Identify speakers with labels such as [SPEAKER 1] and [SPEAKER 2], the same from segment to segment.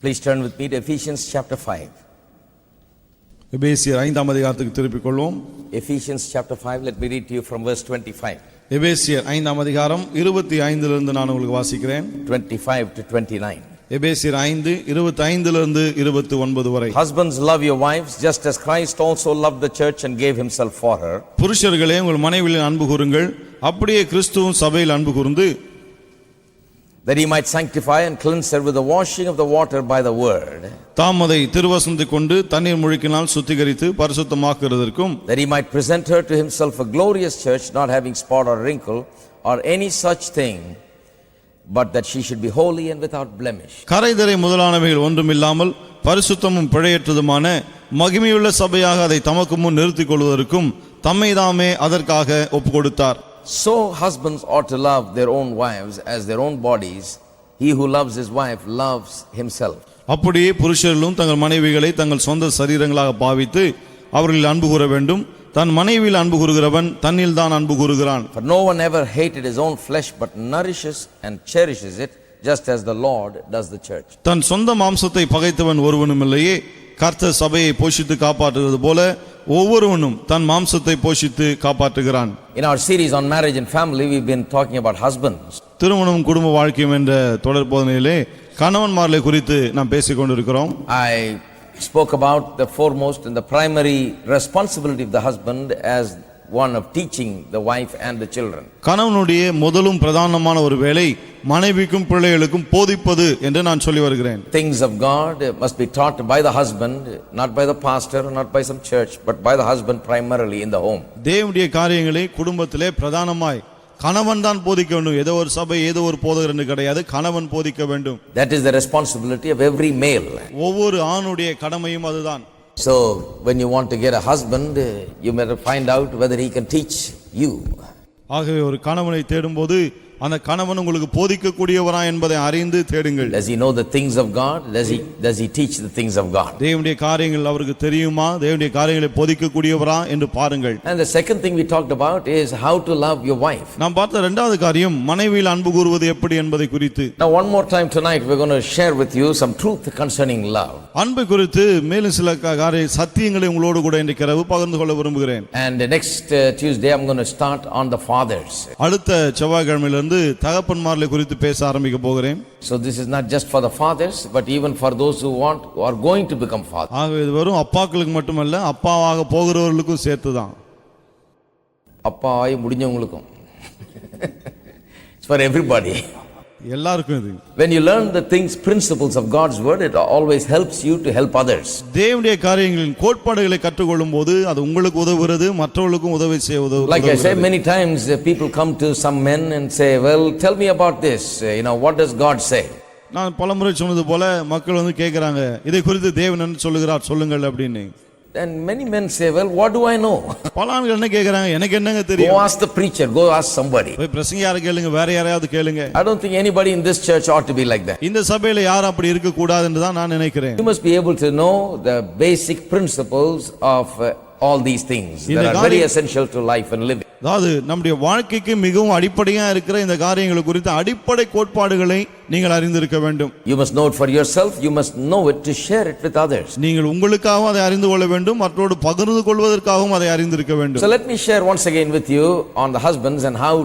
[SPEAKER 1] Please turn with me to Ephesians chapter 5.
[SPEAKER 2] எபேசியர் 5ஆம் அதிகாரத்துக்கு திருப்பிக் கொள்வோம்.
[SPEAKER 1] Ephesians chapter 5, let me read to you from verse 25.
[SPEAKER 2] எபேசியர் 5ஆம் அதிகாரம் 25 இலிருந்து நான் உங்களுக்கு வாசிக்கிறேன்.
[SPEAKER 1] 25 to 29.
[SPEAKER 2] எபேசியர் 5 25 இலிருந்து 29 வரை.
[SPEAKER 1] Husbands, love your wives just as Christ also loved the church and gave himself for her.
[SPEAKER 2] புருஷர்களே உங்கள் மனைவிகளில் அன்பு கூருங்கள், அப்படியே கிறிஸ்துவும் சபையில் அன்பு கூர்ந்து,
[SPEAKER 1] that he might sanctify and cleanse her with the washing of the water by the word,
[SPEAKER 2] தாம் அதை திருவசனத்தைக் கொண்டு தண்ணீர் முழுக்கினால் சுத்திகரித்து பரிசுத்தமாக்குறதற்கும்,
[SPEAKER 1] that he might present her to himself a glorious church, not having spot or wrinkle or any such thing, but that she should be holy and without blemish.
[SPEAKER 2] கரைதரை முதலானவைகள் ஒன்றுமில்லாமல் பரிசுத்தமும் பிழையற்றதுமான மகிமையுள்ள சபையாக அதை தமக்கு முன் நிறுத்திக் கொள்வதற்கும் தம்மை தாமே அதற்காக ஒப்புக்கொடுத்தார்.
[SPEAKER 1] So husbands ought to love their own wives as their own bodies. He who loves his wife loves himself.
[SPEAKER 2] அப்படியே புருஷர்களும் தங்கள் மனைவிகளை தங்கள் சொந்த சரீரங்களாக பாவித்து அவர்களில் அன்பு கூற வேண்டும். தன் மனைவியில் அன்பு கூறுகிறவன் தன்னில் தான் அன்பு கூறுகிறான்.
[SPEAKER 1] For no one ever hated his own flesh but nourishes and cherishes it, just as the Lord does the church.
[SPEAKER 2] தன் சொந்த மாம்சத்தை பகைத்தவன் ஒருவனும் இல்லையே, கர்த்தர் சபையை போஷித்து காப்பாற்றுவது போல ஒவ்வொருவனும் தன் மாம்சத்தை போஷித்து காப்பாற்றுகிறான்.
[SPEAKER 1] In our series on marriage and family, we've been talking about husbands.
[SPEAKER 2] திருமணம் குடும்ப வாழ்க்கையும் என்ற தொடர் போதனையிலே கணவன்மார்களை குறித்து நாம் பேசிக் கொண்டிருக்கிறோம்.
[SPEAKER 1] I spoke about the foremost and the primary responsibility of the husband as one of teaching the wife and the children.
[SPEAKER 2] கணவனுடைய முதலும் பிரதானமான ஒரு வேலை மனைவிக்கும் பிள்ளைகளுக்கும் போதிப்பது என்று நான் சொல்லி வருகிறேன்.
[SPEAKER 1] Things of God must be taught by the husband, not by the pastor, not by some church, but by the husband primarily in the home.
[SPEAKER 2] தேவனுடைய காரியங்களை குடும்பத்திலே பிரதானமாய் கணவன் தான் போதிக்க வேண்டும். ஏதோ ஒரு சபை ஏதோ ஒரு போதகர் என்று கிடையாது, கணவன் போதிக்க வேண்டும்.
[SPEAKER 1] That is the responsibility of every male.
[SPEAKER 2] ஒவ்வொரு ஆணுடைய கடமையும் அதுதான்.
[SPEAKER 1] So when you want to get a husband, you better find out whether he can teach you.
[SPEAKER 2] ஆகவே ஒரு கணவனை தேடும்போது அந்த கணவன் உங்களுக்கு போதிக்கக்கூடியவரா என்பதை அறிந்து தேடுங்கள்.
[SPEAKER 1] Does he know the things of God? Does he teach the things of God?
[SPEAKER 2] தேவனுடைய காரியங்கள் அவருக்கு தெரியுமா? தேவனுடைய காரியங்களை போதிக்கக்கூடியவரா என்று பாருங்கள்.
[SPEAKER 1] And the second thing we talked about is how to love your wife.
[SPEAKER 2] நாம் பார்த்த இரண்டாவது காரியம் மனைவியில் அன்பு கூறுவது எப்படி என்பதை குறித்து.
[SPEAKER 1] Now one more time tonight we're going to share with you some truth concerning love.
[SPEAKER 2] அன்பு குறித்து மேலும் சில சத்தியங்களை உங்களோடு கூட இன்றைக்கு இரவு பகிர்ந்து கொள்ள விரும்புகிறேன்.
[SPEAKER 1] And next Tuesday I'm going to start on the fathers.
[SPEAKER 2] அடுத்த செவ்வாய்க்கிழமையிலிருந்து தகப்பன்மார்களை குறித்து பேச ஆரம்பிக்க போகிறேன்.
[SPEAKER 1] So this is not just for the fathers but even for those who are going to become fathers.
[SPEAKER 2] ஆகவே இது வெறும் அப்பாக்களுக்கு மட்டுமல்ல, அப்பாவாக போகிறவர்களுக்கும் சேர்த்துதான்.
[SPEAKER 1] அப்பாவாய் முடிஞ்சவங்களுக்கும். It's for everybody.
[SPEAKER 2] எல்லாருக்கும் இது.
[SPEAKER 1] When you learn the things, principles of God's word, it always helps you to help others.
[SPEAKER 2] தேவனுடைய காரியங்களின் கோட்பாடுகளை கற்றுக்கொள்ளும்போது அது உங்களுக்கு உதவுகிறது, மற்றவர்களுக்கும் உதவி செய்வது.
[SPEAKER 1] Like I say many times, people come to some men and say, well, tell me about this, what does God say?
[SPEAKER 2] நான் பலமுறை சொன்னது போல மக்கள் வந்து கேட்கறாங்க, இதை குறித்து தேவன் என்ன சொல்லுகிறார் சொல்லுங்கள் அப்படின்னு.
[SPEAKER 1] And many men say, well, what do I know?
[SPEAKER 2] பல ஆண்கள் என்ன கேட்கறாங்க, எனக்கு என்னங்க தெரியும்?
[SPEAKER 1] Go ask the preacher, go ask somebody.
[SPEAKER 2] போய் பிரசங்கியாரை கேளுங்க, வேற யாரையாவது கேளுங்க.
[SPEAKER 1] I don't think anybody in this church ought to be like that.
[SPEAKER 2] இந்த சபையில யாரும் அப்படி இருக்க கூடாது என்று தான் நான் நினைக்கிறேன்.
[SPEAKER 1] You must be able to know the basic principles of all these things that are very essential to life and living.
[SPEAKER 2] அதாவது நம்முடைய வாழ்க்கைக்கு மிகவும் அடிப்படையா இருக்கிற இந்த காரியங்களை குறித்து அடிப்படை கோட்பாடுகளை நீங்கள் அறிந்திருக்க வேண்டும்.
[SPEAKER 1] You must know it for yourself, you must know it to share it with others.
[SPEAKER 2] நீங்கள் உங்களுக்காகவும் அதை அறிந்து கொள்ள வேண்டும், மற்றவரோடு பகிர்ந்து கொள்வதற்காகவும் அதை அறிந்திருக்க வேண்டும்.
[SPEAKER 1] So let me share once again with you on the husbands and how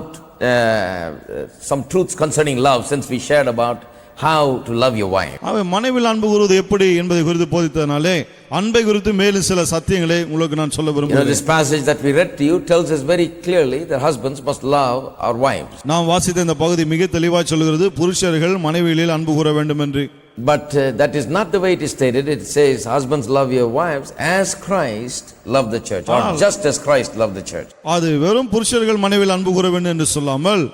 [SPEAKER 1] some truths concerning love, since we shared about how to love your wife.
[SPEAKER 2] அவன் மனைவியில் அன்பு கூறுவது எப்படி என்பதை குறித்து போதித்ததனாலே அன்பை குறித்து மேலும் சில சத்தியங்களை உங்களுக்கு நான் சொல்ல விரும்புகிறேன்.
[SPEAKER 1] This passage that we read to you tells us very clearly that husbands must love our wives.
[SPEAKER 2] நாம் வாசித்த இந்த பகுதி மிக தெளிவாக சொல்கிறது, புருஷர்கள் மனைவிகளில் அன்பு கூற வேண்டும் என்று.
[SPEAKER 1] But that is not the way it is stated. It says husbands love your wives as Christ loved the church, or just as Christ loved the church.
[SPEAKER 2] அது வெறும் புருஷர்கள் மனைவியில் அன்பு கூற வேண்டும் என்று சொல்லாமல்,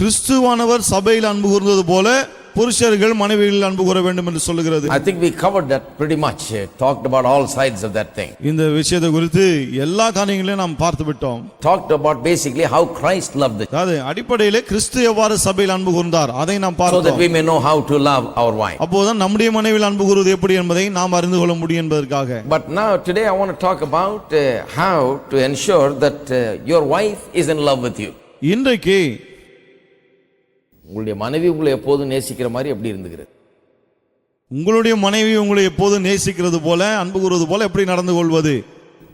[SPEAKER 2] கிறிஸ்துவானவர் சபையில் அன்பு கூர்ந்தது போல புருஷர்கள் மனைவியில் அன்பு கூற வேண்டும் என்று சொல்லுகிறது.
[SPEAKER 1] I think we covered that pretty much, talked about all sides of that thing.
[SPEAKER 2] இந்த விஷயத்தை குறித்து எல்லா காரியங்களையும் நாம் பார்த்து விட்டோம்.
[SPEAKER 1] Talked about basically how Christ loved the church.
[SPEAKER 2] அது அடிப்படையிலே கிறிஸ்து எவ்வாறு சபையில் அன்பு கூர்ந்தார் அதை நாம் பார்த்தோம்.
[SPEAKER 1] So that we may know how to love our wife.
[SPEAKER 2] அப்போதான் நம்முடைய மனைவியில் அன்பு கூறுவது எப்படி என்பதை நாம் அறிந்து கொள்ள முடியும் என்பதற்காக.
[SPEAKER 1] But now today I want to talk about how to ensure that your wife is in love with you.
[SPEAKER 2] இன்றைக்கு
[SPEAKER 1] உங்களுடைய மனைவி உங்களை எப்போதும் நேசிக்கிற மாதிரி எப்படி இருந்துகிறது?
[SPEAKER 2] உங்களுடைய மனைவி உங்களை எப்போதும் நேசிக்கிறது போல அன்பு கூறுவது போல எப்படி நடந்து கொள்வது?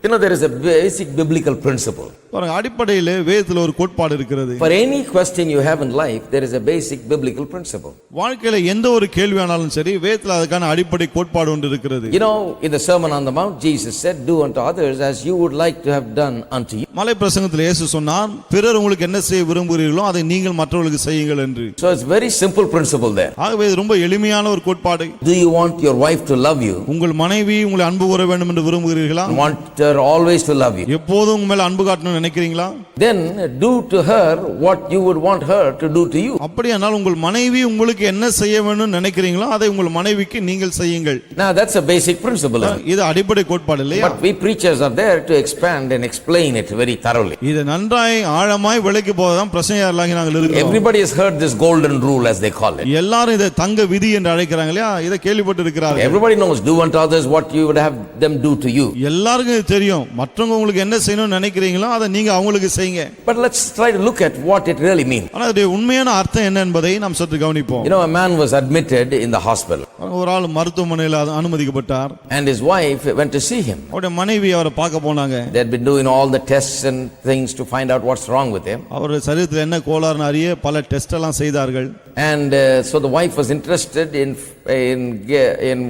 [SPEAKER 1] You know, there is a basic biblical principle.
[SPEAKER 2] பாருங்க, அடிப்படையில் வேதத்தில் ஒரு கோட்பாடு இருக்கிறது.
[SPEAKER 1] For any question you have in life, there is a basic biblical principle.
[SPEAKER 2] வாழ்க்கையில எந்த ஒரு கேள்வியானாலும் சரி வேதத்தில் அதுக்கான அடிப்படை கோட்பாடு ஒன்று இருக்கிறது.
[SPEAKER 1] You know, in the Sermon on the Mount, Jesus said, "Do unto others as you would like to have done unto you."
[SPEAKER 2] மலை பிரசங்கத்தில் இயேசு சொன்னார், பிறர் உங்களுக்கு என்ன செய்ய விரும்புகிறீர்களோ அதை நீங்கள் மற்றவர்களுக்கு செய்யுங்கள் என்று.
[SPEAKER 1] So it's very simple principle there.
[SPEAKER 2] ஆகவே இது ரொம்ப எளிமையான ஒரு கோட்பாடு.
[SPEAKER 1] Do you want your wife to love you?
[SPEAKER 2] உங்கள் மனைவி உங்களை அன்பு கூற வேண்டும் என்று விரும்புகிறீர்களா?
[SPEAKER 1] Want her always to love you?
[SPEAKER 2] எப்போதும் உங்க மேல அன்பு காட்டணும்னு நினைக்கிறீங்களா?
[SPEAKER 1] Then do to her what you would want her to do to you.
[SPEAKER 2] அப்படியானால் உங்கள் மனைவி உங்களுக்கு என்ன செய்ய வேண்டும் நினைக்கிறீங்களோ அதை உங்கள் மனைவிக்கு நீங்கள் செய்யுங்கள்.
[SPEAKER 1] Now that's a basic principle.
[SPEAKER 2] இது அடிப்படை கோட்பாடு இல்லையா?
[SPEAKER 1] But we preachers are there to expand and explain it very thoroughly.
[SPEAKER 2] இது நன்றாய் ஆழமாய் விளக்கி போவதுதான் பிரசங்கியார்களாகிய நாங்கள் இருக்கிறோம்.
[SPEAKER 1] Everybody has heard this golden rule as they call it.
[SPEAKER 2] எல்லாரும் இதை தங்க விதி என்று அழைக்கிறாங்க இல்லையா? இதை கேள்விப்பட்டு இருக்கிறார்கள்.
[SPEAKER 1] Everybody knows, do unto others what you would have them do to you.
[SPEAKER 2] எல்லாருக்கும் இது தெரியும். மற்றவங்க உங்களுக்கு என்ன செய்யணும்னு நினைக்கிறீங்களோ அதை நீங்க அவங்களுக்கு செய்யுங்க.
[SPEAKER 1] But let's try to look at what it really means.
[SPEAKER 2] ஆனா அதோட உண்மையான அர்த்தம் என்ன என்பதை நாம் சற்று கவனிப்போம்.
[SPEAKER 1] You know, a man was admitted in the hospital.
[SPEAKER 2] ஒரு ஆள் மருத்துவமனையில் அனுமதிக்கப்பட்டார்.
[SPEAKER 1] And his wife went to see him.
[SPEAKER 2] அவருடைய மனைவி அவரை பார்க்க போனாங்க.
[SPEAKER 1] They had been doing all the tests and things to find out what's wrong with him.
[SPEAKER 2] அவருடைய சரீரத்தில் என்ன கோளாறுன்னு அறிய பல டெஸ்ட் எல்லாம் செய்தார்கள்.
[SPEAKER 1] And so the wife was interested in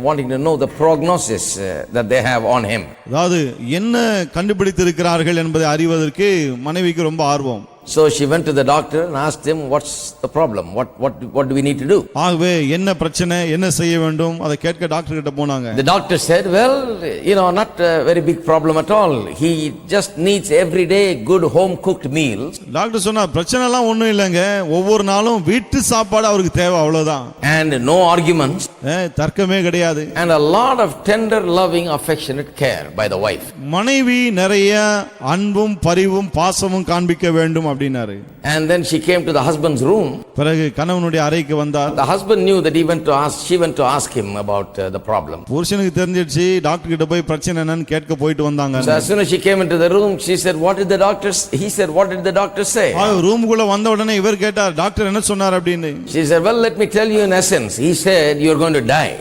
[SPEAKER 1] wanting to know the prognosis that they have on him.
[SPEAKER 2] அதாவது என்ன கண்டுபிடித்திருக்கிறார்கள் என்பதை அறிவதற்கு மனைவிக்கு ரொம்ப ஆர்வம்.
[SPEAKER 1] So she went to the doctor and asked him, what's the problem? What do we need to do?
[SPEAKER 2] ஆகவே என்ன பிரச்சனை, என்ன செய்ய வேண்டும் அதை கேட்க டாக்டர் கிட்ட போனாங்க.
[SPEAKER 1] The doctor said, well, you know, not a very big problem at all. He just needs every day good home cooked meals.
[SPEAKER 2] Doctor சொன்னா பிரச்சனை எல்லாம் ஒண்ணும் இல்லைங்க, ஒவ்வொரு நாளும் வீட்டு சாப்பாடு அவருக்கு தேவை, அவ்வளவுதான்.
[SPEAKER 1] And no arguments.
[SPEAKER 2] தர்க்கமே கிடையாது.
[SPEAKER 1] And a lot of tender, loving, affectionate care by the wife.
[SPEAKER 2] மனைவி நிறைய அன்பும் பரிவும் பாசமும் காண்பிக்க வேண்டும் அப்படினாரு.
[SPEAKER 1] And then she came to the husband's room.
[SPEAKER 2] பிறகு கணவனுடைய அறைக்கு வந்தார்.
[SPEAKER 1] The husband knew that she went to ask him about the problem.
[SPEAKER 2] புருஷனுக்கு தெரிஞ்சிடுச்சு, டாக்டர் கிட்ட போய் பிரச்சனை என்னன்னு கேட்க போயிட்டு வந்தாங்க.
[SPEAKER 1] So as soon as she came into the room, she said, he said, what did the doctor say?
[SPEAKER 2] ரூமுக்குள்ள வந்த உடனே இவர் கேட்டார், டாக்டர் என்ன சொன்னார் அப்படின்னு.
[SPEAKER 1] She said, well, let me tell you in essence. He said you are going to die.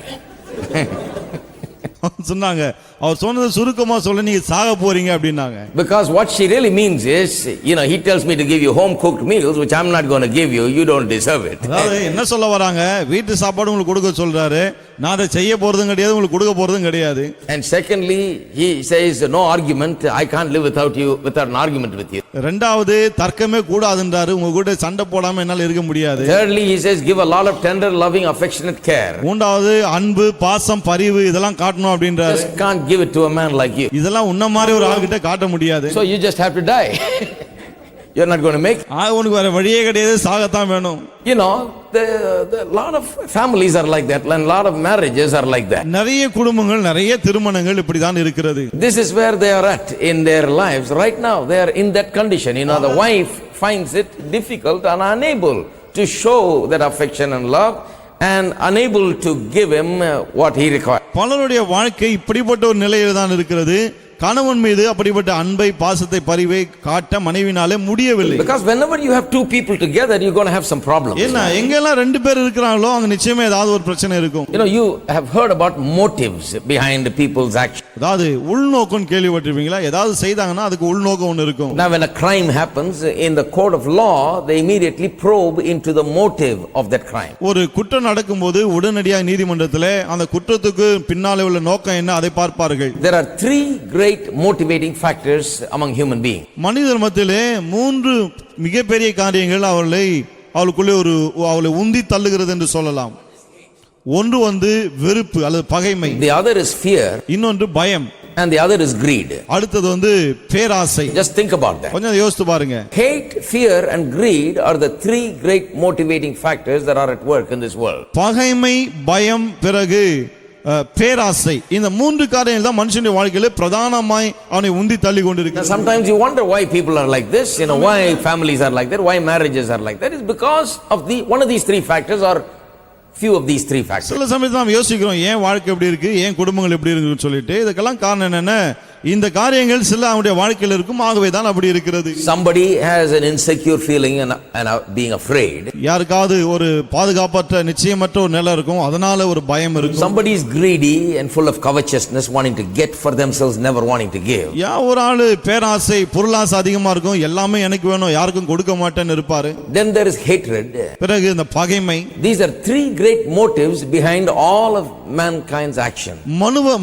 [SPEAKER 2] சொன்னாங்க, அவர் சொன்னது சுருக்கமா சொல்ல, நீங்க சாக போறீங்க அப்படினாங்க.
[SPEAKER 1] Because what she really means is, you know, he tells me to give you home cooked meals which I'm not going to give you. You don't deserve it.
[SPEAKER 2] அதாவது என்ன சொல்ல வராங்க, வீட்டு சாப்பாடு உங்களுக்கு கொடுக்க சொல்றாரு, நான் அதை செய்ய போறதும் கிடையாது, உங்களுக்கு கொடுக்க போறதும் கிடையாது.
[SPEAKER 1] And secondly, he says no argument. I can't live without an argument with you.
[SPEAKER 2] இரண்டாவது, தர்க்கமே கூடாதுன்றாரு, உங்க கூட சண்டை போடாம என்னால இருக்க முடியாது.
[SPEAKER 1] Thirdly, he says give a lot of tender, loving, affectionate care.
[SPEAKER 2] மூன்றாவது, அன்பு பாசம் பரிவு இதெல்லாம் காட்டணும் அப்படின்றாரு.
[SPEAKER 1] Just can't give it to a man like you.
[SPEAKER 2] இதெல்லாம் உன்ன மாதிரி ஒரு ஆள் கிட்ட காட்ட முடியாது.
[SPEAKER 1] So you just have to die. You're not going to make.
[SPEAKER 2] உனக்கு வேற வழியே கிடையாது, சாகத்தான் வேணும்.
[SPEAKER 1] You know, the lot of families are like that, and lot of marriages are like that.
[SPEAKER 2] நிறைய குடும்பங்கள், நிறைய திருமணங்கள் இப்படி தான் இருக்கிறது.
[SPEAKER 1] This is where they are at in their lives right now. They are in that condition. You know, the wife finds it difficult and unable to show that affection and love, and unable to give him what he requires.
[SPEAKER 2] பலருடைய வாழ்க்கை இப்படிப்பட்ட ஒரு நிலையில் தான் இருக்கிறது. கணவன் மீது அப்படிப்பட்ட அன்பை பாசத்தை பரிவை காட்ட மனைவினாலே முடியவில்லை.
[SPEAKER 1] Because whenever you have two people together, you're going to have some problems.
[SPEAKER 2] என்ன எங்கெல்லாம் ரெண்டு பேர் இருக்கறாங்களோ அங்க நிச்சயமா ஏதாவது ஒரு பிரச்சனை இருக்கும்.
[SPEAKER 1] You know, you have heard about motives behind people's actions.
[SPEAKER 2] அதாவது உள்நோக்கம் கேள்விப்பட்டிருப்பீங்களா? ஏதாவது செய்தாங்கன்னா அதுக்கு உள்நோக்கம் ஒன்னு இருக்கும்.
[SPEAKER 1] Now when a crime happens in the court of law, they immediately probe into the motive of that crime.
[SPEAKER 2] ஒரு குற்றம் நடக்கும்போது உடனடியாக நீதிமன்றத்திலே அந்த குற்றத்துக்கு பின்னாலே உள்ள நோக்கம் என்ன அதை பார்ப்பார்கள்.
[SPEAKER 1] There are three great motivating factors among human beings.
[SPEAKER 2] மனிதர் மத்தியிலே மூன்று மிகப்பெரிய காரியங்கள் அவளை உந்தி தள்ளுகிறது என்று சொல்லலாம். ஒன்று வெறுப்பு அல்லது பகைமை.
[SPEAKER 1] The other is fear.
[SPEAKER 2] இன்னொன்று பயம்.
[SPEAKER 1] And the other is greed.
[SPEAKER 2] அடுத்தது பேராசை.
[SPEAKER 1] Just think about that.
[SPEAKER 2] கொஞ்சம் யோசித்து பாருங்க.
[SPEAKER 1] Hate, fear and greed are the three great motivating factors that are at work in this world.
[SPEAKER 2] பகைமை, பயம், பிறகு பேராசை, இந்த மூன்று காரியங்கள் தான் மனுஷனுடைய வாழ்க்கையில பிரதானமாய் அவனை உந்தி தள்ளி கொண்டிருக்கிறது.
[SPEAKER 1] Sometimes you wonder why people are like this, you know, why families are like that, why marriages are like that. It's because of one of these three factors or few of these three factors.
[SPEAKER 2] சில சமயத்துல நாம் யோசிக்கிறோம், ஏன் வாழ்க்கை எப்படி இருக்கு, ஏன் குடும்பங்கள் எப்படி இருக்குன்னு சொல்லிட்டு. இதுக்கெல்லாம் காரணம் என்னன்னா இந்த காரியங்கள் சில அவனுடைய வாழ்க்கையில் இருக்கும், ஆகவே தான் அப்படி இருக்கிறது.
[SPEAKER 1] Somebody has an insecure feeling and being afraid.
[SPEAKER 2] யாருக்காவது ஒரு பாதுகாப்பற்ற நிச்சயமற்ற ஒரு நிலை இருக்கும், அதனால ஒரு பயம் இருக்கும்.
[SPEAKER 1] Somebody is greedy and full of covetousness, wanting to get for themselves, never wanting to give.
[SPEAKER 2] ஒரு ஆளு பேராசை பொருளாசை அதிகமா இருக்கும், எல்லாமே எனக்கு வேணும், யாருக்கும் கொடுக்க மாட்டேன்னு இருப்பாரு.
[SPEAKER 1] Then there is hatred.
[SPEAKER 2] பிறகு இந்த பகைமை.
[SPEAKER 1] These are three great motives behind all of mankind's action.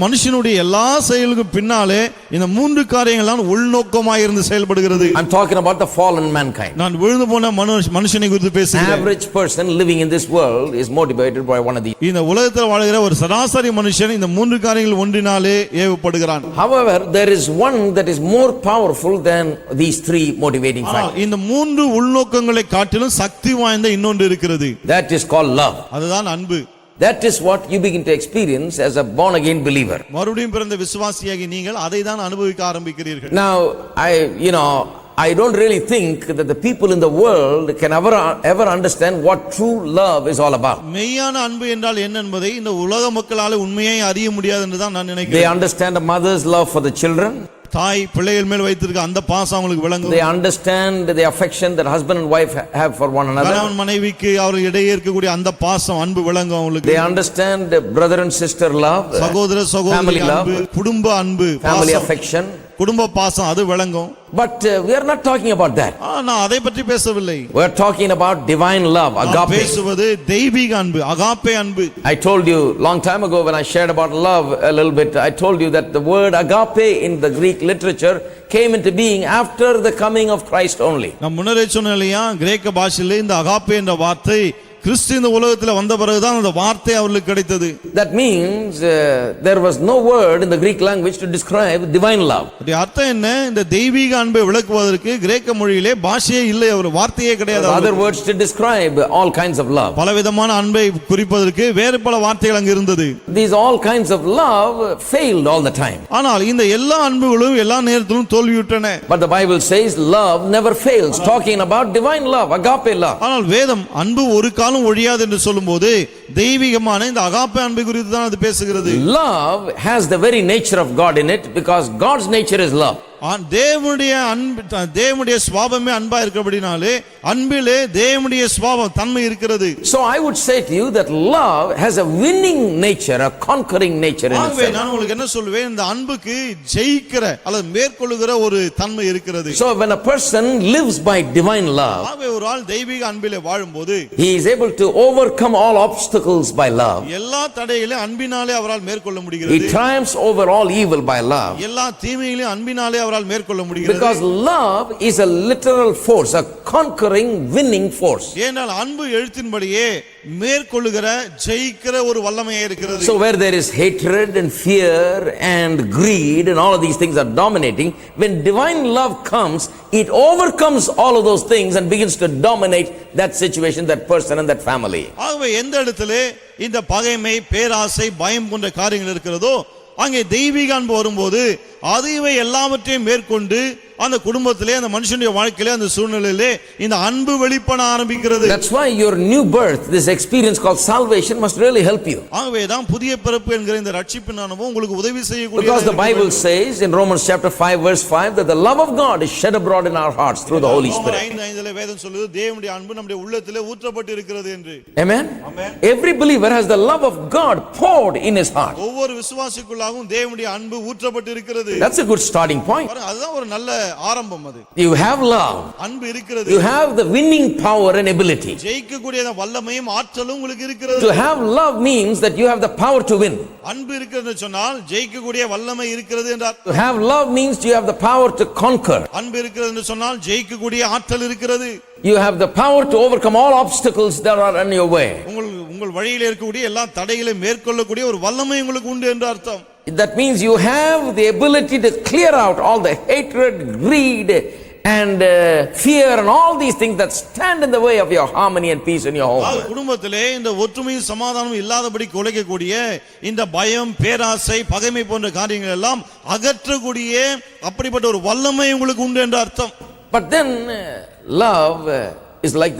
[SPEAKER 2] மனுஷனுடைய எல்லா செயலுக்கும் பின்னாலே இந்த மூன்று காரியங்கள் தான் உள்நோக்கமாக இருந்து செயல்படுகிறது.
[SPEAKER 1] I'm talking about the fallen mankind.
[SPEAKER 2] நான் விழுந்து போன மனுஷனை குறித்து பேசுகிறேன்.
[SPEAKER 1] Average person living in this world is motivated by one of these.
[SPEAKER 2] இந்த உலகத்தில் வாழ்கிற ஒரு சராசரி மனுஷன் இந்த மூன்று காரியங்கள் ஒன்றினாலே ஏவப்படுகிறான்.
[SPEAKER 1] However, there is one that is more powerful than these three motivating factors.
[SPEAKER 2] இந்த மூன்று உள்நோக்கங்களை காட்டிலும் சக்தி வாய்ந்த இன்னொன்று இருக்கிறது.
[SPEAKER 1] That is called love.
[SPEAKER 2] அதுதான் அன்பு.
[SPEAKER 1] That is what you begin to experience as a born again believer.
[SPEAKER 2] மறுபடியும் பிறந்த விசுவாசியாகி நீங்கள் அதை தான் அனுபவிக்க ஆரம்பிக்கிறீர்கள்.
[SPEAKER 1] Now I don't really think that the people in the world can ever understand what true love is all about.
[SPEAKER 2] மெய்யான அன்பு என்றால் என்ன என்பதை இந்த உலக மக்களால் உண்மையை அறிய முடியாது என்று தான் நான் நினைக்கிறேன்.
[SPEAKER 1] They understand a mother's love for the children.
[SPEAKER 2] தாய் பிள்ளைகள் மேல் வைத்திருக்க அந்த பாசம் அவங்களுக்கு விளங்கும்.
[SPEAKER 1] They understand the affection that husband and wife have for one another.
[SPEAKER 2] கணவன் மனைவிக்கு அவர்கள் இடையே இருக்கக்கூடிய அந்த பாசம் அன்பு விளங்கும் அவங்களுக்கு.
[SPEAKER 1] They understand brother and sister love,
[SPEAKER 2] சகோதர சகோதரி அன்பு, குடும்ப அன்பு,
[SPEAKER 1] family affection,
[SPEAKER 2] குடும்ப பாசம் அது விளங்கும்.
[SPEAKER 1] But we are not talking about that.
[SPEAKER 2] நான் அதை பற்றி பேசவில்லை.
[SPEAKER 1] We are talking about divine love, agape.
[SPEAKER 2] பேசுவது தெய்வீக அன்பு, agape அன்பு.
[SPEAKER 1] I told you long time ago when I shared about love a little bit, I told you that the word agape in the Greek literature came into being after the coming of Christ only.
[SPEAKER 2] நான் முன்னரே சொன்னேன் இல்லையா, கிரேக்க பாஷையிலே இந்த agape என்ற வார்த்தை கிறிஸ்து இந்த உலகத்தில் வந்த பிறகுதான் அந்த வார்த்தை அவர்களுக்கு கிடைத்தது.
[SPEAKER 1] That means there was no word in the Greek language to describe divine love.
[SPEAKER 2] அது அர்த்தம் என்ன? இந்த தெய்வீக அன்பை விளக்குவதற்கு கிரேக்க மொழியிலே பாஷையே இல்லை, ஒரு வார்த்தையே கிடையாது.
[SPEAKER 1] Other words to describe all kinds of love.
[SPEAKER 2] பலவிதமான அன்பை குறிப்பதற்கு வேறு பல வார்த்தைகள் அங்கு இருந்தது.
[SPEAKER 1] These all kinds of love failed all the time.
[SPEAKER 2] ஆனால் இந்த எல்லா அன்புகளும் எல்லா நேரத்திலும் தோல்வியுற்றன.
[SPEAKER 1] But the Bible says love never fails, talking about divine love, agape love.
[SPEAKER 2] ஆனால் வேதம் அன்பு ஒரு ஒழியாது என்று சொல்லும்போது தெய்வீகமான இந்த அகாப்பே அன்பு குறித்து தான் அது பேசுகிறது.
[SPEAKER 1] Love has the very nature of God in it because God's nature is love.
[SPEAKER 2] தேவனுடைய அன்பு, தேவனுடைய சுபாவமே அன்பா இருக்கிறபடினாலே அன்பிலே தேவனுடைய சுபாவம் தன்மை இருக்கிறது.
[SPEAKER 1] So I would say to you that love has a winning nature, a conquering nature in itself.
[SPEAKER 2] நான் உங்களுக்கு என்ன சொல்வேன், இந்த அன்புக்கு ஜெயிக்கிற அல்லது மேற்கொள்ளுகிற ஒரு தன்மை இருக்கிறது.
[SPEAKER 1] So when a person lives by divine love,
[SPEAKER 2] ஒரு ஆள் தெய்வீக அன்பிலே வாழும்போது
[SPEAKER 1] he is able to overcome all obstacles by love.
[SPEAKER 2] எல்லா தடைகளையும் அன்பினாலே அவரால் மேற்கொள்ள முடிகிறது.
[SPEAKER 1] He triumphs over all evil by love.
[SPEAKER 2] எல்லா தீமைகளையும் அன்பினாலே மேற்கொள்ள முடிகிறது.
[SPEAKER 1] Because love is a literal force, a conquering, winning force.
[SPEAKER 2] ஏனால் அன்பு எழுத்தின்படியே மேற்கொள்ளுகிற ஜெயிக்கிற ஒரு வல்லமையே இருக்கிறது.
[SPEAKER 1] So where there is hatred and fear and greed and all of these things are dominating, when divine love comes, it overcomes all of those things and begins to dominate that situation, that person and that family.
[SPEAKER 2] ஆகவே எந்த இடத்திலே இந்த பகைமை, பேராசை, பயம் போன்ற காரியங்கள் இருக்கிறதோ அங்கே தெய்வீக அன்பு வரும்போது அதுவே எல்லாவற்றையும் மேற்கொண்டு அந்த குடும்பத்திலே, அந்த மனுஷனுடைய வாழ்க்கையிலே, அந்த சூழ்நிலையிலே இந்த அன்பு வெளிப்பட ஆரம்பிக்கிறது.
[SPEAKER 1] That's why your new birth, this experience called salvation, must really help you.
[SPEAKER 2] ஆகவே தான் புதிய பிறப்பு என்கிற இந்த ரட்சிப்பின் அனுபவம் உங்களுக்கு உதவி செய்யக்கூடியது.
[SPEAKER 1] Because the Bible says in Romans chapter 5 verse 5 that the love of God is shed abroad in our hearts through the Holy Spirit.
[SPEAKER 2] 5:5 வேதம் சொல்லுது தேவனுடைய அன்பு நம்முடைய உள்ளத்திலே ஊற்றப்பட்டு இருக்கிறது என்று.
[SPEAKER 1] Amen. Every believer has the love of God poured in his heart.
[SPEAKER 2] ஒவ்வொரு விசுவாசிக்குள்ளாகவும் தேவனுடைய அன்பு ஊற்றப்பட்டு இருக்கிறது.
[SPEAKER 1] That's a good starting point.
[SPEAKER 2] அதுதான் ஒரு நல்ல ஆரம்பம். அது
[SPEAKER 1] you have love,
[SPEAKER 2] அன்பு இருக்கிறது.
[SPEAKER 1] you have the winning power and ability.
[SPEAKER 2] ஜெயிக்கக்கூடிய வல்லமையும் ஆற்றலும் உங்களுக்கு இருக்கிறது.
[SPEAKER 1] To have love means that you have the power to win.
[SPEAKER 2] அன்பு இருக்கிறது சொன்னால் ஜெயிக்கக்கூடிய வல்லமை இருக்கிறது என்றார்.
[SPEAKER 1] To have love means you have the power to conquer.
[SPEAKER 2] அன்பு இருக்கிறது என்று சொன்னால் ஜெயிக்கக்கூடிய ஆற்றல் இருக்கிறது.
[SPEAKER 1] You have the power to overcome all obstacles that are in your way.
[SPEAKER 2] உங்கள் வழியிலே இருக்கக்கூடிய எல்லா தடைகளையும் மேற்கொள்ளக்கூடிய ஒரு வல்லமை உங்களுக்கு உண்டு என்று அர்த்தம்.
[SPEAKER 1] That means you have the ability to clear out all the hatred, greed and fear and all these things that stand in the way of your harmony and peace in your home.
[SPEAKER 2] குடும்பத்திலே இந்த ஒற்றுமையும் சமாதானமும் இல்லாதபடி குலைக்கக்கூடிய இந்த பயம், பேராசை, பகைமை போன்ற காரியங்கள் எல்லாம் அகற்றக்கூடிய அப்படிப்பட்ட ஒரு வல்லமை உங்களுக்கு உண்டு என்று அர்த்தம்.
[SPEAKER 1] But then love is like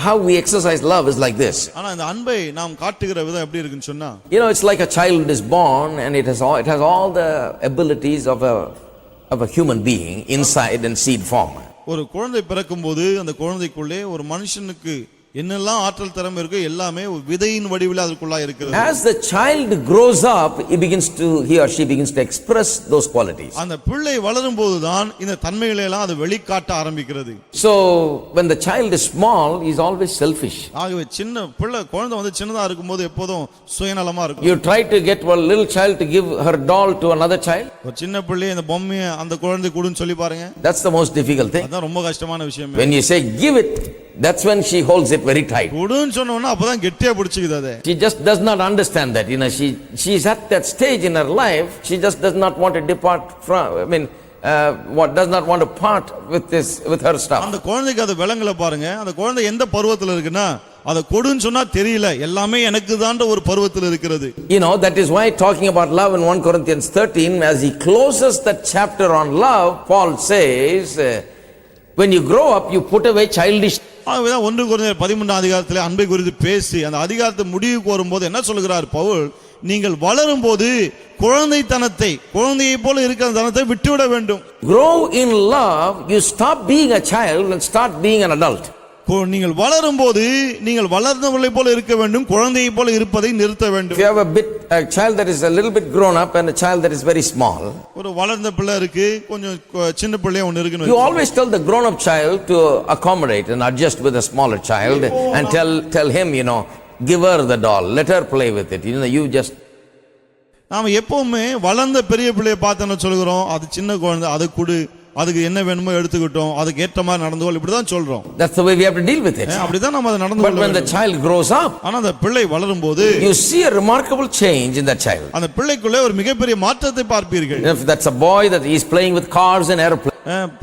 [SPEAKER 1] how we exercise love is like this.
[SPEAKER 2] ஆனா இந்த அன்பை நாம் காட்டுகிற விதம் எப்படி இருக்குன்னு சொன்னா,
[SPEAKER 1] You know, it's like a child is born and it has all the abilities of a human being inside in seed form.
[SPEAKER 2] ஒரு குழந்தை பிறக்கும்போது அந்த குழந்தைக்குள்ளே ஒரு மனுஷனுக்கு என்னெல்லாம் ஆற்றல் திறமை இருக்கோ எல்லாமே ஒரு விதையின் வடிவில் அதற்குள்ளா இருக்கிறது.
[SPEAKER 1] As the child grows up, he or she begins to express those qualities.
[SPEAKER 2] அந்த பிள்ளை வளரும் போதுதான் இந்த தன்மைகளை எல்லாம் அது வெளிக்காட்ட ஆரம்பிக்கிறது.
[SPEAKER 1] So when the child is small, he is always selfish.
[SPEAKER 2] ஆகவே சின்ன குழந்தை வந்து சின்னதா இருக்கும்போது எப்போதும் சுயநலமா இருக்கும்.
[SPEAKER 1] You try to get one little child to give her doll to another child.
[SPEAKER 2] ஒரு சின்ன பிள்ளை இந்த பொம்மையை அந்த குழந்தை கொடுன்னு சொல்லி பாருங்க.
[SPEAKER 1] That's the most difficult thing.
[SPEAKER 2] அதான் ரொம்ப கஷ்டமான விஷயம்.
[SPEAKER 1] When you say give it, that's when she holds it very tight.
[SPEAKER 2] கொடுன்னு சொன்னோம்னா அப்பதான் கெட்டியா பிடிச்சுக்குது அது.
[SPEAKER 1] She just does not understand that. You know, she's at that stage in her life. She just does not want to depart from. Does not want to part with her stuff.
[SPEAKER 2] அந்த குழந்தைக்கு அது விலங்கல பாருங்க. அந்த குழந்தை எந்த பருவத்துல இருக்குன்னா அத கொடுன்னு சொன்னா தெரியல, எல்லாமே எனக்கு தான்ற ஒரு பருவத்துல இருக்கிறது.
[SPEAKER 1] You know, that is why talking about love in 1 Corinthians 13, as he closes that chapter on love, Paul says, when you grow up, you put away childish.
[SPEAKER 2] ஆகவேதான் 1 கொரிந்தியர் 13 அதிகாரத்திலே அன்பை குறித்து பேசி அந்த அதிகாரத்தை முடிவுக்கு வரும்போது என்ன சொல்கிறார் பவுல், நீங்கள் வளரும் போது குழந்தையை போல இருக்கிற தனத்தை விட்டுவிட வேண்டும்.
[SPEAKER 1] Grow in love, you stop being a child and start being an adult.
[SPEAKER 2] நீங்கள் வளரும் போது நீங்கள் வளர்ந்தவர்களை போல இருக்க வேண்டும், குழந்தையை போல இருப்பதை நிறுத்த வேண்டும்.
[SPEAKER 1] If you have a child that is a little bit grown up and a child that is very small,
[SPEAKER 2] ஒரு வளர்ந்த பிள்ளை இருக்கு, கொஞ்சம் சின்ன பிள்ளையா ஒன்னு இருக்குன்னு,
[SPEAKER 1] you always tell the grown up child to accommodate and adjust with a smaller child and tell him, you know, give her the doll, let her play with it. You know, you just
[SPEAKER 2] நாம எப்பவுமே வளர்ந்த பெரிய பிள்ளையை பார்த்தோன்னு சொல்கிறோம், அது சின்ன குழந்தை, அதை கொடு, அதுக்கு என்ன வேணுமோ எடுத்துக்கிட்டோம், அதுக்கு ஏற்ற மாதிரி நடந்துக்கோ, இப்படிதான் சொல்றோம்.
[SPEAKER 1] That's the way we have to deal with it.
[SPEAKER 2] அப்படிதான் நாம அதை நடந்து
[SPEAKER 1] But when the child grows up,
[SPEAKER 2] ஆனா அந்த பிள்ளை வளரும் போது
[SPEAKER 1] you see a remarkable change in that child.
[SPEAKER 2] அந்த பிள்ளைக்குள்ளே ஒரு மிகப்பெரிய மாற்றத்தை பார்ப்பீர்கள்.
[SPEAKER 1] If that's a boy that is playing with cars and airplanes,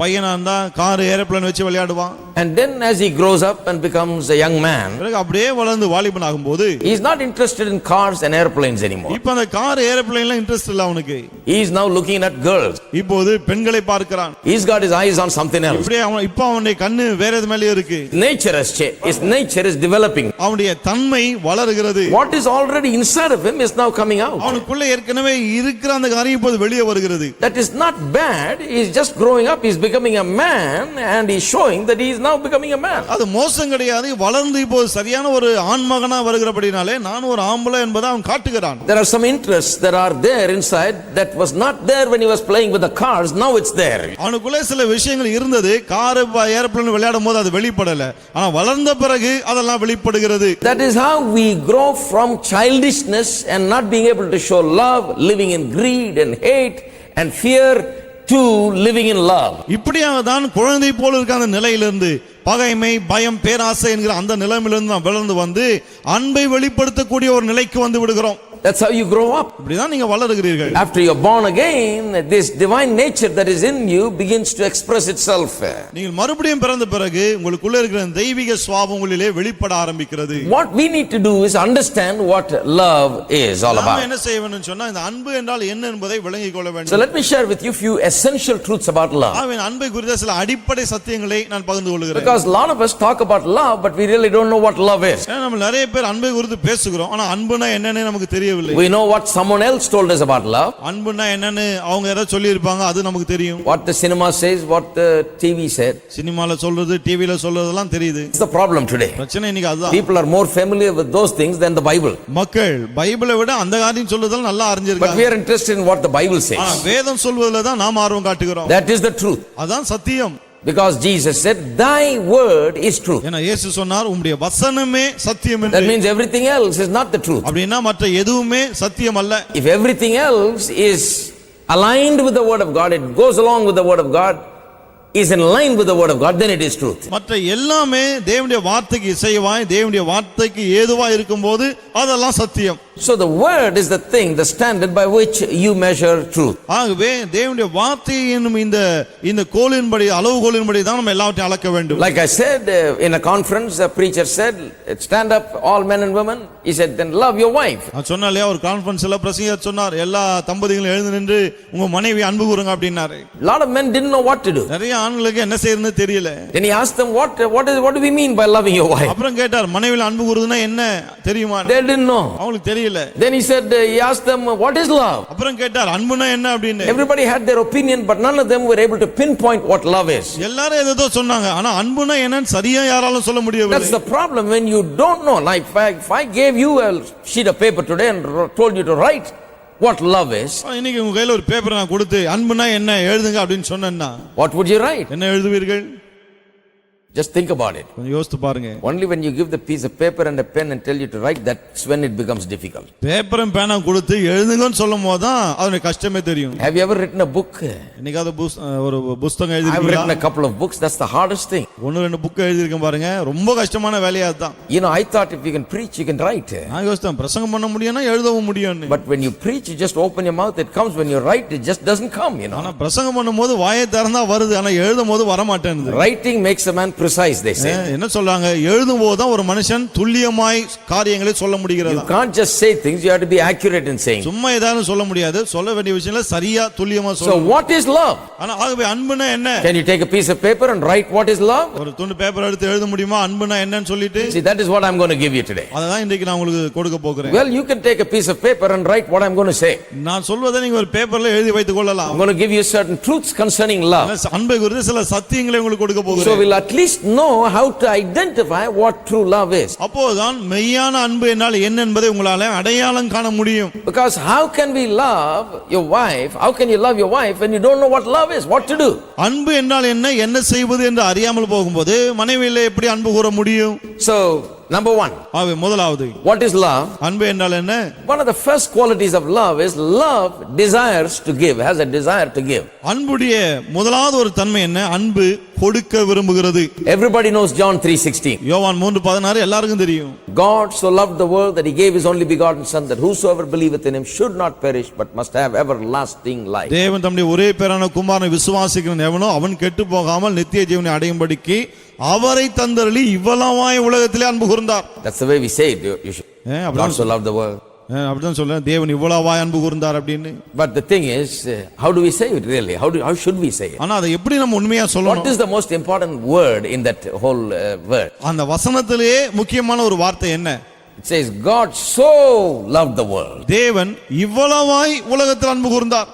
[SPEAKER 2] பையனா இருந்தா கார் ஏரோப்ளேன் வச்சு விளையாடுவான்.
[SPEAKER 1] And then as he grows up and becomes a young man,
[SPEAKER 2] அப்படியே வளர்ந்து வாலிபன் ஆகும்போது
[SPEAKER 1] he is not interested in cars and airplanes anymore.
[SPEAKER 2] இப்போ அந்த கார் ஏரோப்ளேன்ல இன்ட்ரஸ்ட் இல்ல அவனுக்கு.
[SPEAKER 1] He is now looking at girls.
[SPEAKER 2] இப்போது பெண்களை பார்க்கிறான்.
[SPEAKER 1] He's got his eyes on something else.
[SPEAKER 2] இப்படியே இப்போ அவனுடைய கண்ணு வேற எது மேலயே இருக்கு.
[SPEAKER 1] Nature has changed. His nature is developing.
[SPEAKER 2] அவனுடைய தன்மை வளருகிறது.
[SPEAKER 1] What is already inside of him is now coming out.
[SPEAKER 2] அவனுக்குள்ள ஏற்கனவே இருக்கிற அந்த காரியம் இப்போது வெளியே வருகிறது.
[SPEAKER 1] That is not bad. He is just growing up. He is becoming a man and he is showing that he is now becoming a man.
[SPEAKER 2] அது மோசம் கிடையாது. வளர்ந்து இப்போ சரியான ஒரு ஆண் மகனா வருகிறபடினாலே நான் ஒரு ஆம்பளை என்பதை அவன் காட்டுகிறான்.
[SPEAKER 1] There are some interests that are there inside that was not there when he was playing with the cars. Now it's there.
[SPEAKER 2] அவனுக்குள்ள சில விஷயங்கள் இருந்தது, கார் ஏரோப்ளேன் விளையாடும் போது அது வெளிப்படல, ஆனா வளர்ந்த பிறகு அதெல்லாம் வெளிப்படுகிறது.
[SPEAKER 1] That is how we grow from childishness and not being able to show love, living in greed and hate and fear, to living in love.
[SPEAKER 2] இப்படியாக தான் குழந்தை போல இருக்க அந்த நிலையிலிருந்து பகைமை, பயம், பேராசை என்கிற அந்த நிலையிலிருந்து நாம் வளர்ந்து வந்து அன்பை வெளிப்படுத்தக்கூடிய ஒரு நிலைக்கு வந்து விடுகிறோம்.
[SPEAKER 1] That's how you grow up.
[SPEAKER 2] இப்படிதான் நீங்க வளருகிறீர்கள்.
[SPEAKER 1] After you're born again, this divine nature that is in you begins to express itself.
[SPEAKER 2] நீங்கள் மறுபடியும் பிறந்த பிறகு உங்களுக்குள்ள இருக்கிற தெய்வீக சுபாவம் உங்களிலே வெளிப்பட ஆரம்பிக்கிறது.
[SPEAKER 1] What we need to do is understand what love is all about.
[SPEAKER 2] நாம என்ன செய்ய வேண்டும் சொன்னா இந்த அன்பு என்றால் என்ன என்பதை விளங்கிக் கொள்ள வேண்டும்.
[SPEAKER 1] So let me share with you few essential truths about love.
[SPEAKER 2] ஆமென். அன்பை குறித்த சில அடிப்படை சத்தியங்களை நான் பகிர்ந்து கொள்கிறேன்.
[SPEAKER 1] Because a lot of us talk about love but we really don't know what love is.
[SPEAKER 2] நம்ம நிறைய பேர் அன்பை குறித்து பேசுகிறோம், ஆனா அன்புனா என்னன்னு நமக்கு தெரியவில்லை.
[SPEAKER 1] We know what someone else told us about love.
[SPEAKER 2] அன்புனா என்னன்னு அவங்க ஏதாவது சொல்லி இருப்பாங்க, அது நமக்கு தெரியும்.
[SPEAKER 1] What the cinema says, what the TV said.
[SPEAKER 2] சினிமால சொல்றது, டிவில சொல்றதெல்லாம் தெரியுது.
[SPEAKER 1] It's the problem today.
[SPEAKER 2] பிரச்சனை இன்னைக்கு அதுதான்.
[SPEAKER 1] People are more familiar with those things than the Bible.
[SPEAKER 2] மக்கள் பைபிளை விட அந்த காரியம் சொல்றதெல்லாம் நல்லா அறிஞ்சிருக்காங்க.
[SPEAKER 1] But we are interested in what the Bible says.
[SPEAKER 2] வேதம் சொல்வதில தான் நாம் ஆர்வம் காட்டுகிறோம்.
[SPEAKER 1] That is the truth.
[SPEAKER 2] அதான் சத்தியம்.
[SPEAKER 1] Because Jesus said, thy word is truth.
[SPEAKER 2] ஏன்னா இயேசு சொன்னார் உம்முடைய வசனமே சத்தியம் என்று.
[SPEAKER 1] That means everything else is not the truth.
[SPEAKER 2] அப்படினா மற்ற எதுவுமே சத்தியம் அல்ல.
[SPEAKER 1] If everything else is aligned with the word of God, it goes along with the word of God, is in line with the word of God, then it is truth.
[SPEAKER 2] மற்ற எல்லாமே தேவனுடைய வார்த்தைக்கு இசைவாய், தேவனுடைய வார்த்தைக்கு ஏதுவாய் இருக்கும்போது அதெல்லாம் சத்தியம்.
[SPEAKER 1] So the word is the thing, the standard by which you measure truth.
[SPEAKER 2] ஆகவே தேவனுடைய வார்த்தை என்னும் இந்த கோலின்படி அளவுகோலின்படி தான் நம்ம எல்லாவற்றையும் அளக்க வேண்டும்.
[SPEAKER 1] Like I said in a conference, a preacher said, stand up all men and women. He said, then love your wife.
[SPEAKER 2] நான் சொன்னாலே ஒரு கான்ஃபரன்ஸ்ல பிரசங்கியார் சொன்னார், எல்லா தம்பதிகளும் எழுந்து நின்று உங்க மனைவி அன்பு கூறுங்க அப்படினாரு.
[SPEAKER 1] A lot of men didn't know what to do.
[SPEAKER 2] நிறைய ஆண்களுக்கு என்ன செய்யறதுன்னு தெரியல.
[SPEAKER 1] Then he asked them, what do we mean by loving your wife?
[SPEAKER 2] அப்புறம் கேட்டார், மனைவில அன்பு கூறுதுன்னா என்ன தெரியுமா?
[SPEAKER 1] They didn't know.
[SPEAKER 2] அவங்களுக்கு தெரியல.
[SPEAKER 1] Then he said, he asked them, what is love?
[SPEAKER 2] அப்புறம் கேட்டார், அன்புனா என்ன அப்படினு.
[SPEAKER 1] Everybody had their opinion, but none of them were able to pinpoint what love is.
[SPEAKER 2] எல்லாரும் ஏதோ சொன்னாங்க, ஆனா அன்புனா என்னன்னு சரியா யாராலும் சொல்ல முடியவில்லை.
[SPEAKER 1] That's the problem when you don't know. Like if I gave you a sheet of paper today and told you to write what love is,
[SPEAKER 2] இன்னைக்கு உங்க கையில ஒரு பேப்பர் நான் கொடுத்து அன்புனா என்ன எழுதுங்க அப்படினு சொன்னேன்னா,
[SPEAKER 1] what would you write?
[SPEAKER 2] என்ன எழுதுவீர்கள்?
[SPEAKER 1] Just think about it.
[SPEAKER 2] கொஞ்சம் யோசித்து பாருங்க.
[SPEAKER 1] Only when you give the piece of paper and a pen and tell you to write, that's when it becomes difficult.
[SPEAKER 2] பேப்பரும் பேனா கொடுத்து எழுதுங்கன்னு சொல்லும்போது தான் அதோட கஷ்டமே தெரியும்.
[SPEAKER 1] Have you ever written a book?
[SPEAKER 2] என்னைக்காவது ஒரு புத்தகம் எழுதி
[SPEAKER 1] I've written a couple of books. That's the hardest thing.
[SPEAKER 2] ஒன்னு ரெண்டு புக் எழுதி இருக்கேன் பாருங்க, ரொம்ப கஷ்டமான வேலையா தான்.
[SPEAKER 1] You know, I thought if you can preach, you can write.
[SPEAKER 2] நான் யோசித்தேன், பிரசங்கம் பண்ண முடியும்னா எழுதவும் முடியும்னு.
[SPEAKER 1] But when you preach, you just open your mouth, it comes. When you write, it just doesn't come, you know.
[SPEAKER 2] ஆனா பிரசங்கம் பண்ணும்போது வாயை திறந்தா வருது, ஆனா எழுதும்போது வர மாட்டேங்குது.
[SPEAKER 1] Writing makes a man precise, they say.
[SPEAKER 2] என்ன சொல்றாங்க, எழுதும்போது தான் ஒரு மனுஷன் துல்லியமாய் காரியங்களை சொல்ல முடிகிறது.
[SPEAKER 1] You can't just say things, you have to be accurate in saying.
[SPEAKER 2] சும்மா ஏதாவது சொல்ல முடியாது, சொல்ல வேண்டிய விஷயங்களை சரியா துல்லியமா சொல்லணும்.
[SPEAKER 1] So what is love?
[SPEAKER 2] ஆனா ஆகவே அன்புனா என்ன?
[SPEAKER 1] Can you take a piece of paper and write what is love?
[SPEAKER 2] ஒரு துண்டு பேப்பர் எடுத்து எழுத முடியுமா அன்புனா என்னன்னு சொல்லிட்டு?
[SPEAKER 1] See, that is what I'm going to give you today.
[SPEAKER 2] அதான் இன்றைக்கு நான் உங்களுக்கு கொடுக்க போகிறேன்.
[SPEAKER 1] Well, you can take a piece of paper and write what I'm going to say.
[SPEAKER 2] நான் சொல்வதை நீங்க ஒரு பேப்பர்ல எழுதி வைத்துக் கொள்ளலாம்.
[SPEAKER 1] I'm going to give you certain truths concerning love.
[SPEAKER 2] அன்பை குறித்து சில சத்தியங்களை உங்களுக்கு கொடுக்க போகிறேன்.
[SPEAKER 1] So we'll at least know how to identify what true love is.
[SPEAKER 2] அப்போதான் மெய்யான அன்பு என்றால் என்ன என்பதை உங்களால அடையாளம் காண முடியும்.
[SPEAKER 1] Because how can we love your wife? How can you love your wife when you don't know what love is? What to do?
[SPEAKER 2] அன்பு என்றால் என்ன செய்வது என்று அறியாமல் போகும்போது மனைவியிலே எப்படி அன்பு கூற முடியும்?
[SPEAKER 1] So number one,
[SPEAKER 2] முதலாவது,
[SPEAKER 1] what is love?
[SPEAKER 2] அன்பு என்றால் என்ன?
[SPEAKER 1] One of the first qualities of love is love desires to give, has a desire to give.
[SPEAKER 2] அன்புடைய முதலாவது ஒரு தன்மை என்ன? அன்பு கொடுக்க விரும்புகிறது.
[SPEAKER 1] Everybody knows John 3:16.
[SPEAKER 2] யோவான் 3:16 எல்லாருக்கும் தெரியும்.
[SPEAKER 1] God so loved the world that he gave his only begotten son, that whosoever believeth in him should not perish but must have everlasting life.
[SPEAKER 2] தேவன் தம்முடைய ஒரே பேரான குமாரனை விசுவாசிக்கிறவன் எவனோ அவன் கெட்டு போகாமல் நித்திய ஜீவனை அடையும்படிக்கு அவரை தந்தருளி இவ்வளவாய் உலகத்திலே அன்பு கூர்ந்தார்.
[SPEAKER 1] That's the way we say it. You should. God so loved the world.
[SPEAKER 2] அப்படிதான் சொல்ல, தேவன் இவ்வளவாய் அன்பு கூர்ந்தார் அப்படின்னு.
[SPEAKER 1] But the thing is, how do we say it really? How should we say it?
[SPEAKER 2] ஆனா அதை எப்படி நம்ம உண்மையா சொல்லணும்?
[SPEAKER 1] What is the most important word in that whole word?
[SPEAKER 2] அந்த வசனத்திலே முக்கியமான ஒரு வார்த்தை என்ன?
[SPEAKER 1] It says God so loved the world.
[SPEAKER 2] தேவன் இவ்வளவாய் உலகத்தில் அன்பு கூர்ந்தார்.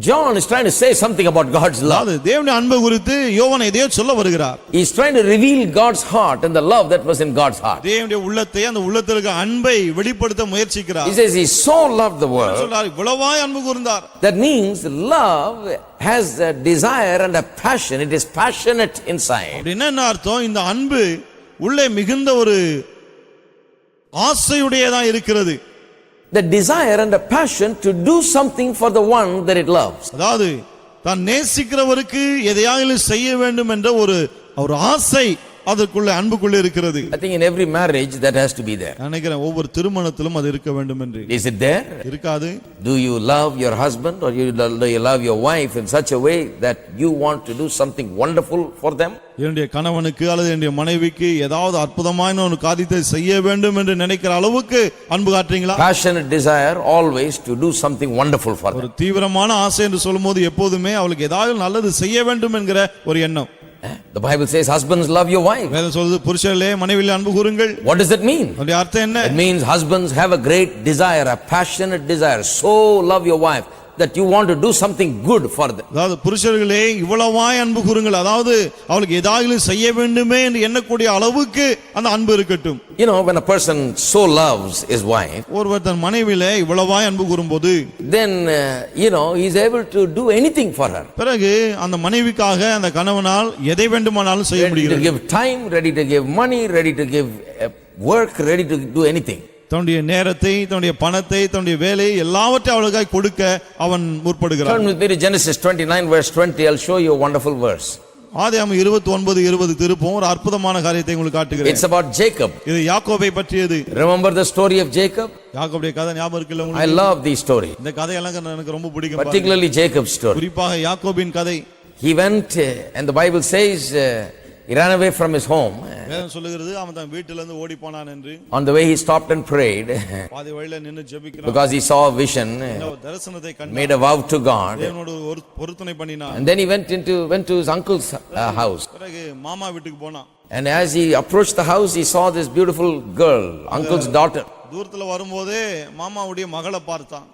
[SPEAKER 1] John is trying to say something about God's love.
[SPEAKER 2] தேவனுடைய அன்பு குறித்து யோவான் எதையோ சொல்ல வருகிறார்.
[SPEAKER 1] He is trying to reveal God's heart and the love that was in God's heart.
[SPEAKER 2] தேவனுடைய உள்ளத்தை, அந்த உள்ளத்தில் இருக்க அன்பை வெளிப்படுத்த முயற்சிக்கிறார்.
[SPEAKER 1] He says he so loved the world.
[SPEAKER 2] சொல்றார் இவ்வளவாய் அன்பு கூர்ந்தார்.
[SPEAKER 1] That means love has a desire and a passion. It is passionate inside.
[SPEAKER 2] அப்படின்னா என்ன அர்த்தம்? இந்த அன்பு உள்ளே மிகுந்த ஒரு ஆசையுடையதா இருக்கிறது.
[SPEAKER 1] The desire and the passion to do something for the one that it loves.
[SPEAKER 2] அதாவது தான் நேசிக்கிறவருக்கு எதையாவது செய்ய வேண்டும் என்ற ஒரு ஆசை அதற்குள்ள அன்புக்குள்ள இருக்கிறது.
[SPEAKER 1] I think in every marriage that has to be there.
[SPEAKER 2] நினைக்கிறேன் ஒவ்வொரு திருமணத்திலும் அது இருக்க வேண்டும் என்று.
[SPEAKER 1] Is it there?
[SPEAKER 2] இருக்காது.
[SPEAKER 1] Do you love your husband or do you love your wife in such a way that you want to do something wonderful for them?
[SPEAKER 2] என்னுடைய கணவனுக்கு அல்லது என்னுடைய மனைவிக்கு ஏதாவது அற்புதமான ஒரு காரியத்தை செய்ய வேண்டும் என்று நினைக்கிற அளவுக்கு அன்பு காட்டுறீங்களா?
[SPEAKER 1] Passionate desire always to do something wonderful for them.
[SPEAKER 2] ஒரு தீவிரமான ஆசை என்று சொல்லும்போது எப்போதுமே அவளுக்கு ஏதாவது நல்லது செய்ய வேண்டும் என்கிற ஒரு எண்ணம்.
[SPEAKER 1] The Bible says husbands love your wife.
[SPEAKER 2] வேதம் சொல்லுது புருஷர்களே மனைவியில் அன்பு கூருங்கள்.
[SPEAKER 1] What does it mean?
[SPEAKER 2] அதோட அர்த்தம் என்ன?
[SPEAKER 1] It means husbands have a great desire, a passionate desire. So love your wife that you want to do something good for them.
[SPEAKER 2] அதாவது புருஷர்களே இவ்வளவாய் அன்பு கூருங்கள், அதாவது அவளுக்கு ஏதாவது செய்ய வேண்டுமே என்று எண்ணக்கூடிய அளவுக்கு அந்த அன்பு இருக்கட்டும்.
[SPEAKER 1] You know, when a person so loves his wife,
[SPEAKER 2] ஒருவர் தன் மனைவியிலே இவ்வளவாய் அன்பு கூறும்போது,
[SPEAKER 1] then he is able to do anything for her.
[SPEAKER 2] பிறகு அந்த மனைவிக்காக அந்த கணவனால் எதை வேண்டுமானாலும் செய்ய
[SPEAKER 1] Ready to
[SPEAKER 2] முடிகிறது.
[SPEAKER 1] give time, ready to give money, ready to give work, ready to do anything.
[SPEAKER 2] தன்னுடைய நேரத்தை, தன்னுடைய பணத்தை, தன்னுடைய வேலை எல்லாவற்றையும் அவளுக்காக கொடுக்க அவன் முற்படுகிறான்.
[SPEAKER 1] Turn with me to Genesis 29 verse 20. I'll show you a wonderful verse.
[SPEAKER 2] ஆதியாகமம் 29:20 திருப்பம் ஒரு அற்புதமான காரியத்தை உங்களுக்கு காட்டுகிறேன்.
[SPEAKER 1] It's about Jacob.
[SPEAKER 2] இது யாக்கோபை பற்றியது.
[SPEAKER 1] Remember the story of Jacob?
[SPEAKER 2] யாக்கோபுடைய கதை ஞாபகம் இருக்குல்ல
[SPEAKER 1] I
[SPEAKER 2] உங்களுக்கு?
[SPEAKER 1] love the story,
[SPEAKER 2] இந்த கதையெல்லாம் எனக்கு ரொம்ப பிடிக்கும் பாருங்க.
[SPEAKER 1] particularly Jacob's story.
[SPEAKER 2] குறிப்பாக யாக்கோபின் கதை.
[SPEAKER 1] He went and the Bible says he ran away from his home.
[SPEAKER 2] வேதம் சொல்லுகிறது அவன் தன் வீட்டில இருந்து ஓடி போனான் என்று.
[SPEAKER 1] On the way he stopped and prayed
[SPEAKER 2] பாதி வழியில நின்னு ஜெபிக்கிறான்.
[SPEAKER 1] because he saw a vision,
[SPEAKER 2] தரிசனத்தை கண்டான்.
[SPEAKER 1] made a vow to God,
[SPEAKER 2] தேவனோடு ஒரு பொருத்தனை பண்ணினான்.
[SPEAKER 1] and then he went to his uncle's house.
[SPEAKER 2] பிறகு மாமா வீட்டுக்கு போனான்.
[SPEAKER 1] And as he approached the house, he saw this beautiful girl, uncle's daughter,
[SPEAKER 2] தூரத்துல வரும்போதே மாமாவுடைய மகளை பார்த்தான்.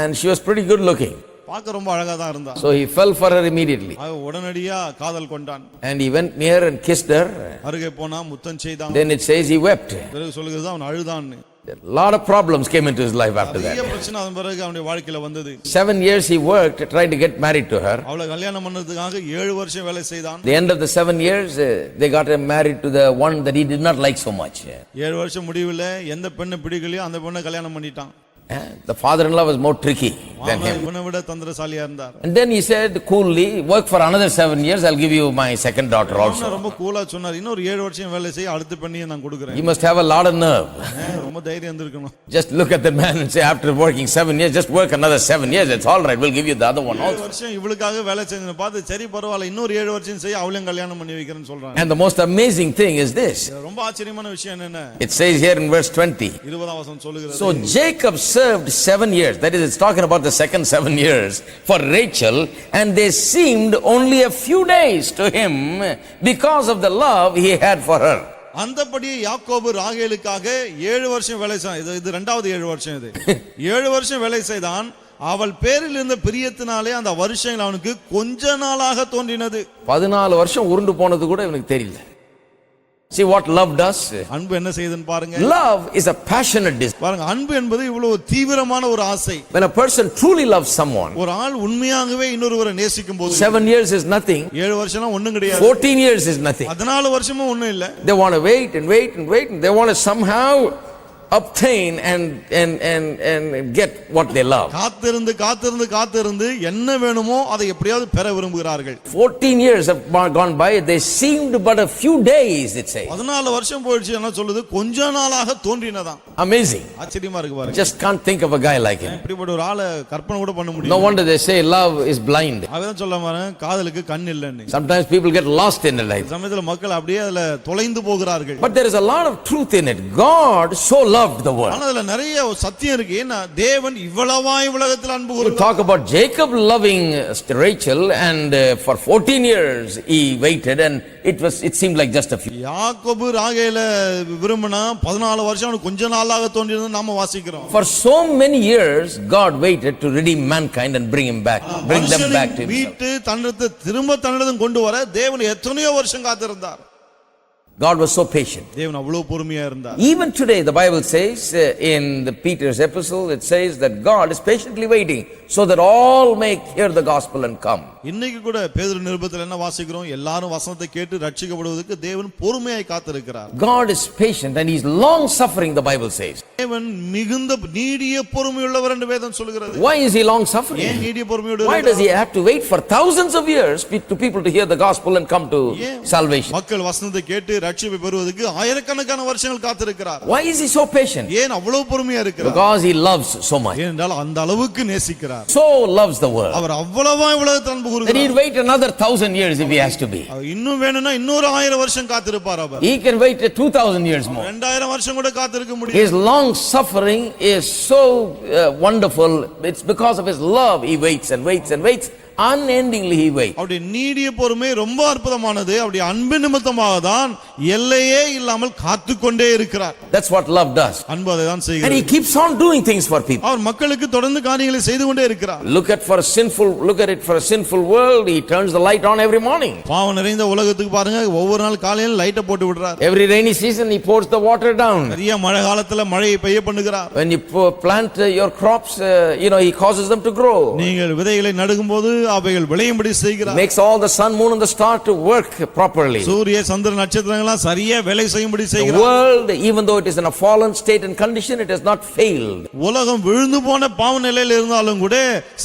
[SPEAKER 1] and she was pretty good looking.
[SPEAKER 2] பார்க்க ரொம்ப அழகா தான் இருந்தா.
[SPEAKER 1] So he fell for her immediately,
[SPEAKER 2] அவன் உடனடியா காதல் கொண்டான்.
[SPEAKER 1] and he went near and kissed her.
[SPEAKER 2] அருகே போனா முத்தம் செய்தான்.
[SPEAKER 1] Then it says he wept.
[SPEAKER 2] பிறகு சொல்லுகிறது அவன் அழுதான்.
[SPEAKER 1] A lot of problems came into his life after
[SPEAKER 2] நிறைய
[SPEAKER 1] that.
[SPEAKER 2] பிரச்சனை அதன் பிறகு அவனுடைய வாழ்க்கையில வந்தது.
[SPEAKER 1] 7 years he worked, tried to get married to her.
[SPEAKER 2] அவளை கல்யாணம் பண்ணதுக்காக 7 வருஷம் வேலை செய்தான்.
[SPEAKER 1] The end of the 7 years, they got him married to the one that he did not like so much.
[SPEAKER 2] 7 வருஷம் முடிவில் எந்த பெண்ணை பிடிக்கலையோ அந்த பெண்ணை கல்யாணம் பண்ணிட்டான்.
[SPEAKER 1] The father-in-law was more tricky than him.
[SPEAKER 2] இவனை விட தந்திரசாலியா இருந்தார்.
[SPEAKER 1] And then he said coolly, work for another 7 years, I'll give you my second daughter also.
[SPEAKER 2] ரொம்ப கூலா சொன்னார், இன்னொரு 7 வருஷம் வேலை செய்ய அடுத்த பெண்ணையும் நான் கொடுக்கிறேன்.
[SPEAKER 1] You must have a lot of nerve.
[SPEAKER 2] ரொம்ப தைரியம் இருந்திருக்கணும்.
[SPEAKER 1] Just look at the man and say, after working 7 years, just work another 7 years, it's all right, we'll give you the other one
[SPEAKER 2] 7
[SPEAKER 1] also.
[SPEAKER 2] வருஷம் இவளுக்காக வேலை செஞ்சு பார்த்து சரி பரவாயில்ல இன்னொரு 7 வருஷம் செய்ய அவளையும் கல்யாணம் பண்ணி வைக்கிறேன்னு சொல்றாங்க.
[SPEAKER 1] And the most amazing thing is this.
[SPEAKER 2] ரொம்ப ஆச்சரியமான விஷயம் என்ன?
[SPEAKER 1] It says here in verse 20.
[SPEAKER 2] 20ஆம் வசனம் சொல்லுகிறது.
[SPEAKER 1] So Jacob served 7 years, that is, it's talking about the second 7 years for Rachel, and they seemed only a few days to him because of the love he had for her.
[SPEAKER 2] அந்தபடி யாக்கோபு ராகேலுக்காக 7 வருஷம் வேலை செய்தான். இது இரண்டாவது 7 வருஷம் இது. 7 வருஷம் வேலை செய்தான். அவள் பேரில் இருந்த பிரியத்தினாலே அந்த வருஷங்கள் அவனுக்கு கொஞ்ச நாளாக தோன்றினது.
[SPEAKER 1] 14 வருஷம் உருண்டு போனது கூட இவனுக்கு தெரியல. See what love does?
[SPEAKER 2] அன்பு என்ன செய்யுதுன்னு பாருங்க.
[SPEAKER 1] Love is a passionate desire.
[SPEAKER 2] பாருங்க, அன்பு என்பது இவ்வளவு தீவிரமான ஒரு ஆசை.
[SPEAKER 1] When a person truly loves someone,
[SPEAKER 2] ஒரு ஆள் உண்மையாகவே இன்னொருவரை நேசிக்கும் போது
[SPEAKER 1] 7 years is nothing.
[SPEAKER 2] 7 வருஷம்னா ஒண்ணும் கிடையாது.
[SPEAKER 1] 14 years is nothing.
[SPEAKER 2] 14 வருஷமும் ஒண்ணும் இல்ல.
[SPEAKER 1] They want to wait and wait and wait, and they want to somehow obtain and get what they love.
[SPEAKER 2] காத்திருந்து என்ன வேணுமோ அதை எப்படியாவது பெற விரும்புகிறார்கள்.
[SPEAKER 1] 14 years have gone by, they seemed but a few days, it says.
[SPEAKER 2] 14 வருஷம் போயிடுச்சு, என்ன சொல்லுது, கொஞ்ச நாளாக தோன்றினதாம்.
[SPEAKER 1] Amazing.
[SPEAKER 2] ஆச்சரியமா இருக்கு பாருங்க.
[SPEAKER 1] Just can't think of a guy like him.
[SPEAKER 2] இப்படிப்பட்ட ஒரு ஆளை கற்பனை கூட பண்ண முடியாது.
[SPEAKER 1] No wonder they say love is blind.
[SPEAKER 2] அதான் சொல்ல மாறேன், காதலுக்கு கண் இல்லன்னு.
[SPEAKER 1] Sometimes people get lost in the life.
[SPEAKER 2] சமயத்துல மக்கள் அப்படியே அதுல தொலைந்து போகிறார்கள்.
[SPEAKER 1] But there is a lot of truth in it. God so loved the world.
[SPEAKER 2] ஆனா அதுல நிறைய சத்தியம் இருக்கு. ஏன்னா தேவன் இவ்வளவாய் உலகத்தில் அன்பு கூர்ந்தார்.
[SPEAKER 1] You talk about Jacob loving Rachel, and for 14 years he waited, and it seemed like just a few.
[SPEAKER 2] யாக்கோபு ராகேல விரும்பினா 14 வருஷம் அவனுக்கு கொஞ்ச நாளாக தோன்றினது நாம வாசிக்கிறோம்.
[SPEAKER 1] For so many years God waited to redeem mankind and bring them back to himself.
[SPEAKER 2] மீட்டு தன்னிடத்தை திரும்ப தன்னிடம் கொண்டு வர தேவன் எத்தனையோ வருஷம் காத்திருந்தார்.
[SPEAKER 1] God was so patient.
[SPEAKER 2] தேவன் அவ்வளவு பொறுமையா இருந்தார்.
[SPEAKER 1] Even today the Bible says in the Peter's epistle, it says that God is patiently waiting so that all may hear the gospel and come.
[SPEAKER 2] இன்னைக்கு கூட பேதுரு நிருபத்தில் என்ன வாசிக்கிறோம்? எல்லாரும் வசனத்தை கேட்டு ரட்சிக்கப்படுவதற்கு தேவன் பொறுமையாய் காத்திருக்கிறார்.
[SPEAKER 1] God is patient and he is long suffering, the Bible says.
[SPEAKER 2] தேவன் மிகுந்த நீடிய பொறுமையுள்ளவர் என்று வேதம் சொல்கிறது.
[SPEAKER 1] Why is he long suffering?
[SPEAKER 2] ஏன் நீடிய பொறுமையோடு?
[SPEAKER 1] Why does he have to wait for thousands of years to people to hear the gospel and come to salvation?
[SPEAKER 2] மக்கள் வசனத்தை கேட்டு ரட்சிப்பை பெறுவதற்கு ஆயிரக்கணக்கான வருஷங்கள் காத்திருக்கிறார்.
[SPEAKER 1] Why is he so patient?
[SPEAKER 2] ஏன் அவ்வளவு பொறுமையா இருக்கிறார்?
[SPEAKER 1] Because he loves so much.
[SPEAKER 2] ஏனென்றால் அந்த அளவுக்கு நேசிக்கிறார்.
[SPEAKER 1] So loves the world.
[SPEAKER 2] அவர் அவ்வளவாய் உலகத்தை அன்பு கூர்கிறார்.
[SPEAKER 1] That he'd wait another 1000 years if he has to be.
[SPEAKER 2] இன்னும் வேணும்னா இன்னொரு 1000 வருஷம் காத்திருப்பார் அவர்.
[SPEAKER 1] He can wait 2000 years more.
[SPEAKER 2] 2000 வருஷம் கூட காத்திருக்க முடியும்.
[SPEAKER 1] His long suffering is so wonderful. It's because of his love he waits and waits and waits. Unendingly he waits.
[SPEAKER 2] அவருடைய நீடிய பொறுமை ரொம்ப அற்புதமானது. அவருடைய அன்பு நிமித்தமாக தான் எல்லையே இல்லாமல் காத்துக்கொண்டே இருக்கிறார்.
[SPEAKER 1] That's what love does.
[SPEAKER 2] அன்பு அதை தான் செய்கிறது.
[SPEAKER 1] And he keeps on doing things for people.
[SPEAKER 2] அவர் மக்களுக்கு தொடர்ந்து காரியங்களை செய்து கொண்டே இருக்கிறார்.
[SPEAKER 1] Look at it for a sinful world, he turns the light on every morning.
[SPEAKER 2] பாவம் நிறைந்த உலகத்துக்கு பாருங்க, ஒவ்வொரு நாள் காலையில லைட்டை போட்டு விடுறார்.
[SPEAKER 1] Every rainy season he pours the water down.
[SPEAKER 2] நிறைய மழை காலத்துல மழையை பெய்ய பண்ணுகிறார்.
[SPEAKER 1] When you plant your crops, he causes them to grow.
[SPEAKER 2] நீங்கள் விதைகளை நடுகும்போது அவைகள் விளையும்படி செய்கிறார்.
[SPEAKER 1] Makes all the sun, moon and the star to work properly.
[SPEAKER 2] சூரிய சந்திர நட்சத்திரங்கள்லாம் சரியா வேலை செய்யும்படி
[SPEAKER 1] The
[SPEAKER 2] செய்கிறார்.
[SPEAKER 1] world, even though it is in a fallen state and condition, it has not failed.
[SPEAKER 2] உலகம் விழுந்து போன பாவ நிலையில் இருந்தாலும் கூட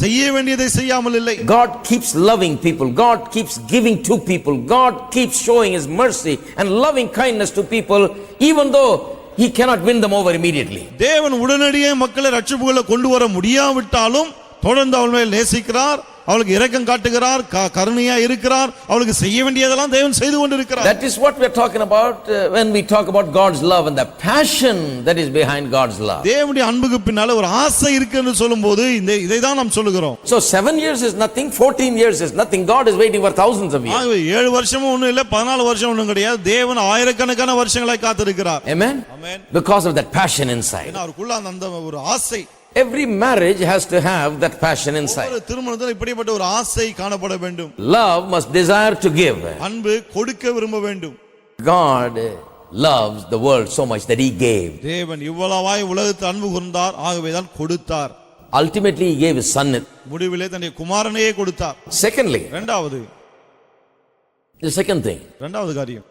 [SPEAKER 2] செய்ய வேண்டியதை செய்யாமல் இல்லை.
[SPEAKER 1] God keeps loving people. God keeps giving to people. God keeps showing his mercy and loving kindness to people, even though he cannot win them over immediately.
[SPEAKER 2] தேவன் உடனடியே மக்களை ரட்சிப்புக்குள்ள கொண்டு வர முடியாவிட்டாலும் தொடர்ந்து அவள் மேல் நேசிக்கிறார், அவளுக்கு இரக்கம் காட்டுகிறார், கருணையா இருக்கிறார், அவளுக்கு செய்ய வேண்டியதெல்லாம் தேவன் செய்து கொண்டிருக்கிறார்.
[SPEAKER 1] That is what we are talking about when we talk about God's love and the passion that is behind God's love.
[SPEAKER 2] தேவனுடைய அன்புக்கு பின்னால ஒரு ஆசை இருக்குன்னு சொல்லும்போது இதை தான் நாம் சொல்லுகிறோம்.
[SPEAKER 1] So 7 years is nothing, 14 years is nothing. God is waiting for thousands of years.
[SPEAKER 2] 7 வருஷமும் ஒண்ணும் இல்ல, 14 வருஷம் ஒண்ணும் கிடையாது. தேவன் ஆயிரக்கணக்கான வருஷங்களாய் காத்திருக்கிறார்.
[SPEAKER 1] Amen.
[SPEAKER 2] Amen.
[SPEAKER 1] Because of that passion inside.
[SPEAKER 2] ஏன்னா அவருக்குள்ள அந்த ஒரு ஆசை.
[SPEAKER 1] Every marriage has to have that passion inside.
[SPEAKER 2] ஒரு திருமணத்தில் இப்படிப்பட்ட ஒரு ஆசை காணப்பட வேண்டும்.
[SPEAKER 1] Love must desire to give.
[SPEAKER 2] அன்பு கொடுக்க விரும்ப வேண்டும்.
[SPEAKER 1] God loves the world so much that he gave.
[SPEAKER 2] தேவன் இவ்வளவாய் உலகத்தில் அன்பு கூர்ந்தார், ஆகவே தான் கொடுத்தார்.
[SPEAKER 1] Ultimately he gave his son.
[SPEAKER 2] முடிவிலே தன்னுடைய குமாரனையே கொடுத்தார்.
[SPEAKER 1] Secondly, the second thing,
[SPEAKER 2] இரண்டாவது காரியம்,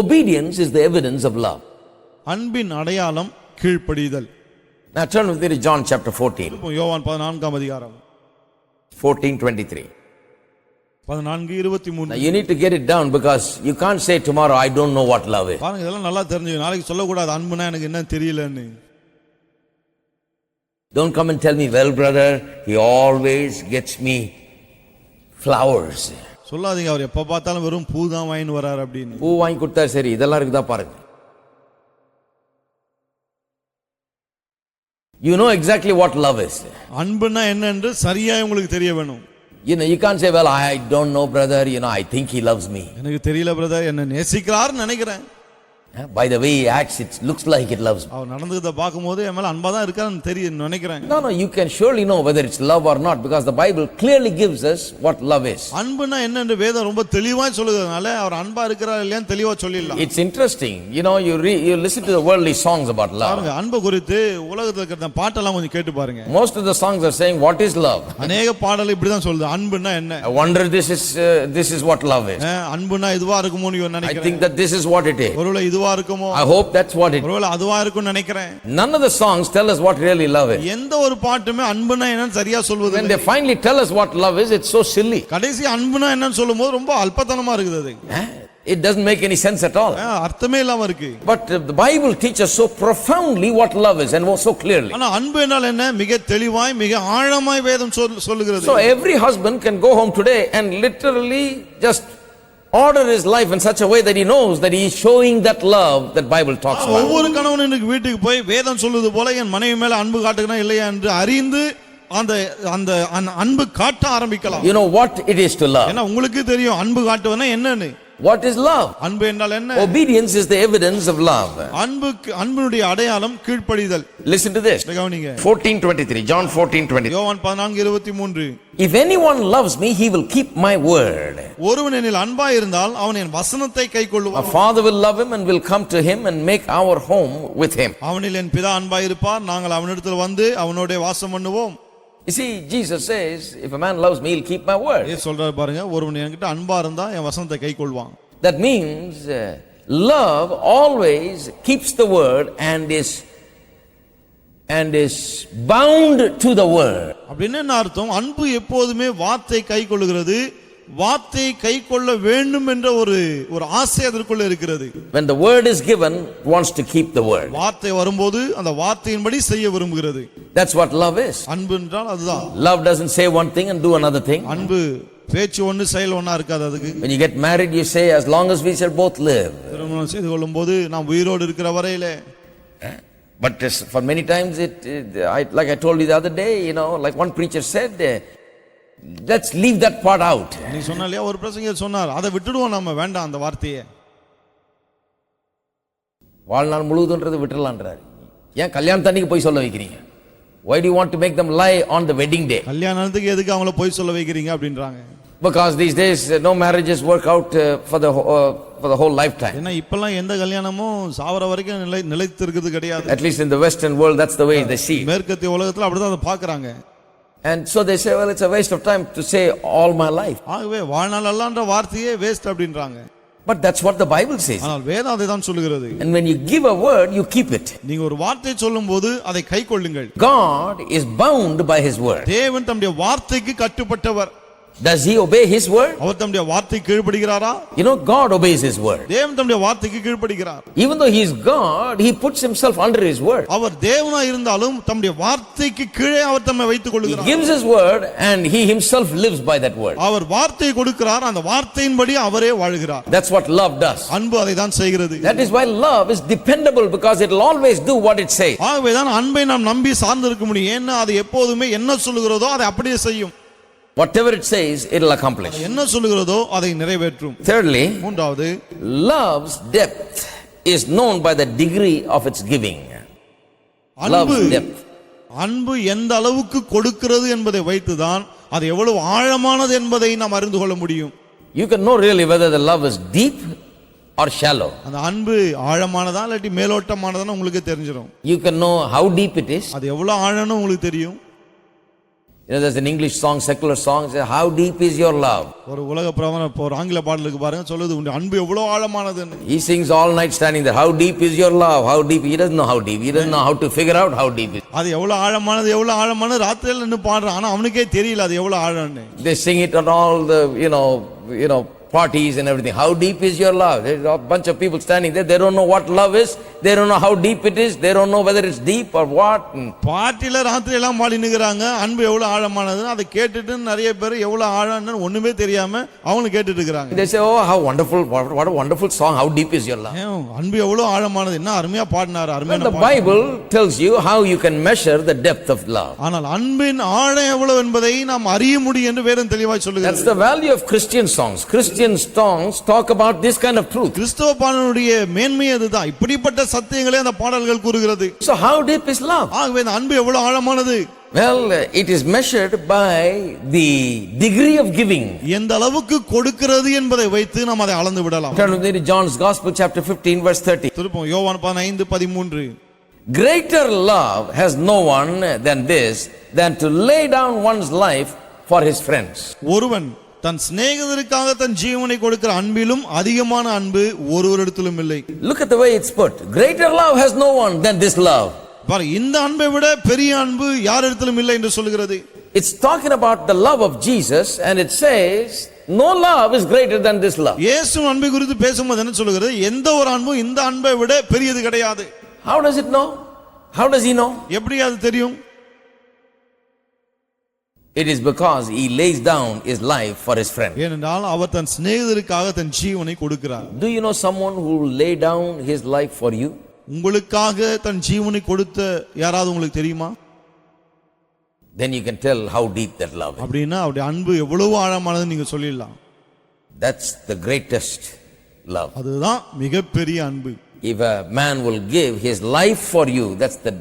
[SPEAKER 1] obedience is the evidence of love.
[SPEAKER 2] அன்பின் அடையாளம் கீழ்ப்படிதல்.
[SPEAKER 1] Now turn with me to John chapter 14.
[SPEAKER 2] யோவான் 14ஆம் அதிகாரம்
[SPEAKER 1] 14:23.
[SPEAKER 2] 14:23.
[SPEAKER 1] Now you need to get it down because you can't say tomorrow I don't know what love is.
[SPEAKER 2] பாருங்க, இதெல்லாம் நல்லா தெரிஞ்சுங்க. நாளைக்கு சொல்லக்கூடாது அன்புனா எனக்கு என்ன தெரியலன்னு.
[SPEAKER 1] Don't come and tell me, well brother, he always gets me flowers.
[SPEAKER 2] சொல்லாதீங்க அவர் எப்ப பார்த்தாலும் வெறும் பூ தான் வாங்கிட்டு வரார் அப்படின்னு.
[SPEAKER 1] பூ வாங்கி கொடுத்தா சரி, இதெல்லாம் இருக்குதா பாருங்க. You know exactly what love is.
[SPEAKER 2] அன்புனா என்னன்னு சரியா உங்களுக்கு தெரிய வேணும்.
[SPEAKER 1] You can't say, well, I don't know brother, I think he loves me.
[SPEAKER 2] எனக்கு தெரியல பிரதர், என்ன நேசிக்கிறார்னு நினைக்கிறேன்.
[SPEAKER 1] By the way he acts, it looks like it loves me.
[SPEAKER 2] அவர் நடந்துக்கிறத பாக்கும்போது என் மேல அன்பா தான் இருக்காருன்னு தெரியும் நினைக்கிறேன்.
[SPEAKER 1] No, you can surely know whether it's love or not because the Bible clearly gives us what love is.
[SPEAKER 2] அன்புனா என்னன்னு வேதம் ரொம்ப தெளிவா சொல்லுகிறதுனால அவர் அன்பா இருக்கிறார் இல்லையான்னு தெளிவா சொல்லிடலாம்.
[SPEAKER 1] It's interesting. You listen to the worldly songs about love.
[SPEAKER 2] பாருங்க, அன்பு குறித்து உலகத்துல இருக்கிற பாட்டெல்லாம் கொஞ்சம் கேட்டு பாருங்க.
[SPEAKER 1] Most of the songs are saying what is love.
[SPEAKER 2] அநேக பாடல் இப்படி தான் சொல்லுது, அன்புனா என்ன.
[SPEAKER 1] I wonder this is what love is.
[SPEAKER 2] அன்புனா இதுவா இருக்குமோ நீ நினைக்கிறேன்.
[SPEAKER 1] I think that this is what it is.
[SPEAKER 2] ஒருவேளை இதுவா இருக்குமோ.
[SPEAKER 1] I hope that's what it is.
[SPEAKER 2] ஒருவேளை அதுவா இருக்கும்னு நினைக்கிறேன்.
[SPEAKER 1] None of the songs tell us what really love is.
[SPEAKER 2] எந்த ஒரு பாட்டுமே அன்புனா என்னன்னு சரியா சொல்வது
[SPEAKER 1] When they finally tell us what love is, it's so silly.
[SPEAKER 2] கடைசி அன்புனா என்னன்னு சொல்லும்போது ரொம்ப அல்பத்தனமா இருக்குது அது.
[SPEAKER 1] It doesn't make any sense at all.
[SPEAKER 2] அர்த்தமே இல்லாம இருக்கு.
[SPEAKER 1] But the Bible teaches so profoundly what love is and so clearly.
[SPEAKER 2] ஆனா அன்பு என்றால் என்ன மிக தெளிவாய் மிக ஆழமாய் வேதம் சொல்லுகிறது.
[SPEAKER 1] So every husband can go home today and literally just order his life in such a way that he knows that he is showing that love that Bible talks about.
[SPEAKER 2] ஒவ்வொரு கணவனும் இன்னைக்கு வீட்டுக்கு போய் வேதம் சொல்லுது போல என் மனைவி மேல அன்பு காட்டுகிறேனா இல்லையா என்று அறிந்து அந்த அன்பு காட்ட ஆரம்பிக்கலாம்.
[SPEAKER 1] You know what it is to love.
[SPEAKER 2] ஏன்னா உங்களுக்கு தெரியும் அன்பு காட்டுவனா என்னன்னு.
[SPEAKER 1] What is love?
[SPEAKER 2] அன்பு என்றால் என்ன?
[SPEAKER 1] Obedience is the evidence of love.
[SPEAKER 2] அன்புடைய அடையாளம் கீழ்ப்படிதல்.
[SPEAKER 1] Listen to this.
[SPEAKER 2] கவனிங்க.
[SPEAKER 1] 14:23. John 14:23.
[SPEAKER 2] யோவான் 14:23.
[SPEAKER 1] If anyone loves me, he will keep my word.
[SPEAKER 2] ஒருவன் என்னில் அன்பாய் இருந்தால் அவன் என் வசனத்தை கைக்கொள்ளுவான்.
[SPEAKER 1] My Father will love him and will come to him and make our home with him.
[SPEAKER 2] அவனில் என் பிதா அன்பாய் இருப்பார், நாங்கள் அவனிடத்தில் வந்து அவனோட வாசம் பண்ணுவோம்.
[SPEAKER 1] You see, Jesus says, if a man loves me, he'll keep my word.
[SPEAKER 2] சொல்றாரு பாருங்க, ஒருவன் என்கிட்ட அன்பா இருந்தா என் வசனத்தை கைக்கொள்வான்.
[SPEAKER 1] That means love always keeps the word and is bound to the word.
[SPEAKER 2] அப்படின்னு என்ன அர்த்தம்? அன்பு எப்போதுமே வார்த்தை கைக்கொள்கிறது, வார்த்தை கைக்கொள்ள வேண்டும் என்ற ஒரு ஆசை அதற்குள்ள இருக்கிறது.
[SPEAKER 1] When the word is given, it wants to keep the word.
[SPEAKER 2] வார்த்தை வரும்போது அந்த வார்த்தையின்படி செய்ய விரும்புகிறது.
[SPEAKER 1] That's what love is.
[SPEAKER 2] அன்பு என்றால் அதுதான்.
[SPEAKER 1] Love doesn't say one thing and do another thing.
[SPEAKER 2] அன்பு பேச்சு ஒன்று செயல் ஒண்ணா இருக்காது அதுக்கு.
[SPEAKER 1] When you get married, you say, as long as we shall both live.
[SPEAKER 2] திருமணம் செய்து கொள்ளும்போது நாம் உயிரோடு இருக்கிற வரையிலே.
[SPEAKER 1] But for many times like I told you the other day, like one preacher said, let's leave that part out.
[SPEAKER 2] நீ சொன்னாலே ஒரு பிரசங்கர் சொன்னார், அதை விட்டுடுவோம், நம்ம வேண்டாம் அந்த வார்த்தையை.
[SPEAKER 1] வாழ்நாள் முழுவதும்ன்றது விட்டுறலான்றாரு. ஏன் கல்யாணத்தன்னைக்கு போய் சொல்ல வைக்கிறீங்க? Why do you want to make them lie on the wedding day?
[SPEAKER 2] கல்யாணத்துக்கு எதுக்கு அவங்கள போய் சொல்ல வைக்கிறீங்க அப்படின்றாங்க.
[SPEAKER 1] Because these days no marriages work out for the whole lifetime.
[SPEAKER 2] ஏன்னா இப்பலாம் எந்த கல்யாணமும் சாவற வரைக்கும் நிலைத்து இருக்குது கிடையாது.
[SPEAKER 1] At least in the western world that's the way they see.
[SPEAKER 2] மேற்கத்திய உலகத்துல அப்படிதான் அதை பார்க்கறாங்க.
[SPEAKER 1] And so they say, well, it's a waste of time to say all my life.
[SPEAKER 2] ஆகவே வாழ்நாள் எல்லாம்ன்ற வார்த்தையே வேஸ்ட் அப்படின்றாங்க.
[SPEAKER 1] But that's what the Bible says.
[SPEAKER 2] ஆனால் வேதம் அதை தான் சொல்லுகிறது.
[SPEAKER 1] And when you give a word, you keep it.
[SPEAKER 2] நீங்க ஒரு வார்த்தை சொல்லும்போது அதை கைக்கொள்ளுங்கள்.
[SPEAKER 1] God is bound by his word.
[SPEAKER 2] தேவன் தம்முடைய வார்த்தைக்கு கட்டுப்பட்டவர்.
[SPEAKER 1] Does he obey his word?
[SPEAKER 2] அவர் தம்முடைய வார்த்தைக்கு கீழ்ப்படிகிறாரா?
[SPEAKER 1] You know, God obeys his word.
[SPEAKER 2] தேவன் தம்முடைய வார்த்தைக்கு கீழ்ப்படிகிறார்.
[SPEAKER 1] Even though he is God, he puts himself under his word.
[SPEAKER 2] அவர் தேவனா இருந்தாலும் தம்முடைய வார்த்தைக்கு கீழே அவர் தம்மை வைத்துக்
[SPEAKER 1] He
[SPEAKER 2] கொள்கிறார்.
[SPEAKER 1] gives his word and he himself lives by that word.
[SPEAKER 2] அவர் வார்த்தையை கொடுக்கிறார், அந்த வார்த்தையின்படி அவரே வாழ்கிறார்.
[SPEAKER 1] That's what love does.
[SPEAKER 2] அன்பு அதை தான் செய்கிறது.
[SPEAKER 1] That is why love is dependable, because it will always do what it says.
[SPEAKER 2] ஆகவேதான் அன்பை நாம் நம்பி சார்ந்து இருக்க முடியும். ஏன்னா அது எப்போதுமே என்ன சொல்லுகிறதோ அதை அப்படியே செய்யும்.
[SPEAKER 1] Whatever it says, it will accomplish.
[SPEAKER 2] என்ன சொல்லுகிறதோ அதை நிறைவேற்றும்.
[SPEAKER 1] Thirdly,
[SPEAKER 2] மூன்றாவது,
[SPEAKER 1] love's depth is known by the degree of its giving.
[SPEAKER 2] அன்பு
[SPEAKER 1] Love's depth.
[SPEAKER 2] அன்பு எந்த அளவுக்கு கொடுக்கிறது என்பதை வைத்துதான் அது எவ்வளவு ஆழமானது என்பதை நாம் அறிந்து கொள்ள முடியும்.
[SPEAKER 1] You can know really whether the love is deep or shallow.
[SPEAKER 2] அந்த அன்பு ஆழமானதா இல்லாட்டி மேலோட்டமானதான்னு உங்களுக்கு தெரிஞ்சிடும்.
[SPEAKER 1] You can know how deep it is.
[SPEAKER 2] அது எவ்வளவு ஆழம்னு உங்களுக்கு தெரியும்.
[SPEAKER 1] You know, there's an English song, secular song, says, how deep is your love?
[SPEAKER 2] ஒரு உலக பிரபல ஒரு ஆங்கில பாடலுக்கு பாருங்க, சொல்லுது உங்க அன்பு எவ்வளவு ஆழமானதுன்னு.
[SPEAKER 1] He sings all night standing there, how deep is your love? How deep? He doesn't know how deep. He doesn't know how to figure out how deep it is.
[SPEAKER 2] அது எவ்வளவு ஆழமானது ராத்திரில நின்னு பாடுறான். ஆனா அவனுக்கே தெரியல அது எவ்வளவு ஆழம்னு.
[SPEAKER 1] They sing it on all the, you know, parties and everything. How deep is your love? There's a bunch of people standing there. They don't know what love is. They don't know how deep it is. They don't know whether it's deep or what.
[SPEAKER 2] பாட்டில ராத்திரி எல்லாம் பாடி நிக்கறாங்க. அன்பு எவ்வளவு ஆழமானது அதை கேட்டுட்டு நிறைய பேர் எவ்வளவு ஆழம்னு ஒண்ணுமே தெரியாம அவங்க கேட்டுட்டு இருக்காங்க.
[SPEAKER 1] They say, oh, how wonderful, what a wonderful song. How deep is your love?
[SPEAKER 2] அன்பு எவ்வளவு ஆழமானது, என்ன அருமையா பாடினார், அருமையா.
[SPEAKER 1] The Bible tells you how you can measure the depth of love.
[SPEAKER 2] ஆனால் அன்பின் ஆழம் எவ்வளவு என்பதை நாம் அறிய முடியும் என்று வேதம் தெளிவாய் சொல்லுகிறது.
[SPEAKER 1] That's the value of Christian songs. Christian songs talk about this kind of truth.
[SPEAKER 2] கிறிஸ்தவ பாடலுடைய மேன்மை அதுதான். இப்படிப்பட்ட சத்தியங்களை அந்த பாடல்கள் கூறுகிறது.
[SPEAKER 1] So how deep is love?
[SPEAKER 2] ஆகவே அந்த அன்பு எவ்வளவு ஆழமானது?
[SPEAKER 1] Well, it is measured by the degree of giving.
[SPEAKER 2] எந்த அளவுக்கு கொடுக்கிறது என்பதை வைத்து நாம் அதை அளந்து விடலாம்.
[SPEAKER 1] Turn with me to John's Gospel chapter 15 verse 30.
[SPEAKER 2] திருப்போம் யோவான் 15:13.
[SPEAKER 1] Greater love has no one than this, than to lay down one's life for his friends.
[SPEAKER 2] ஒருவன் தன் சிநேகிதருக்காக தன் ஜீவனை கொடுக்கிற அன்பிலும் அதிகமான அன்பு ஒருவரிடத்திலும் இல்லை.
[SPEAKER 1] Look at the way it's put. Greater love has no one than this love.
[SPEAKER 2] பாரு, இந்த அன்பை விட பெரிய அன்பு யாரிடத்திலும் இல்லை என்று சொல்கிறது.
[SPEAKER 1] It's talking about the love of Jesus, and it says no love is greater than this love.
[SPEAKER 2] இயேசு அன்பை குறித்து பேசும்போது என்ன சொல்கிறது? எந்த ஒரு அன்பும் இந்த அன்பை விட பெரியது கிடையாது.
[SPEAKER 1] How does it know? How does he know?
[SPEAKER 2] எப்படி அது தெரியும்?
[SPEAKER 1] It is because he lays down his life for his friend.
[SPEAKER 2] ஏனென்றால் அவர் தன் சிநேகிதருக்காக தன் ஜீவனை கொடுக்கிறார்.
[SPEAKER 1] Do you know someone who will lay down his life for you?
[SPEAKER 2] உங்களுக்காக தன் ஜீவனை கொடுத்த யாராவது உங்களுக்கு தெரியுமா?
[SPEAKER 1] Then you can tell how deep that love is.
[SPEAKER 2] அப்படினா அவருடைய அன்பு எவ்வளவு ஆழமானது நீங்க சொல்லிடலாம்.
[SPEAKER 1] That's the greatest love.
[SPEAKER 2] அதுதான் மிகப்பெரிய அன்பு.
[SPEAKER 1] If a man will give his life for you, that's the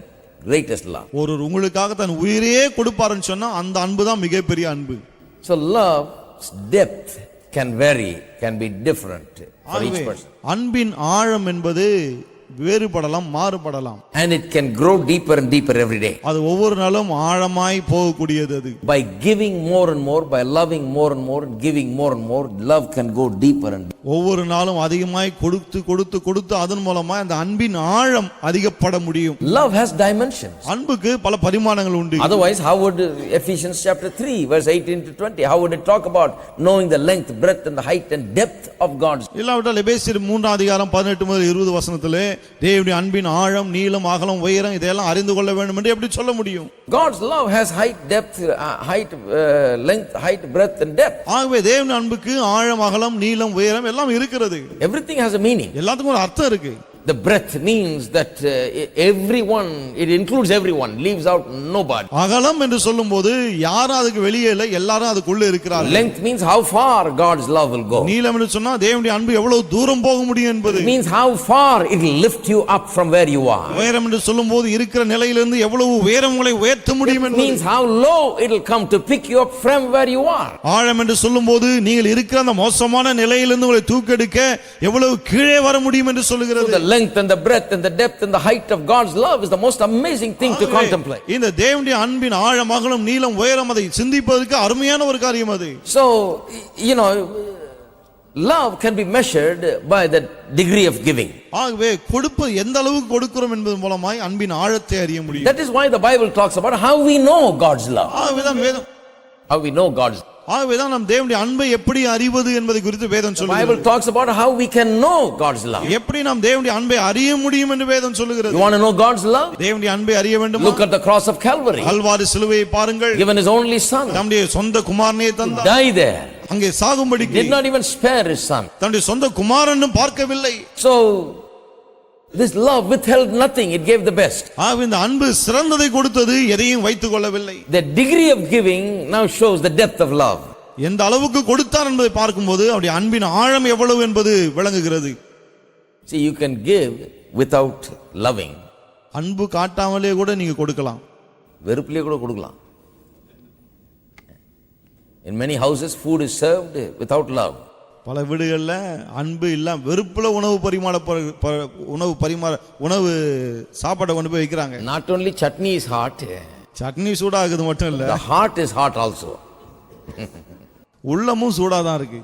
[SPEAKER 1] greatest love.
[SPEAKER 2] ஒருவர் உங்களுக்காக தன் உயிரையே கொடுப்பாருன்னு சொன்னா அந்த அன்பு தான் மிகப்பெரிய அன்பு.
[SPEAKER 1] So love's depth can vary, can be different for each person.
[SPEAKER 2] அன்பின் ஆழம் என்பது வேறுபடலாம், மாறுபடலாம்.
[SPEAKER 1] And it can grow deeper and deeper every day.
[SPEAKER 2] அது ஒவ்வொரு நாளும் ஆழமாய் போகக்கூடியது அது.
[SPEAKER 1] By giving more and more, by loving more and more, and giving more and more, love can go deeper and deeper.
[SPEAKER 2] ஒவ்வொரு நாளும் அதிகமாய் கொடுத்து அதன் மூலமா அந்த அன்பின் ஆழம் அதிகப்பட முடியும்.
[SPEAKER 1] Love has dimensions.
[SPEAKER 2] அன்புக்கு பல பரிமாணங்கள் உண்டு.
[SPEAKER 1] Otherwise, how would Ephesians chapter 3 verse 18 to 20, how would it talk about knowing the length, breadth and the height and depth of God's?
[SPEAKER 2] இல்லாவிட்டால் எபேசியர் 3:18 முதல் 20 வசனத்திலே தேவனுடைய அன்பின் ஆழம், நீளம், அகலம், உயரம் இதெல்லாம் அறிந்து கொள்ள வேண்டும் என்று எப்படி சொல்ல முடியும்?
[SPEAKER 1] God's love has height, depth, length, height, breadth and depth.
[SPEAKER 2] ஆகவே தேவனுடைய அன்புக்கு ஆழம், அகலம், நீளம், உயரம் எல்லாம் இருக்கிறது.
[SPEAKER 1] Everything has a meaning.
[SPEAKER 2] எல்லாத்துக்கும் ஒரு அர்த்தம் இருக்கு.
[SPEAKER 1] The breadth means that everyone, it includes everyone, leaves out nobody.
[SPEAKER 2] அகலம் என்று சொல்லும்போது யாரும் அதுக்கு வெளியே இல்லை, எல்லாரும் அதுக்குள்ள இருக்கிறார்கள்.
[SPEAKER 1] Length means how far God's love will go.
[SPEAKER 2] நீளம் என்று சொன்னா தேவனுடைய அன்பு எவ்வளவு தூரம் போக முடியும் என்பது.
[SPEAKER 1] It means how far it will lift you up from where you are.
[SPEAKER 2] உயரம் என்று சொல்லும்போது இருக்கிற நிலையிலிருந்து எவ்வளவு உயரம் உங்களை உயர்த்த முடியும் என்பது.
[SPEAKER 1] It means how low it will come to pick you up from where you are.
[SPEAKER 2] ஆழம் என்று சொல்லும்போது நீங்கள் இருக்கிற அந்த மோசமான நிலையிலிருந்து உங்களை தூக்கெடுக்க எவ்வளவு கீழே வர முடியும் என்று சொல்லுகிறது.
[SPEAKER 1] The length and the breadth and the depth and the height of God's love is the most amazing thing to contemplate.
[SPEAKER 2] இந்த தேவனுடைய அன்பின் ஆழம் அகலம் நீளம் உயரம் அதை சிந்திப்பதற்கு அருமையான ஒரு காரியம் அது.
[SPEAKER 1] So, love can be measured by the degree of giving.
[SPEAKER 2] ஆகவே கொடுப்பு எந்த அளவுக்கு கொடுக்கிறோம் என்பது மூலமாய் அன்பின் ஆழத்தை அறிய முடியும்.
[SPEAKER 1] That is why the Bible talks about how we know God's love.
[SPEAKER 2] ஆகவேதான் வேதம்
[SPEAKER 1] How we know God's love.
[SPEAKER 2] ஆகவேதான் நாம் தேவனுடைய அன்பை எப்படி அறிவது என்பதை குறித்து வேதம்
[SPEAKER 1] The
[SPEAKER 2] சொல்லுகிறது.
[SPEAKER 1] Bible talks about how we can know God's love.
[SPEAKER 2] எப்படி நாம் தேவனுடைய அன்பை அறிய முடியும் என்று வேதம் சொல்லுகிறது.
[SPEAKER 1] You want to know God's love?
[SPEAKER 2] தேவனுடைய அன்பை அறிய வேண்டுமா?
[SPEAKER 1] Look at the cross of Calvary.
[SPEAKER 2] Kalvari சிலுவையை பாருங்கள்.
[SPEAKER 1] Given his only son.
[SPEAKER 2] தம்முடைய சொந்த குமாரனை தந்தார்.
[SPEAKER 1] Die there.
[SPEAKER 2] அங்கே சாகும்படிக்கு
[SPEAKER 1] Did not even spare his son.
[SPEAKER 2] தம்முடைய சொந்த குமாரனும் பார்க்கவில்லை.
[SPEAKER 1] So this love withheld nothing, it gave the best.
[SPEAKER 2] இந்த அன்பு சிறந்ததை கொடுத்தது, எதையும் வைத்துக் கொள்ளவில்லை.
[SPEAKER 1] The degree of giving now shows the depth of love.
[SPEAKER 2] எந்த அளவுக்கு கொடுத்தார் என்பதை பார்க்கும்போது அவருடைய அன்பின் ஆழம் எவ்வளவு என்பது விளங்குகிறது.
[SPEAKER 1] See, you can give without loving.
[SPEAKER 2] அன்பு காட்டாமலே கூட நீங்க கொடுக்கலாம்.
[SPEAKER 1] வெறுப்பிலே கூட கொடுக்கலாம். In many houses food is served without love.
[SPEAKER 2] பல வீடுகள்ல அன்பு இல்ல வெறுப்புல உணவு சாப்பாட்டை கொண்டு போய் வைக்கிறாங்க.
[SPEAKER 1] Not only chutney is hot,
[SPEAKER 2] chutney சூடாகுது மட்டும் இல்ல,
[SPEAKER 1] the heart is hot also.
[SPEAKER 2] உள்ளமும் சூடாதான் இருக்கு.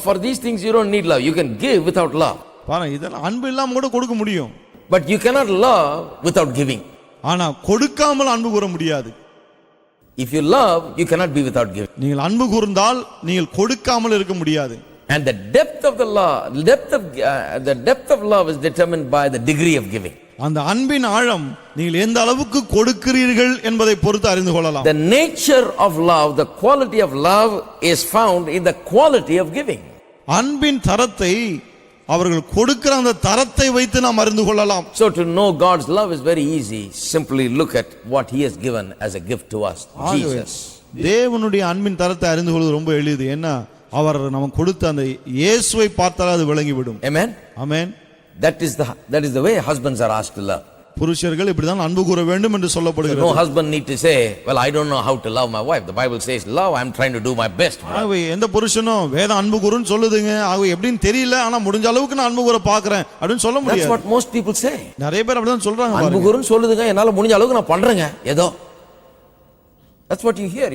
[SPEAKER 1] For these things you don't need love. You can give without love.
[SPEAKER 2] பாருங்க, இதெல்லாம் அன்பு இல்லாம கூட கொடுக்க முடியும்.
[SPEAKER 1] But you cannot love without giving.
[SPEAKER 2] ஆனா கொடுக்காமல் அன்பு கூற முடியாது.
[SPEAKER 1] If you love, you cannot be without giving.
[SPEAKER 2] நீங்கள் அன்பு கூர்ந்தால் நீங்கள் கொடுக்காமல் இருக்க முடியாது.
[SPEAKER 1] And the depth of the love is determined by the degree of giving.
[SPEAKER 2] அந்த அன்பின் ஆழம் நீங்கள் எந்த அளவுக்கு கொடுக்கிறீர்கள் என்பதை பொறுத்து அறிந்து கொள்ளலாம்.
[SPEAKER 1] The nature of love, the quality of love is found in the quality of giving.
[SPEAKER 2] அன்பின் தரத்தை அவர்கள் கொடுக்கிற அந்த தரத்தை வைத்து நாம் அறிந்து கொள்ளலாம்.
[SPEAKER 1] So to know God's love is very easy. Simply look at what he has given as a gift to us, Jesus.
[SPEAKER 2] தேவனுடைய அன்பின் தரத்தை அறிந்து கொள்வது ரொம்ப எளிது. என்ன, அவர் நமக்கு கொடுத்த அந்த இயேசுவை பார்த்தால் அது விளங்கிவிடும்.
[SPEAKER 1] Amen.
[SPEAKER 2] Amen.
[SPEAKER 1] That is the way husbands are asked to love.
[SPEAKER 2] புருஷர்கள் இப்படிதான் அன்பு கூற வேண்டும் என்று சொல்லப்படுகிறது.
[SPEAKER 1] No husband need to say, well, I don't know how to love my wife. The Bible says, love, I'm trying to do my best.
[SPEAKER 2] ஆகவே எந்த புருஷனும் வேதம் அன்பு கூறுன்னு சொல்லுதுங்க, ஆகவே எப்படின்னு தெரியல, ஆனா முடிஞ்ச அளவுக்கு நான் அன்பு கூற பார்க்கறேன் அப்படினு சொல்ல முடியாது.
[SPEAKER 1] That's what most people say.
[SPEAKER 2] நிறைய பேர் அப்படிதான் சொல்றாங்க.
[SPEAKER 1] அன்பு கூறுன்னு சொல்லுதுங்க, என்னால முடிஞ்ச அளவுக்கு நான் பண்றேங்க ஏதோ. That's what you hear,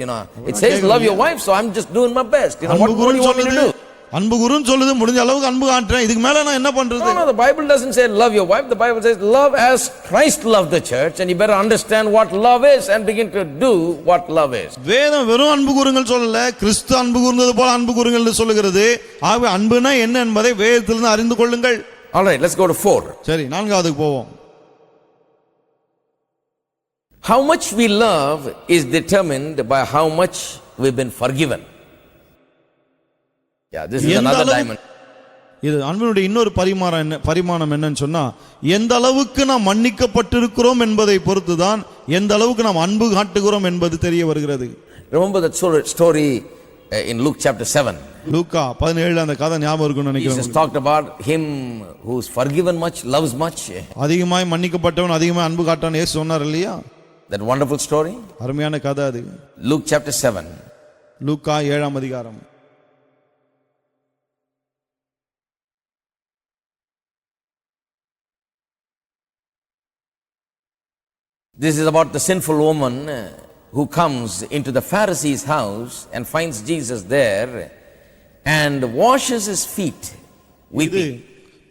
[SPEAKER 1] It says love your wife, so I'm just doing my best. What do you want me to do?
[SPEAKER 2] அன்பு கூறுன்னு சொல்லுது, முடிஞ்ச அளவுக்கு அன்பு காட்டுறேன், இதுக்கு மேல நான் என்ன பண்றது?
[SPEAKER 1] No, the Bible doesn't say love your wife. The Bible says love as Christ loved the church, and you better understand what love is and begin to do what love is.
[SPEAKER 2] வேதம் வெறும் அன்பு கூறுங்கள் சொல்லல, கிறிஸ்து அன்பு கூர்ந்தது போல அன்பு கூறுங்கள் என்று சொல்லுகிறது. ஆகவே அன்புனா என்ன என்பதை வேதத்திலிருந்து அறிந்து கொள்ளுங்கள்.
[SPEAKER 1] All right, let's go to 4.
[SPEAKER 2] சரி, நான்காவதுக்கு போவோம்.
[SPEAKER 1] How much we love is determined by how much we've been forgiven. Yeah, this is another diamond.
[SPEAKER 2] இது அன்பினுடைய இன்னொரு பரிமாணம் என்னன்னு சொன்னா, எந்த அளவுக்கு நாம் மன்னிக்கப்பட்டிருக்கிறோம் என்பதை பொறுத்துதான் எந்த அளவுக்கு நாம் அன்பு காட்டுகிறோம் என்பது தெரிய வருகிறது.
[SPEAKER 1] Remember that story in Luke chapter 7.
[SPEAKER 2] லூக்கா 17 அந்த கதை ஞாபகம் இருக்கும்னு நினைக்கிறேன்.
[SPEAKER 1] Jesus talked about him who's forgiven much loves much.
[SPEAKER 2] அதிகமாய் மன்னிக்கப்பட்டவன் அதிகமாய் அன்பு காட்டான் இயேசு சொன்னார் இல்லையா?
[SPEAKER 1] That wonderful story.
[SPEAKER 2] அருமையான கதை அது.
[SPEAKER 1] Luke chapter 7.
[SPEAKER 2] லூக்கா 7ஆம் அதிகாரம்.
[SPEAKER 1] This is about the sinful woman who comes into the Pharisee's house and finds Jesus there and washes his feet weeping.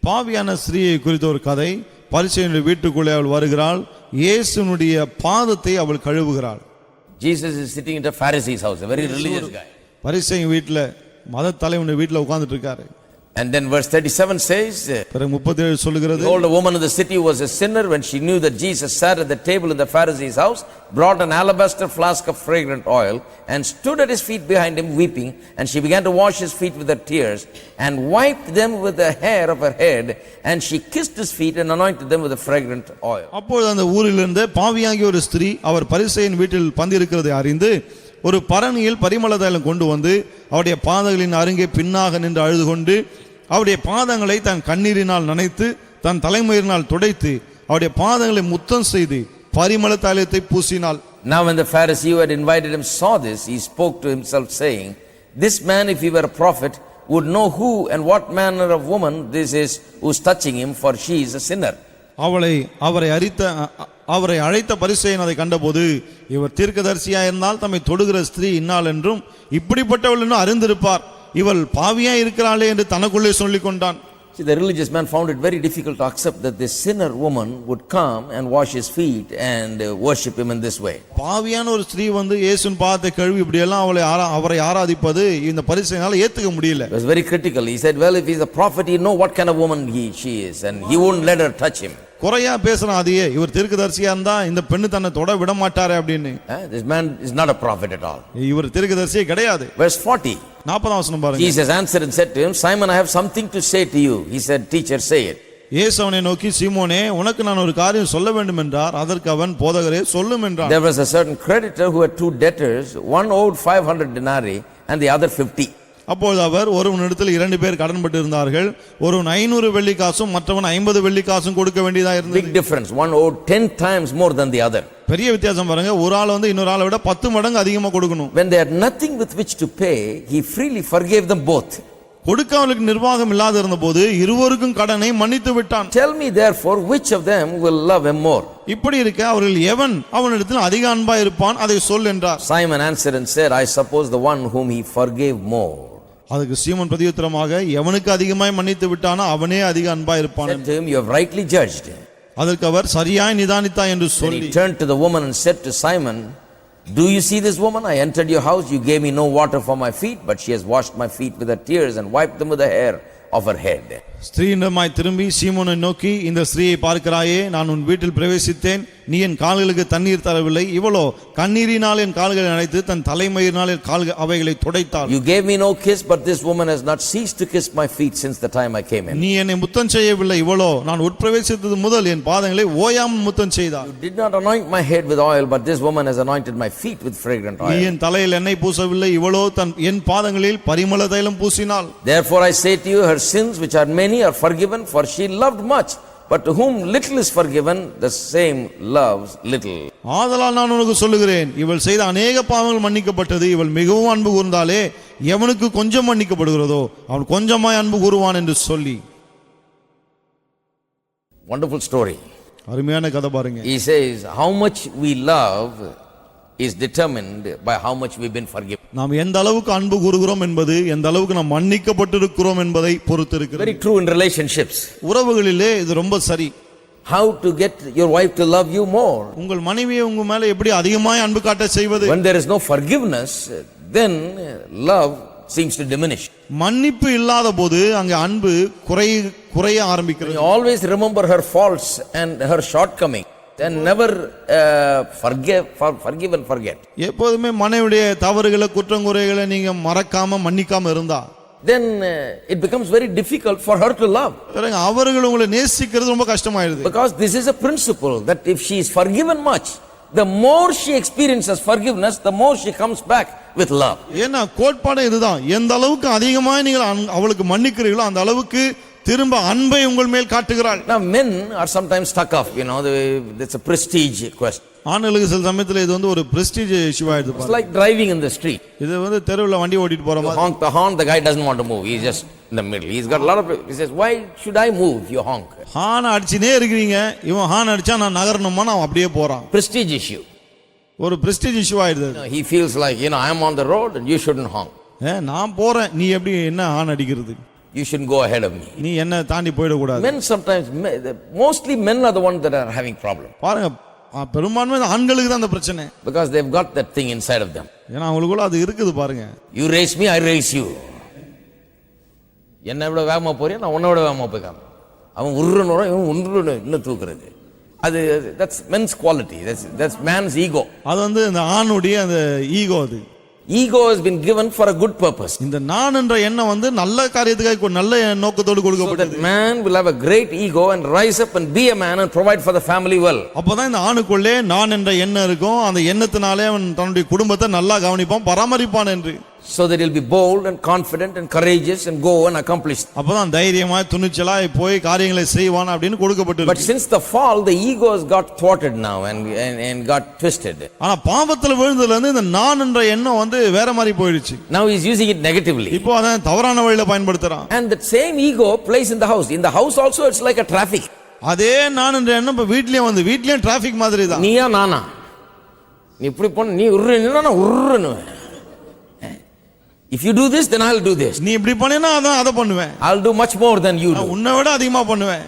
[SPEAKER 2] பாவியான ஸ்திரீயை குறித்த ஒரு கதை. பரிசேயனுடைய வீட்டுக்குள்ளே அவள் வருகிறாள், இயேசுனுடைய பாதத்தை அவள் கழுவுகிறாள்.
[SPEAKER 1] Jesus is sitting in the Pharisee's house, a very religious guy.
[SPEAKER 2] பரிசேயன் வீட்ல, மத தலைவனுடைய வீட்ல உட்கார்ந்துட்டு இருக்காரு.
[SPEAKER 1] And then verse 37 says, behold, a woman of the city was a sinner. When she knew that Jesus sat at the table in the Pharisee's house, brought an alabaster flask of fragrant oil and stood at his feet behind him weeping. And she began to wash his feet with her tears and wiped them with the hair of her head. And she kissed his feet and anointed them with the fragrant oil.
[SPEAKER 2] அப்பொழுது அந்த ஊரிலிருந்து பாவியாகிய ஒரு ஸ்திரீ அவர் பரிசேயன் வீட்டில் பந்திருக்கிறதை அறிந்து ஒரு பரணியில் பரிமள தைலம் கொண்டு வந்து அவருடைய பாதங்களின் அருகே பின்னாக நின்று அழுது கொண்டு அவருடைய பாதங்களை தன் கண்ணீரினால் நனைத்து தன் தலைமயிரினால் துடைத்து அவருடைய பாதங்களை முத்தம் செய்து பரிமள தைலத்தை பூசினாள்.
[SPEAKER 1] Now when the Pharisee who had invited him saw this, he spoke to himself saying, this man, if he were a prophet, would know who and what manner of woman this is who's touching him, for she is a sinner.
[SPEAKER 2] அவரை அழைத்த பரிசேயன் அதை கண்டபோது, இவர் தீர்க்கதரிசியா இருந்தால் தம்மை தொடுகிற ஸ்திரீ இன்னாள் என்றும் இப்படிப்பட்டவள் என்று அறிந்திருப்பார், இவள் பாவியா இருக்கிறாளே என்று தனக்குள்ளே சொல்லிக் கொண்டான்.
[SPEAKER 1] See, the religious man found it very difficult to accept that this sinner woman would come and wash his feet and worship him in this way.
[SPEAKER 2] பாவியான ஒரு ஸ்திரீ வந்து இயேசுவின் பாதத்தை கழுவி இப்படி எல்லாம் அவரை ஆராதிப்பது இந்த பரிசேயனால ஏத்துக்க முடியல.
[SPEAKER 1] It was very critical. He said, well, if he's a prophet, he know what kind of woman she is, and he won't let her touch him.
[SPEAKER 2] குறையா பேசுறான் அதையே, இவர் தீர்க்கதரிசியா இருந்தா இந்த பெண்ணு தன்னை தொட விட மாட்டாரே அப்படின்னு.
[SPEAKER 1] This man is not a prophet at all.
[SPEAKER 2] இவர் தீர்க்கதரிசியே கிடையாது.
[SPEAKER 1] Verse 40.
[SPEAKER 2] 40ஆம் வசனம் பாருங்க.
[SPEAKER 1] Jesus answered and said to him, Simon, I have something to say to you. He said, teacher, say it.
[SPEAKER 2] இயேசு அவனை நோக்கி, சீமோனே, உனக்கு நான் ஒரு காரியம் சொல்ல வேண்டும் என்றார். அதற்கு அவன், போதகரே, சொல்லும் என்றான்.
[SPEAKER 1] There was a certain creditor who had two debtors. One owed 500 denarii and the other 50.
[SPEAKER 2] அப்பொழுது அவர், ஒருவனிடத்தில் 2 பேர் கடன்பட்டு இருந்தார்கள். ஒருவன் 500 வெள்ளிக்காசும் மற்றவன் 50 வெள்ளிக்காசும் கொடுக்க வேண்டியதா இருந்தது.
[SPEAKER 1] Big difference. One owed 10 times more than the other.
[SPEAKER 2] பெரிய வித்தியாசம் பாருங்க. ஒரு ஆள் வந்து இன்னொரு ஆளை விட 10 மடங்கு அதிகமா கொடுக்கணும்.
[SPEAKER 1] When they had nothing with which to pay, he freely forgave them both.
[SPEAKER 2] கொடுக்க அவனுக்கு நிர்வாகம் இல்லாத இருந்தபோது இருவருக்கும் கடனை மன்னித்து விட்டான்.
[SPEAKER 1] Tell me therefore which of them will love him more.
[SPEAKER 2] இப்படி இருக்க அவர்கள் எவன் அவனிடத்தில் அதிக அன்பா இருப்பான், அதை சொல் என்றார்.
[SPEAKER 1] Simon answered and said, I suppose the one whom he forgave more.
[SPEAKER 2] அதுக்கு சீமோன் பிரதியுத்தரமாக, எவனுக்கு அதிகமாய் மன்னித்து விட்டானோ அவனே அதிக அன்பா இருப்பான்.
[SPEAKER 1] Said to him, you have rightly judged.
[SPEAKER 2] அதற்கு அவர், சரியாய் நிதானித்தாய் என்று
[SPEAKER 1] Then
[SPEAKER 2] சொல்லி,
[SPEAKER 1] he turned to the woman and said to Simon, do you see this woman? I entered your house, you gave me no water for my feet, but she has washed my feet with her tears and wiped them with the hair of her head.
[SPEAKER 2] ஸ்திரீயிடமாய் திரும்பி சீமோனை நோக்கி, இந்த ஸ்திரீயை பார்க்கிறாயே, நான் உன் வீட்டில் பிரவேசித்தேன், நீ என் கால்களுக்கு தண்ணீர் தரவில்லை, இவளோ கண்ணீரினால் என் கால்களை நனைத்து தன் தலைமயிரினால் என் கால்கள் அவைகளை துடைத்தாள்.
[SPEAKER 1] You gave me no kiss, but this woman has not ceased to kiss my feet since the time I came in.
[SPEAKER 2] நீ என்னை முத்தம் செய்யவில்லை, இவளோ நான் உட்பிரவேசித்தது முதல் என் பாதங்களை ஓயாமல் முத்தம் செய்தாள்.
[SPEAKER 1] You did not anoint my head with oil, but this woman has anointed my feet with fragrant
[SPEAKER 2] நீ
[SPEAKER 1] oil.
[SPEAKER 2] என் தலையில் எண்ணெய் பூசவில்லை, இவளோ என் பாதங்களில் பரிமள தைலம் பூசினாள்.
[SPEAKER 1] Therefore I say to you, her sins which are many are forgiven, for she loved much. But to whom little is forgiven, the same loves little.
[SPEAKER 2] ஆதலால் நான் உனக்கு சொல்லுகிறேன், இவள் செய்த அநேக பாவங்கள் மன்னிக்கப்பட்டது, இவள் மிகவும் அன்பு கூர்ந்தாலே, எவனுக்கு கொஞ்சம் மன்னிக்கப்படுகிறதோ அவன் கொஞ்சமாய் அன்பு கூறுவான் என்று சொல்லி.
[SPEAKER 1] Wonderful story.
[SPEAKER 2] அருமையான கதை பாருங்க.
[SPEAKER 1] He says how much we love is determined by how much we've been forgiven.
[SPEAKER 2] நாம் எந்த அளவுக்கு அன்பு கூறுகிறோம் என்பது எந்த அளவுக்கு நாம் மன்னிக்கப்பட்டிருக்கிறோம் என்பதை பொறுத்து இருக்கிறது.
[SPEAKER 1] Very true in relationships.
[SPEAKER 2] உறவுகளிலே இது ரொம்ப சரி.
[SPEAKER 1] How to get your wife to love you more?
[SPEAKER 2] உங்கள் மனைவியை உங்க மேல எப்படி அதிகமாய் அன்பு காட்ட செய்வது?
[SPEAKER 1] When there is no forgiveness, then love seems to diminish.
[SPEAKER 2] மன்னிப்பு இல்லாத போது அங்க அன்பு குறைய ஆரம்பிக்கிறது.
[SPEAKER 1] You always remember her faults and her shortcomings and never forgive and forget.
[SPEAKER 2] எப்போதுமே மனைவியுடைய தவறுகளை குற்றங்குறைகளை நீங்க மறக்காம மன்னிக்காம இருந்தா,
[SPEAKER 1] then it becomes very difficult for her to love.
[SPEAKER 2] அவர்கள் உங்களை நேசிக்கிறது ரொம்ப கஷ்டமாயிருது.
[SPEAKER 1] Because this is a principle that if she is forgiven much, the more she experiences forgiveness, the more she comes back with love.
[SPEAKER 2] ஏன்னா கோட்பாடு இதுதான், எந்த அளவுக்கு அதிகமாக நீங்கள் அவளுக்கு மன்னிக்கிறீர்களோ அந்த அளவுக்கு திரும்ப அன்பை உங்கள் மேல் காட்டுகிறாள்.
[SPEAKER 1] Now men are sometimes stuck off, it's a prestige question.
[SPEAKER 2] ஆண்களுக்கு சில சமயத்துல இது வந்து ஒரு பிரஸ்டீஜ் இஷ்யூ ஆயிடுது.
[SPEAKER 1] It's like driving in the street.
[SPEAKER 2] இது வந்து தெருவுல வண்டி ஓட்டிட்டு போற மாதிரி.
[SPEAKER 1] Honk the horn, the guy doesn't want to move. He's just in the middle. He's got a lot of, he says, why should I move if you honk?
[SPEAKER 2] Horn அடிச்சினே இருக்கீங்க, இவன் ஹார்ன் அடிச்சா நான் நகரணுமா, நான் அப்படியே போறான்.
[SPEAKER 1] Prestige issue.
[SPEAKER 2] ஒரு prestige issue ஆயிடுது.
[SPEAKER 1] He feels like, I am on the road and you shouldn't honk.
[SPEAKER 2] நான் போறேன், நீ எப்படி என்ன ஹார்ன் அடிக்கிறது?
[SPEAKER 1] You shouldn't go ahead of me.
[SPEAKER 2] நீ என்ன தாண்டி போய்ட கூடாது.
[SPEAKER 1] Men sometimes, mostly men are the ones that are having problem.
[SPEAKER 2] பாருங்க, பெரும்பான்மை ஆண்களுக்கு தான் அந்த பிரச்சனை.
[SPEAKER 1] Because they've got that thing inside of them.
[SPEAKER 2] ஏன்னா அவங்களுக்குள்ள அது இருக்குது பாருங்க.
[SPEAKER 1] You raise me, I raise you. என்ன விட வேகமா போறியா, நான் உன்னை விட வேகமா போய்க்காம. அவன் உருன்னு இவன் உருன்னு இன்னும் தூக்குறது. அது that's men's quality. That's man's ego.
[SPEAKER 2] அது வந்து அந்த ஆணுடைய அந்த ஈகோ. அது
[SPEAKER 1] ego has been given for a good purpose.
[SPEAKER 2] இந்த நான் என்ற எண்ணம் வந்து நல்ல காரியத்துக்காக நல்ல நோக்கத்தோடு கொடுக்கப்பட்டது.
[SPEAKER 1] So that man will have a great ego and rise up and be a man and provide for the family well.
[SPEAKER 2] அப்பதான் இந்த ஆணுக்குள்ளே நான் என்ற எண்ணம் இருக்கும். அந்த எண்ணத்தினாலே அவன் தன்னுடைய குடும்பத்தை நல்லா கவனிப்பான், பராமரிப்பான் என்று.
[SPEAKER 1] so that he'll be bold and confident and courageous and go and accomplish.
[SPEAKER 2] அப்பதான் தைரியமா துணிச்சலா போய் காரியங்களை செய்வான் அப்படின்னு
[SPEAKER 1] But
[SPEAKER 2] கொடுக்கப்பட்டிருக்கு.
[SPEAKER 1] since the fall, the ego has got thwarted now and got twisted.
[SPEAKER 2] ஆனா பாவத்துல விழுந்ததுல இருந்து இந்த நான் என்ற எண்ணம் வேற மாதிரி போயிடுச்சு.
[SPEAKER 1] Now he's using it negatively.
[SPEAKER 2] இப்போ அத தவறான வழியில பயன்படுத்துறான்.
[SPEAKER 1] And that same ego plays in the house. In the house also it's like a traffic.
[SPEAKER 2] அதே நான் என்ற எண்ணம் இப்ப வீட்லயும் டிராபிக் மாதிரி தான்.
[SPEAKER 1] நீயா நானா? நீ இப்படி பண்ண, நீ உருன்னு உருன்னு. If you do this, then I'll do this.
[SPEAKER 2] நீ இப்படி பண்ணினா அத பண்ணுவேன்.
[SPEAKER 1] I'll do much more than you do.
[SPEAKER 2] உன்னை விட அதிகமா பண்ணுவேன்.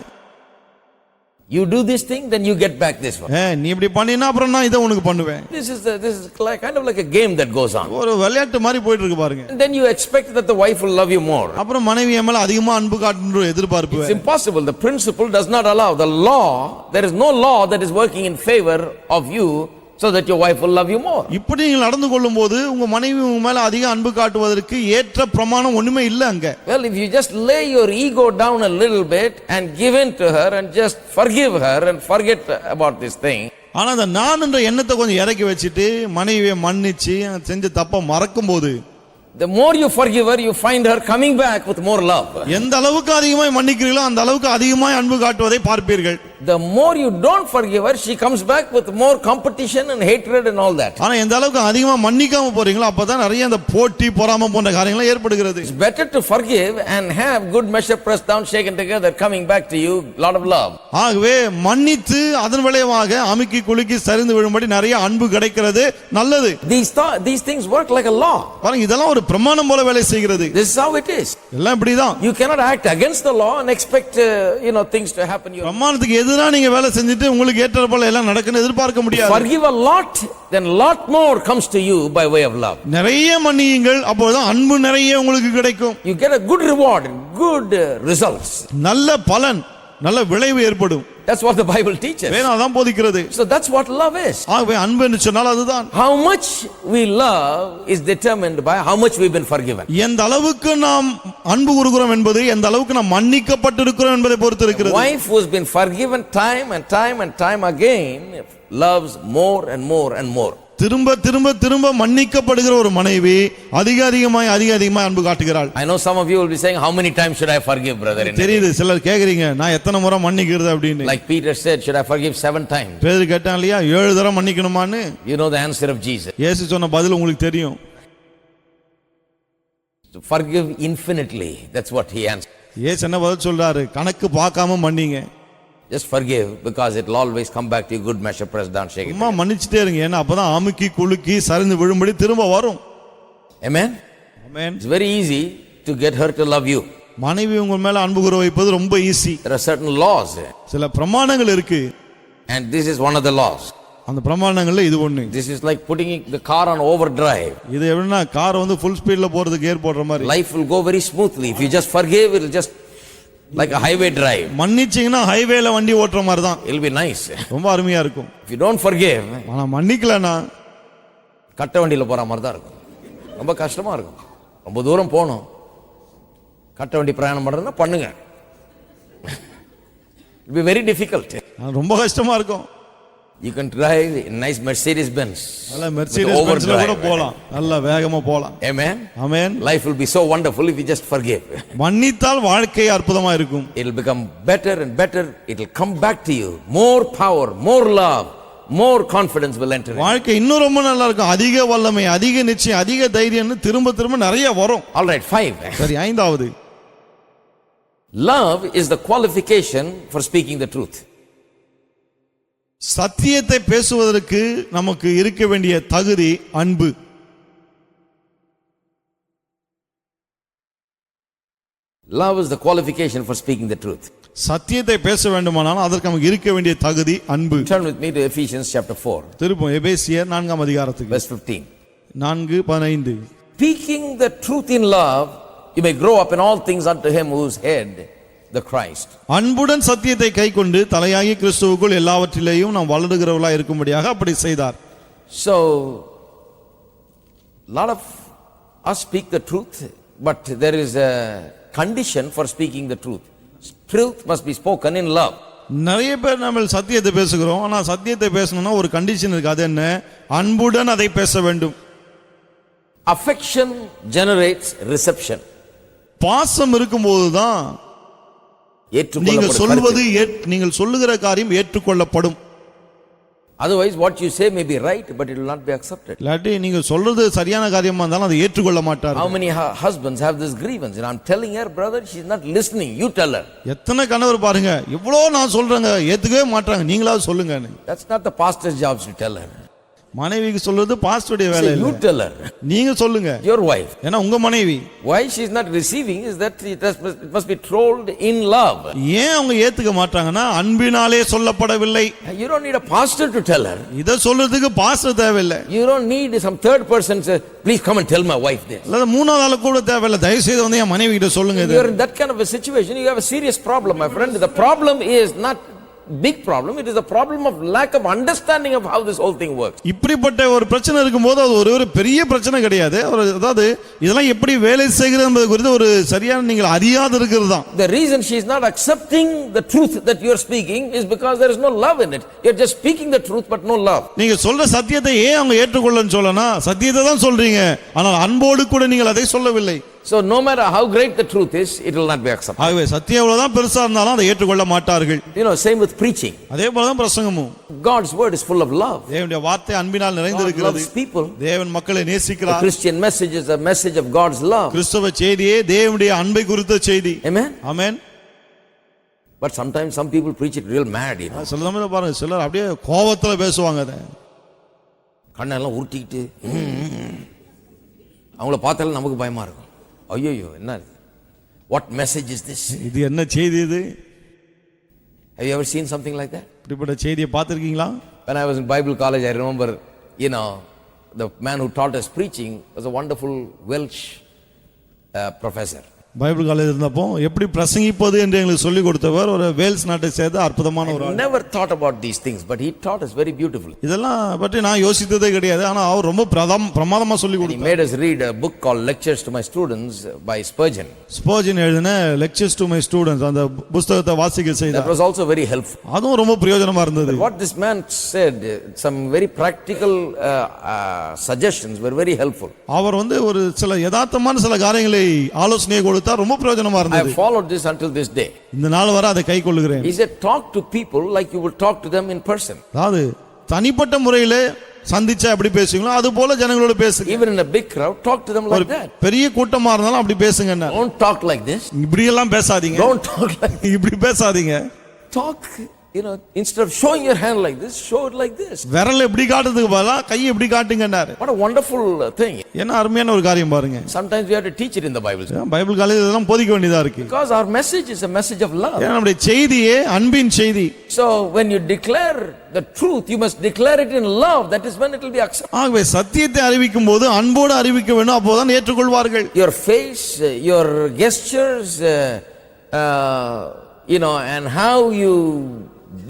[SPEAKER 1] You do this thing, then you get back this one.
[SPEAKER 2] நீ இப்படி பண்ணினா அப்புறம் நான் இத உனக்கு பண்ணுவேன்.
[SPEAKER 1] This is like kind of like a game that goes on.
[SPEAKER 2] ஒரு விளையாட்டு மாதிரி போயிட்டு இருக்கு பாருங்க.
[SPEAKER 1] And then you expect that the wife will love you more.
[SPEAKER 2] அப்புறம் மனைவி மேல அதிகமா அன்பு காட்டணும்ன்ற எதிர்பார்ப்பு.
[SPEAKER 1] It's impossible. The principle does not allow. The law, there is no law that is working in favor of you so that your wife will love you more.
[SPEAKER 2] இப்படி நீங்கள் நடந்து கொள்ளும்போது உங்க மனைவி உங்க மேல அதிக அன்பு காட்டுவதற்கு ஏற்ற பிரமாணம் ஒண்ணுமே இல்ல அங்க.
[SPEAKER 1] Well, if you just lay your ego down a little bit and give in to her and just forgive her and forget about this thing.
[SPEAKER 2] ஆனா அந்த நான் என்ற எண்ணத்தை கொஞ்சம் இறக்கி வச்சிட்டு மனைவியை மன்னிச்சு செஞ்ச தப்ப மறக்கும்போது,
[SPEAKER 1] the more you forgive her, you find her coming back with more love.
[SPEAKER 2] எந்த அளவுக்கு அதிகமாய் மன்னிக்கிறீங்களோ அந்த அளவுக்கு அதிகமாய் அன்பு காட்டுவதை பார்ப்பீர்கள்.
[SPEAKER 1] The more you don't forgive her, she comes back with more competition and hatred and all that.
[SPEAKER 2] ஆனா எந்த அளவுக்கு அதிகமா மன்னிக்காம போறீங்களோ அப்பதான் நிறைய அந்த போட்டி பொறாமை போன்ற காரியங்கள் ஏற்படுகிறது.
[SPEAKER 1] It's better to forgive and have good measure pressed down, shaken together, coming back to you, lot of love.
[SPEAKER 2] ஆகவே மன்னித்து அதன் விளைவாக அமுக்கி குலுக்கி சரிந்து விழும்படி நிறைய அன்பு கிடைக்கிறது நல்லது.
[SPEAKER 1] These things work like a law.
[SPEAKER 2] பாருங்க, இதெல்லாம் ஒரு பிரமாணம் போல வேலை செய்கிறது.
[SPEAKER 1] This is how it is.
[SPEAKER 2] எல்லாம் இப்படிதான்.
[SPEAKER 1] You cannot act against the law and expect things to happen.
[SPEAKER 2] பிரமாணத்துக்கு எதிரா நீங்க வேலை செஞ்சுட்டு உங்களுக்கு ஏற்ற போல எல்லாம் நடக்குன்னு எதிர்பார்க்க முடியாது.
[SPEAKER 1] Forgive a lot, then lot more comes to you by way of love.
[SPEAKER 2] நிறைய மன்னியுங்கள், அப்போதான் அன்பு நிறைய உங்களுக்கு கிடைக்கும்.
[SPEAKER 1] You get a good reward, good results.
[SPEAKER 2] நல்ல பலன், நல்ல விளைவு ஏற்படும்.
[SPEAKER 1] That's what the Bible teaches.
[SPEAKER 2] வேதம் அதான் போதிக்கிறது.
[SPEAKER 1] So that's what love is.
[SPEAKER 2] ஆகவே அன்பு என்று சொன்னால் அதுதான்.
[SPEAKER 1] How much we love is determined by how much we've been forgiven.
[SPEAKER 2] எந்த அளவுக்கு நாம் அன்பு கூறுகிறோம் என்பது எந்த அளவுக்கு நாம் மன்னிக்கப்பட்டிருக்கிறோம் என்பதை பொறுத்து இருக்கிறது.
[SPEAKER 1] Wife who's been forgiven time and time and time again loves more and more and more.
[SPEAKER 2] திரும்ப திரும்ப திரும்ப மன்னிக்கப்படுகிற ஒரு மனைவி அதிகமாய் அன்பு காட்டுகிறாள்.
[SPEAKER 1] I know some of you will be saying, how many times should I forgive, brother?
[SPEAKER 2] தெரியுது, சிலர் கேக்குறீங்க நான் எத்தனை முறை மன்னிக்கிறது அப்படின்னு.
[SPEAKER 1] Like Peter said, should I forgive 7 times?
[SPEAKER 2] பேதுரு கேட்டான் இல்லையா, 7 தடவை மன்னிக்கணுமான்னு.
[SPEAKER 1] You know the answer of Jesus.
[SPEAKER 2] இயேசு சொன்ன பதில் உங்களுக்கு தெரியும்.
[SPEAKER 1] To forgive infinitely, that's what he answered.
[SPEAKER 2] இயேசு என்ன பதில் சொல்றாரு, கணக்கு பார்க்காம மன்னிங்க.
[SPEAKER 1] Just forgive, because it will always come back to you, good measure pressed down, shaken.
[SPEAKER 2] அம்மா மன்னிச்சிட்டே இருங்க, ஏன்னா அப்பதான் அமுக்கி குலுக்கி சரிந்து விழும்படி திரும்ப வரும்.
[SPEAKER 1] Amen.
[SPEAKER 2] Amen.
[SPEAKER 1] It's very easy to get her to love you.
[SPEAKER 2] மனைவி உங்க மேல அன்பு கூற வைப்பது ரொம்ப easy.
[SPEAKER 1] There are certain laws,
[SPEAKER 2] சில பிரமாணங்கள் இருக்கு.
[SPEAKER 1] and this is one of the laws.
[SPEAKER 2] அந்த பிரமாணங்கள்ல இது ஒண்ணு.
[SPEAKER 1] This is like putting the car on overdrive.
[SPEAKER 2] இது எப்படின்னா கார் ஃபுல் ஸ்பீட்ல போறதுக்கு ஏர் போடுற மாதிரி.
[SPEAKER 1] Life will go very smoothly. If you just forgive, it will just like a highway drive.
[SPEAKER 2] மன்னிச்சீங்கன்னா ஹைவேல வண்டி ஓட்டுற மாதிரி தான்.
[SPEAKER 1] It will be nice.
[SPEAKER 2] ரொம்ப அருமையா இருக்கும்.
[SPEAKER 1] If you don't forgive,
[SPEAKER 2] ஆனா மன்னிக்கலனா
[SPEAKER 1] கட்ட வண்டியில போற மாதிரி தான் இருக்கும். ரொம்ப கஷ்டமா இருக்கும். ரொம்ப தூரம் போணும். கட்ட வண்டி பிரயாணம் பண்றதுன்னா பண்ணுங்க. It will be very difficult.
[SPEAKER 2] ரொம்ப கஷ்டமா இருக்கும்.
[SPEAKER 1] You can drive a nice Mercedes Benz.
[SPEAKER 2] நல்ல மெர்சிடிஸ் பென்ஸ்ல கூட போலாம். நல்ல வேகமா போலாம்.
[SPEAKER 1] Amen.
[SPEAKER 2] Amen.
[SPEAKER 1] Life will be so wonderful if you just forgive.
[SPEAKER 2] மன்னித்தால் வாழ்க்கை அற்புதமா இருக்கும்.
[SPEAKER 1] It will become better and better. It will come back to you. More power, more love, more confidence will enter in.
[SPEAKER 2] வாழ்க்கை இன்னும் ரொம்ப நல்லா இருக்கும். அதிக வல்லமை, அதிக நிச்சயம், அதிக தைரியம்னு திரும்ப திரும்ப நிறைய வரும்.
[SPEAKER 1] All right, 5.
[SPEAKER 2] சரி, 5வது.
[SPEAKER 1] Love is the qualification for speaking the truth.
[SPEAKER 2] சத்தியத்தை பேசுவதற்கு நமக்கு இருக்க வேண்டிய தகுதி அன்பு.
[SPEAKER 1] Love is the qualification for speaking the truth.
[SPEAKER 2] சத்தியத்தை பேச வேண்டுமானால் அதற்கு நமக்கு இருக்க வேண்டிய தகுதி அன்பு.
[SPEAKER 1] Turn with me to Ephesians chapter 4.
[SPEAKER 2] திருப்போம் எபேசியர் 4ஆம் அதிகாரத்துக்கு.
[SPEAKER 1] Verse 15.
[SPEAKER 2] 4:15.
[SPEAKER 1] Speaking the truth in love, you may grow up in all things unto him who is head, the Christ.
[SPEAKER 2] அன்புடன் சத்தியத்தை கைக்கொண்டு தலையாகிய கிறிஸ்துவுக்குள் எல்லாவற்றிலேயும் நாம் வளருகிறவர்களாய் இருக்கும்படியாக அப்படி செய்தார்.
[SPEAKER 1] So a lot of us speak the truth, but there is a condition for speaking the truth. Truth must be spoken in love.
[SPEAKER 2] நிறைய பேர் நம்ம சத்தியத்தை பேசுகிறோம், ஆனா சத்தியத்தை பேசணும்னா ஒரு கண்டிஷன் இருக்கு. அது என்ன? அன்புடன் அதை பேச வேண்டும்.
[SPEAKER 1] Affection generates reception.
[SPEAKER 2] பாசம் இருக்கும்போதுதான் நீங்கள் சொல்வது நீங்கள் சொல்லுகிற காரியம் ஏற்றுக்கொள்ளப்படும்.
[SPEAKER 1] Otherwise what you say may be right but it will not be accepted.
[SPEAKER 2] இல்லாட்டி நீங்க சொல்றது சரியான காரியமா இருந்தாலும் அதை ஏற்றுக்கொள்ள மாட்டார்.
[SPEAKER 1] How many husbands have this grievance? And I'm telling her, brother, she's not listening, you tell her.
[SPEAKER 2] எத்தனை கணவர் பாருங்க, எவ்வளவு நான் சொல்றேங்க ஏத்துக்கவே மாட்டாங்க, நீங்களாவது சொல்லுங்க.
[SPEAKER 1] That's not the pastor's job to tell her.
[SPEAKER 2] மனைவிக்கு சொல்றது பாஸ்டருடைய வேலை இல்ல.
[SPEAKER 1] You tell her.
[SPEAKER 2] நீங்க சொல்லுங்க.
[SPEAKER 1] Your wife.
[SPEAKER 2] ஏன்னா உங்க மனைவி.
[SPEAKER 1] Why she is not receiving is that it must be told in love.
[SPEAKER 2] ஏன் அவங்க ஏத்துக்க மாட்டாங்கன்னா அன்பினாலே சொல்லப்படவில்லை.
[SPEAKER 1] You don't need a pastor to tell her.
[SPEAKER 2] இத சொல்றதுக்கு பாஸ்டர் தேவையில்லை.
[SPEAKER 1] You don't need some third person say, please come and tell my wife this.
[SPEAKER 2] இல்ல மூணாவது ஆளு கூட தேவையில்லை. தயவு செய்து வந்து என் மனைவி கிட்ட சொல்லுங்க இது.
[SPEAKER 1] You are in that kind of a situation, you have a serious problem, my friend. The problem is not big problem, it is a problem of lack of understanding of how this whole thing works.
[SPEAKER 2] இப்படிப்பட்ட ஒரு பிரச்சனை இருக்கும்போது அது ஒரு பெரிய பிரச்சனை கிடையாது. அதாவது இதெல்லாம் எப்படி வேலை செய்கிறது என்பது குறித்து ஒரு சரியான நீங்கள் அறியாத இருக்கிறது தான்.
[SPEAKER 1] The reason she is not accepting the truth that you are speaking is because there is no love in it. You are just speaking the truth but no love.
[SPEAKER 2] நீங்க சொல்ற சத்தியத்தை ஏன் அவங்க ஏற்றுக்கொள்ளன்னு சொல்லனா, சத்தியத்தை தான் சொல்றீங்க ஆனால் அன்போடு கூட நீங்கள் அதை சொல்லவில்லை.
[SPEAKER 1] So no matter how great the truth is, it will not be accepted.
[SPEAKER 2] ஆகவே சத்தியம் எவ்வளவுதான் பெருசா இருந்தாலும் அதை ஏற்றுக்கொள்ள மாட்டார்கள்.
[SPEAKER 1] You know, same with preaching.
[SPEAKER 2] அதே போல தான் பிரசங்கமும்.
[SPEAKER 1] God's word is full of love.
[SPEAKER 2] தேவனுடைய வார்த்தை அன்பினால் நிறைந்திருக்கிறது.
[SPEAKER 1] God loves people.
[SPEAKER 2] தேவன் மக்களை நேசிக்கிறார்.
[SPEAKER 1] The Christian message is a message of God's love.
[SPEAKER 2] கிறிஸ்தவ செய்தியே தேவனுடைய அன்பை குறித்த செய்தி.
[SPEAKER 1] Amen.
[SPEAKER 2] Amen.
[SPEAKER 1] But sometimes some people preach it real mad, you know.
[SPEAKER 2] சில சமயம் பாருங்க, சிலர் அப்படியே கோபத்துல பேசுவாங்க. அத
[SPEAKER 1] கண்ணெல்லாம் உருட்டிட்டு அவங்கள பார்த்தாலே நமக்கு பயமா இருக்கும். ஐயோ என்ன, what message is this?
[SPEAKER 2] இது என்ன செய்தி இது?
[SPEAKER 1] Have you ever seen something like that?
[SPEAKER 2] இப்படிப்பட்ட செய்தியை பார்த்திருக்கீங்களா?
[SPEAKER 1] When I was in Bible college, I remember, you know, the man who taught us preaching was a wonderful Welsh professor.
[SPEAKER 2] Bible college இருந்தப்போ எப்படி பிரசங்கிப்பது என்று எங்களுக்கு சொல்லிக் கொடுத்தவர் ஒரு வேல்ஸ் நாட்டை சேர்ந்த அற்புதமான ஒரு ஆள்.
[SPEAKER 1] Never thought about these things but he taught us very beautifully.
[SPEAKER 2] இதெல்லாம் பற்றி நான் யோசித்ததே கிடையாது, ஆனா அவர் ரொம்ப பிரமாதமா சொல்லிக் கொடுத்தார்.
[SPEAKER 1] He made us read a book called Lectures to My Students by Spurgeon.
[SPEAKER 2] Spurgeon எழுதின Lectures to My Students அந்த புத்தகத்தை வாசிக்க செய்தார்.
[SPEAKER 1] That was also very helpful.
[SPEAKER 2] அதுவும் ரொம்ப பிரயோஜனமா இருந்தது.
[SPEAKER 1] What this man said, some very practical suggestions were very helpful.
[SPEAKER 2] அவர் வந்து ஒரு சில யதார்த்தமான சில காரியங்களை ஆலோசனை கொடுத்தார், ரொம்ப பிரயோஜனமா இருந்தது.
[SPEAKER 1] I followed this until this day.
[SPEAKER 2] இந்த நாள் வரை அதை கைக்கொள்ளுகிறேன்.
[SPEAKER 1] He said talk to people like you would talk to them in person.
[SPEAKER 2] அதாவது தனிப்பட்ட முறையிலே சந்திச்சா எப்படி பேசுவீங்களோ அது போல ஜனங்களோட பேசுங்க.
[SPEAKER 1] Even in a big crowd, talk to them like that.
[SPEAKER 2] பெரிய கூட்டமா இருந்தாலும் அப்படி பேசுங்க.
[SPEAKER 1] Don't talk like this.
[SPEAKER 2] இப்படி எல்லாம் பேசாதீங்க.
[SPEAKER 1] Don't talk like
[SPEAKER 2] இப்படி பேசாதீங்க.
[SPEAKER 1] Talk, you know, instead of showing your hand like this, show it like this.
[SPEAKER 2] விரல் எப்படி காட்டுறதுக்கு பதிலா கை எப்படி காட்டுங்கன்னாரு.
[SPEAKER 1] What a wonderful thing.
[SPEAKER 2] என்ன அருமையான ஒரு காரியம் பாருங்க.
[SPEAKER 1] Sometimes we have to teach it in the Bible.
[SPEAKER 2] Bible காலேஜ்ல இதெல்லாம் போதிக்க வேண்டியதா இருக்கு.
[SPEAKER 1] Because our message is a message of love.
[SPEAKER 2] ஏன்னா நம்முடைய செய்தியே அன்பின் செய்தி.
[SPEAKER 1] So when you declare the truth, you must declare it in love. That is when it will be accepted.
[SPEAKER 2] ஆகவே சத்தியத்தை அறிவிக்கும் போது அன்போடு அறிவிக்க வேண்டும், அப்போதான் ஏற்றுக்கொள்வார்கள்.
[SPEAKER 1] Your face, your gestures, you know, and how you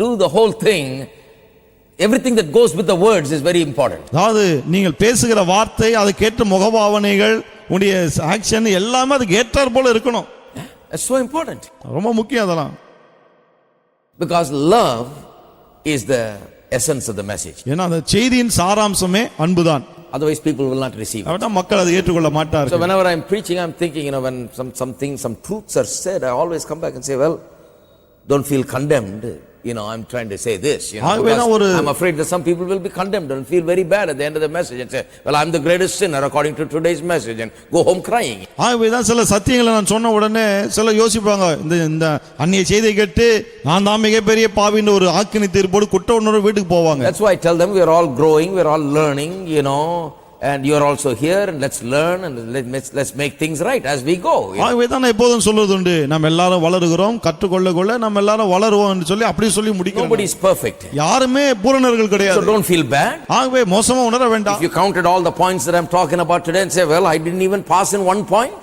[SPEAKER 1] do the whole thing, everything that goes with the words is very important.
[SPEAKER 2] அதாவது நீங்கள் பேசுகிற வார்த்தை, அதுக்கேற்ற முகபாவனைகள், உங்களுடைய ஆக்ஷன் எல்லாமே அதுக்கு ஏற்றார் போல இருக்கணும்.
[SPEAKER 1] It's so important.
[SPEAKER 2] ரொம்ப முக்கியம் அதெல்லாம்.
[SPEAKER 1] Because love is the essence of the message.
[SPEAKER 2] ஏன்னா அந்த செய்தியின் சாராம்சமே அன்புதான்.
[SPEAKER 1] Otherwise people will not receive it.
[SPEAKER 2] அவட்ட மக்கள் அதை ஏற்றுக்கொள்ள மாட்டார்கள்.
[SPEAKER 1] So whenever I'm preaching, I'm thinking, you know, when some truths are said, I always come back and say, well, don't feel condemned. You know, I'm trying to say this, you know, because I'm afraid that some people will be condemned and feel very bad at the end of the message and say, well, I'm the greatest sinner according to today's message, and go home crying.
[SPEAKER 2] ஆகவேதான் சில சத்தியங்களை நான் சொன்ன உடனே சில யோசிப்பாங்க, இந்த அந்நிய செய்தியை கேட்டு நான் தான் மிகப்பெரிய பாவின்னு ஒரு ஆக்கினை தீர்ப்போடு குற்ற உணர்வோடு வீட்டுக்கு போவாங்க.
[SPEAKER 1] That's why I tell them we are all growing, we are all learning, you know, and you are also here, and let's learn and let's make things right as we go.
[SPEAKER 2] ஆகவேதான் நான் எப்போதும் சொல்றது உண்டு, நம்ம எல்லாரும் வளருகிறோம், கற்றுக்கொள்ள நம்ம எல்லாரும் வளருவோம் என்று சொல்லி அப்படி சொல்லி முடிக்கிறோம்.
[SPEAKER 1] Nobody is perfect.
[SPEAKER 2] யாருமே பூரணர்கள் கிடையாது.
[SPEAKER 1] So don't feel bad.
[SPEAKER 2] ஆகவே மோசமா உணர வேண்டாம்.
[SPEAKER 1] If you counted all the points that I'm talking about today and say, well, I didn't even pass in one point.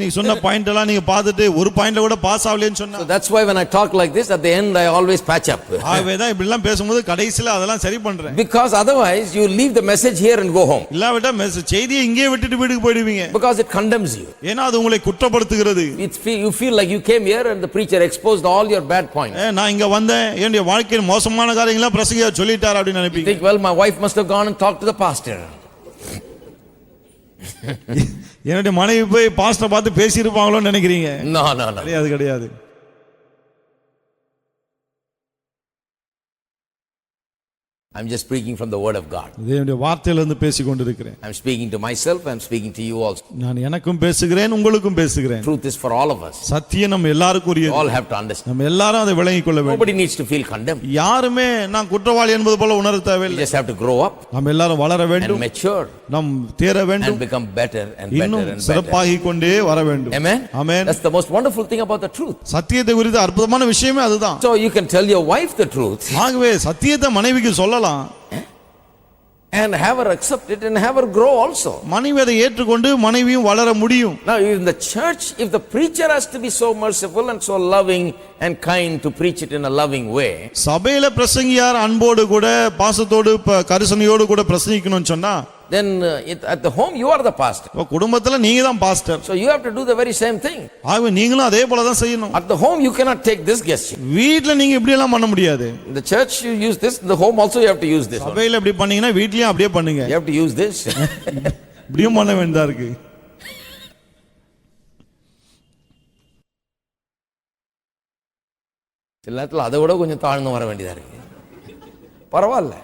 [SPEAKER 2] நீ சொன்ன பாயிண்ட் எல்லாம் நீங்க பார்த்துட்டு ஒரு பாயிண்ட்ல கூட பாஸ் ஆகலைன்னு சொன்னா.
[SPEAKER 1] So that's why when I talk like this, at the end I always patch up.
[SPEAKER 2] ஆகவேதான் இப்படி எல்லாம் பேசும்போது கடைசில அதெல்லாம் சரி பண்றேன்.
[SPEAKER 1] Because otherwise you leave the message here and go home.
[SPEAKER 2] செய்தியை இங்கே விட்டுட்டு வீட்டுக்கு போய்டுவீங்க.
[SPEAKER 1] Because it condemns you.
[SPEAKER 2] ஏனா அது உங்களை குற்றப்படுத்துகிறது.
[SPEAKER 1] You feel like you came here and the preacher exposed all your bad points.
[SPEAKER 2] நான் இங்க வந்தேன், என்னுடைய வாழ்க்கையில் மோசமான காரியங்களை பிரசங்கியார் சொல்லிட்டார் அப்படி நினைப்பீங்க.
[SPEAKER 1] Think, well, my wife must have gone and talked to the pastor.
[SPEAKER 2] என்னுடைய மனைவி போய் பாஸ்டர் பார்த்து பேசியிருப்பாங்களோன்னு நினைக்கிறீங்க?
[SPEAKER 1] No, no, no.
[SPEAKER 2] கிடையாது கிடையாது.
[SPEAKER 1] I'm just speaking from the word of God.
[SPEAKER 2] தேவனுடைய வார்த்தையிலிருந்து பேசிக் கொண்டிருக்கிறேன்.
[SPEAKER 1] I'm speaking to myself, I'm speaking to you also.
[SPEAKER 2] நான் எனக்கும் பேசுகிறேன், உங்களுக்கும் பேசுகிறேன்.
[SPEAKER 1] Truth is for all of us.
[SPEAKER 2] சத்தியம் நம்ம எல்லாருக்கும்
[SPEAKER 1] We
[SPEAKER 2] உரியது.
[SPEAKER 1] all have to understand.
[SPEAKER 2] நம்ம எல்லாரும் அதை விளங்கிக் கொள்ள வேண்டும்.
[SPEAKER 1] Nobody needs to feel condemned.
[SPEAKER 2] யாருமே நான் குற்றவாளி என்பது போல உணர
[SPEAKER 1] We
[SPEAKER 2] தேவையில்லை.
[SPEAKER 1] just have to grow up
[SPEAKER 2] நம்ம எல்லாரும் வளர
[SPEAKER 1] and
[SPEAKER 2] வேண்டும்,
[SPEAKER 1] mature
[SPEAKER 2] நாம் தேற
[SPEAKER 1] and
[SPEAKER 2] வேண்டும்,
[SPEAKER 1] become better and better
[SPEAKER 2] இன்னும்
[SPEAKER 1] and better.
[SPEAKER 2] சிறப்பாகிக் கொண்டே வர வேண்டும்.
[SPEAKER 1] Amen?
[SPEAKER 2] Amen.
[SPEAKER 1] That's the most wonderful thing about the truth.
[SPEAKER 2] சத்தியத்தை குறித்து அற்புதமான விஷயமே அதுதான்.
[SPEAKER 1] So you can tell your wife the truth
[SPEAKER 2] ஆகவே சத்தியத்தை மனைவிக்கு சொல்லலாம்,
[SPEAKER 1] and have her accept it and have her grow also.
[SPEAKER 2] மனைவி அதை ஏற்றுக்கொண்டு மனைவியும் வளர முடியும்.
[SPEAKER 1] Now in the church, if the preacher has to be so merciful and so loving and kind to preach it in a loving way,
[SPEAKER 2] சபையில பிரசங்கியார் அன்போடு கூட பாசத்தோடு கரிசனையோடு கூட பிரசங்கிக்கணும்னு சொன்னா,
[SPEAKER 1] then at the home you are the pastor.
[SPEAKER 2] குடும்பத்துல நீங்க தான் pastor.
[SPEAKER 1] So you have to do the very same thing.
[SPEAKER 2] ஆகவே நீங்களும் அதே போல தான் செய்யணும்.
[SPEAKER 1] At the home you cannot take this gesture.
[SPEAKER 2] வீட்ல நீங்க இப்படி எல்லாம் பண்ண முடியாது.
[SPEAKER 1] In the church you use this, in the home also you have to use this one.
[SPEAKER 2] சபையில இப்படி பண்ணீங்கன்னா வீட்லயும் அப்படியே பண்ணுங்க.
[SPEAKER 1] You have to use this.
[SPEAKER 2] இப்படியும் பண்ண வேண்டியதா இருக்கு.
[SPEAKER 1] சில நேரத்தில் அதை விட கொஞ்சம் தாழ்ந்து வர வேண்டியதா இருக்கு. பரவாயில்ல.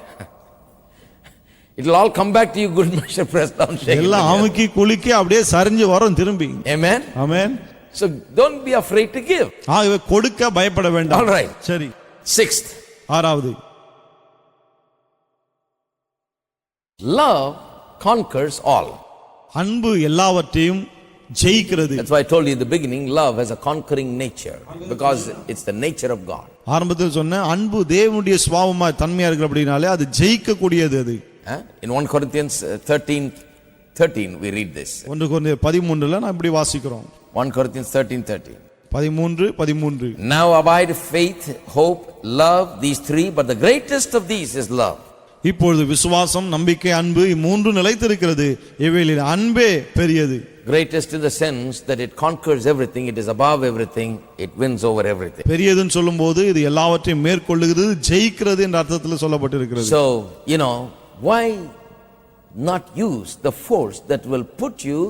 [SPEAKER 1] It will all come back to you, good measure, pressed down, shaken
[SPEAKER 2] எல்லாம்
[SPEAKER 1] together.
[SPEAKER 2] அமுக்கி குலுக்கி அப்படியே சரிஞ்சு வரும் திரும்பி.
[SPEAKER 1] Amen.
[SPEAKER 2] Amen.
[SPEAKER 1] So don't be afraid to give.
[SPEAKER 2] ஆகவே கொடுக்க பயப்பட வேண்டாம்.
[SPEAKER 1] All right.
[SPEAKER 2] சரி.
[SPEAKER 1] Sixth,
[SPEAKER 2] ஆறாவது,
[SPEAKER 1] love conquers all.
[SPEAKER 2] அன்பு எல்லாவற்றையும் ஜெயிக்கிறது.
[SPEAKER 1] That's why I told you in the beginning, love has a conquering nature because it's the nature of God.
[SPEAKER 2] ஆரம்பத்தில் சொன்ன அன்பு தேவனுடைய சுபாவமா தன்மையா இருக்கிற அப்படினாலே அது ஜெயிக்க கூடியது. அது
[SPEAKER 1] In 1 Corinthians 13 we read this.
[SPEAKER 2] 1 கொரிந்தியர் 13ல நான் இப்படி வாசிக்கிறோம்.
[SPEAKER 1] 1 Corinthians 13.
[SPEAKER 2] 13.
[SPEAKER 1] Now abide faith, hope, love, these three, but the greatest of these is love.
[SPEAKER 2] இப்பொழுது விசுவாசம், நம்பிக்கை, அன்பு மூன்று நிலைத்திருக்கிறது. இவைகளில் அன்பே பெரியது.
[SPEAKER 1] Greatest in the sense that it conquers everything, it is above everything, it wins over everything.
[SPEAKER 2] பெரியதுன்னு சொல்லும்போது இது எல்லாவற்றையும் மேற்கொள்ளுகிறது, ஜெயிக்கிறது என்ற அர்த்தத்தில் சொல்லப்பட்டிருக்கிறது.
[SPEAKER 1] So, why not use the force that will put you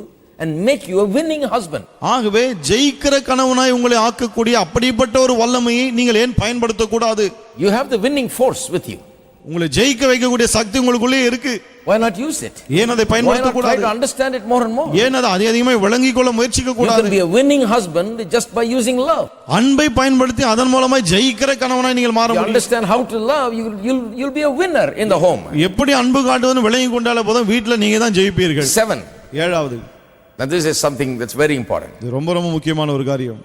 [SPEAKER 1] and make you a winning husband?
[SPEAKER 2] ஆகவே ஜெயிக்கிற கணவனாய் உங்களை ஆக்கக்கூடிய அப்படிப்பட்ட ஒரு வல்லமையை நீங்கள் ஏன் பயன்படுத்தக்கூடாது?
[SPEAKER 1] You have the winning force with you.
[SPEAKER 2] உங்களை ஜெயிக்க வைக்கக்கூடிய சக்தி உங்களுக்குள்ளே இருக்கு.
[SPEAKER 1] Why not use it?
[SPEAKER 2] ஏன் அதை
[SPEAKER 1] Why
[SPEAKER 2] பயன்படுத்த
[SPEAKER 1] not try
[SPEAKER 2] கூடாது?
[SPEAKER 1] to understand it more and more?
[SPEAKER 2] ஏன் அதை அதிகமாக விளங்கிக் கொள்ள முயற்சிக்க
[SPEAKER 1] You
[SPEAKER 2] கூடாது?
[SPEAKER 1] can be a winning husband just by using love.
[SPEAKER 2] அன்பை பயன்படுத்தி அதன் மூலமாய் ஜெயிக்கிற கணவனாய் நீங்கள் மாற
[SPEAKER 1] You
[SPEAKER 2] முடியும்.
[SPEAKER 1] understand how to love, you'll be a winner in the home.
[SPEAKER 2] எப்படி அன்பு காட்டுவதுன்னு விளங்கி கொண்டாலே போதும், வீட்ல நீங்க தான் ஜெயிப்பீர்கள்.
[SPEAKER 1] 7.
[SPEAKER 2] ஏழாவது,
[SPEAKER 1] Now this is something that's very important.
[SPEAKER 2] இது ரொம்ப ரொம்ப முக்கியமான ஒரு காரியம்.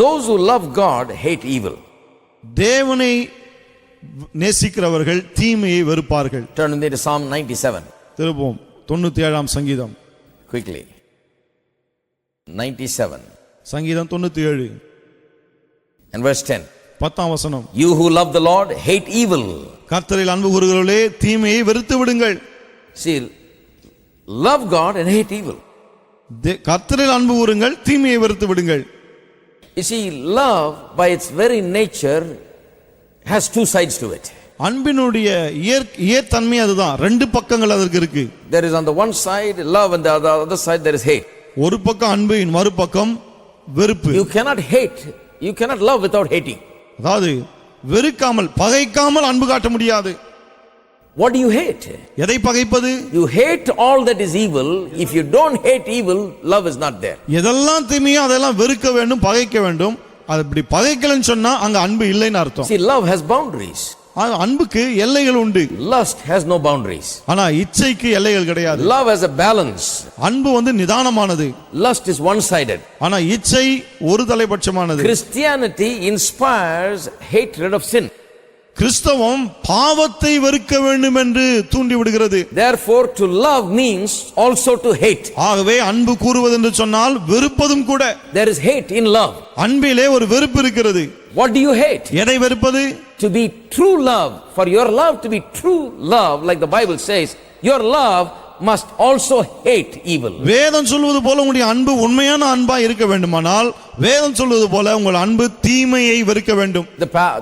[SPEAKER 1] Those who love God hate evil.
[SPEAKER 2] தேவனை நேசிக்கிறவர்கள் தீமையை வெறுப்பார்கள்.
[SPEAKER 1] Turn with me to Psalm 97.
[SPEAKER 2] திருப்போம் 97ஆம் சங்கீதம்.
[SPEAKER 1] Quickly. 97.
[SPEAKER 2] சங்கீதம் 97
[SPEAKER 1] And verse 10.
[SPEAKER 2] 10ஆம் வசனம்.
[SPEAKER 1] You who love the Lord hate evil.
[SPEAKER 2] கர்த்தரில் அன்பு கூறுகிறவர்களே தீமையை வெறுத்து விடுங்கள்.
[SPEAKER 1] See, love God and hate evil.
[SPEAKER 2] கர்த்தரில் அன்பு கூறுங்கள், தீமையை வெறுத்து விடுங்கள்.
[SPEAKER 1] You see, love by its very nature has two sides to it.
[SPEAKER 2] அன்பினுடைய இயற்தன்மை அதுதான். ரெண்டு பக்கங்கள் அதற்கு இருக்கு.
[SPEAKER 1] There is on the one side love and the other side there is hate.
[SPEAKER 2] ஒரு பக்கம் அன்பு, மறுபக்கம் வெறுப்பு.
[SPEAKER 1] You cannot hate, you cannot love without hating.
[SPEAKER 2] அதாவது வெறுக்காமல் பகைக்காமல் அன்பு காட்ட முடியாது.
[SPEAKER 1] What do you hate?
[SPEAKER 2] எதை பகைப்பது?
[SPEAKER 1] You hate all that is evil. If you don't hate evil, love is not there.
[SPEAKER 2] எதெல்லாம் தீமையோ அதெல்லாம் வெறுக்க வேண்டும், பகைக்க வேண்டும். அது இப்படி பகைக்கலன்னு சொன்னா அங்க அன்பு இல்லைன்னு அர்த்தம்.
[SPEAKER 1] See, love has boundaries.
[SPEAKER 2] அன்புக்கு எல்லைகள் உண்டு.
[SPEAKER 1] Lust has no boundaries.
[SPEAKER 2] ஆனா இச்சைக்கு எல்லைகள் கிடையாது.
[SPEAKER 1] Love has a balance.
[SPEAKER 2] அன்பு நிதானமானது.
[SPEAKER 1] Lust is one-sided.
[SPEAKER 2] ஆனா இச்சை ஒரு தலைபட்சமானது.
[SPEAKER 1] Christianity inspires hatred of sin.
[SPEAKER 2] கிறிஸ்தவம் பாவத்தை வெறுக்க வேண்டும் என்று தூண்டி விடுகிறது.
[SPEAKER 1] Therefore to love means also to hate.
[SPEAKER 2] ஆகவே அன்பு கூறுவது என்று சொன்னால் வெறுப்பதும் கூட.
[SPEAKER 1] There is hate in love.
[SPEAKER 2] அன்பிலே ஒரு வெறுப்பு இருக்கிறது.
[SPEAKER 1] What do you hate?
[SPEAKER 2] எதை வெறுப்பது?
[SPEAKER 1] To be true love, for your love to be true love, like the Bible says, your love must also hate evil.
[SPEAKER 2] வேதம் சொல்வது போல உங்களுடைய அன்பு உண்மையான அன்பா இருக்க வேண்டுமானால் வேதம் சொல்வது போல உங்கள் அன்பு தீமையை வெறுக்க வேண்டும்.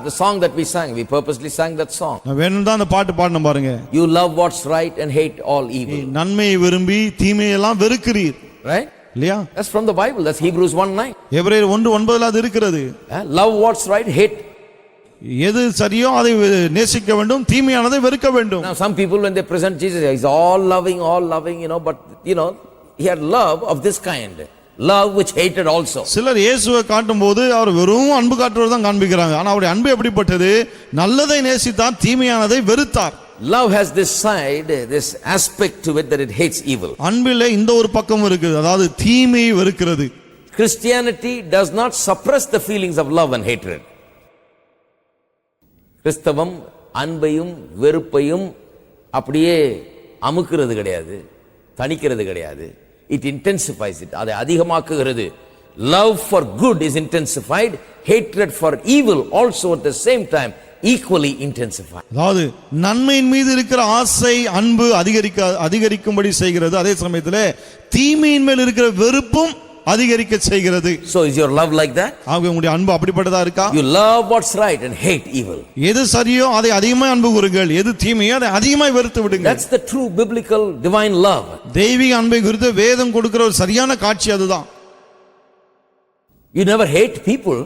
[SPEAKER 1] The song that we sang, we purposely sang that song.
[SPEAKER 2] நான் வேணும் தான் அந்த பாட்டு பாடணும் பாருங்க.
[SPEAKER 1] You love what's right and hate all evil.
[SPEAKER 2] நன்மையை விரும்பி தீமையெல்லாம் வெறுக்கிறீர்.
[SPEAKER 1] Right?
[SPEAKER 2] இல்லையா?
[SPEAKER 1] That's from the Bible. That's Hebrews 1:9.
[SPEAKER 2] எபிரேயர் 1:9 அது இருக்கிறது.
[SPEAKER 1] Love what's right, hate.
[SPEAKER 2] எது சரியோ அதை நேசிக்க வேண்டும், தீமையானதை வெறுக்க வேண்டும்.
[SPEAKER 1] Now some people when they present Jesus, he's all loving, but he had love of this kind. Love which hated also.
[SPEAKER 2] சிலர் இயேசுவை காட்டும்போது அவர் வெறும் அன்பு காட்டுறவர் தான் காண்பிக்கிறாங்க. ஆனா அவருடைய அன்பு எப்படிப்பட்டது? நல்லதை நேசித்தார், தீமையானதை வெறுத்தார்.
[SPEAKER 1] Love has this side, this aspect to it that it hates evil.
[SPEAKER 2] அன்பிலே இந்த ஒரு பக்கம் இருக்குது, அதாவது தீமையை வெறுக்கிறது.
[SPEAKER 1] Christianity does not suppress the feelings of love and hatred. கிறிஸ்தவம் அன்பையும் வெறுப்பையும் அப்படியே அமுக்குறது கிடையாது, தணிக்கிறது கிடையாது. It intensifies it. அதை அதிகமாக்குகிறது. Love for good is intensified. Hatred for evil also at the same time equally intensified.
[SPEAKER 2] அதாவது நன்மையின் மீது இருக்கிற ஆசை அன்பு அதிகரிக்கும்படி செய்கிறது. அதே சமயத்தில் தீமையின் மேல் இருக்கிற வெறுப்பும் அதிகரிக்க செய்கிறது.
[SPEAKER 1] So is your love like that?
[SPEAKER 2] ஆக உங்களுடைய அன்பு அப்படிப்பட்டதா இருக்கா?
[SPEAKER 1] You love what's right and hate evil.
[SPEAKER 2] எது சரியோ அதை அதிகமாக அன்பு கூறுங்கள், எது தீமையோ அதை அதிகமாக வெறுத்து விடுங்கள்.
[SPEAKER 1] That's the true biblical divine love.
[SPEAKER 2] தெய்வீக அன்பை குறித்து வேதம் கொடுக்கிற ஒரு சரியான காட்சி அதுதான்.
[SPEAKER 1] You never hate people,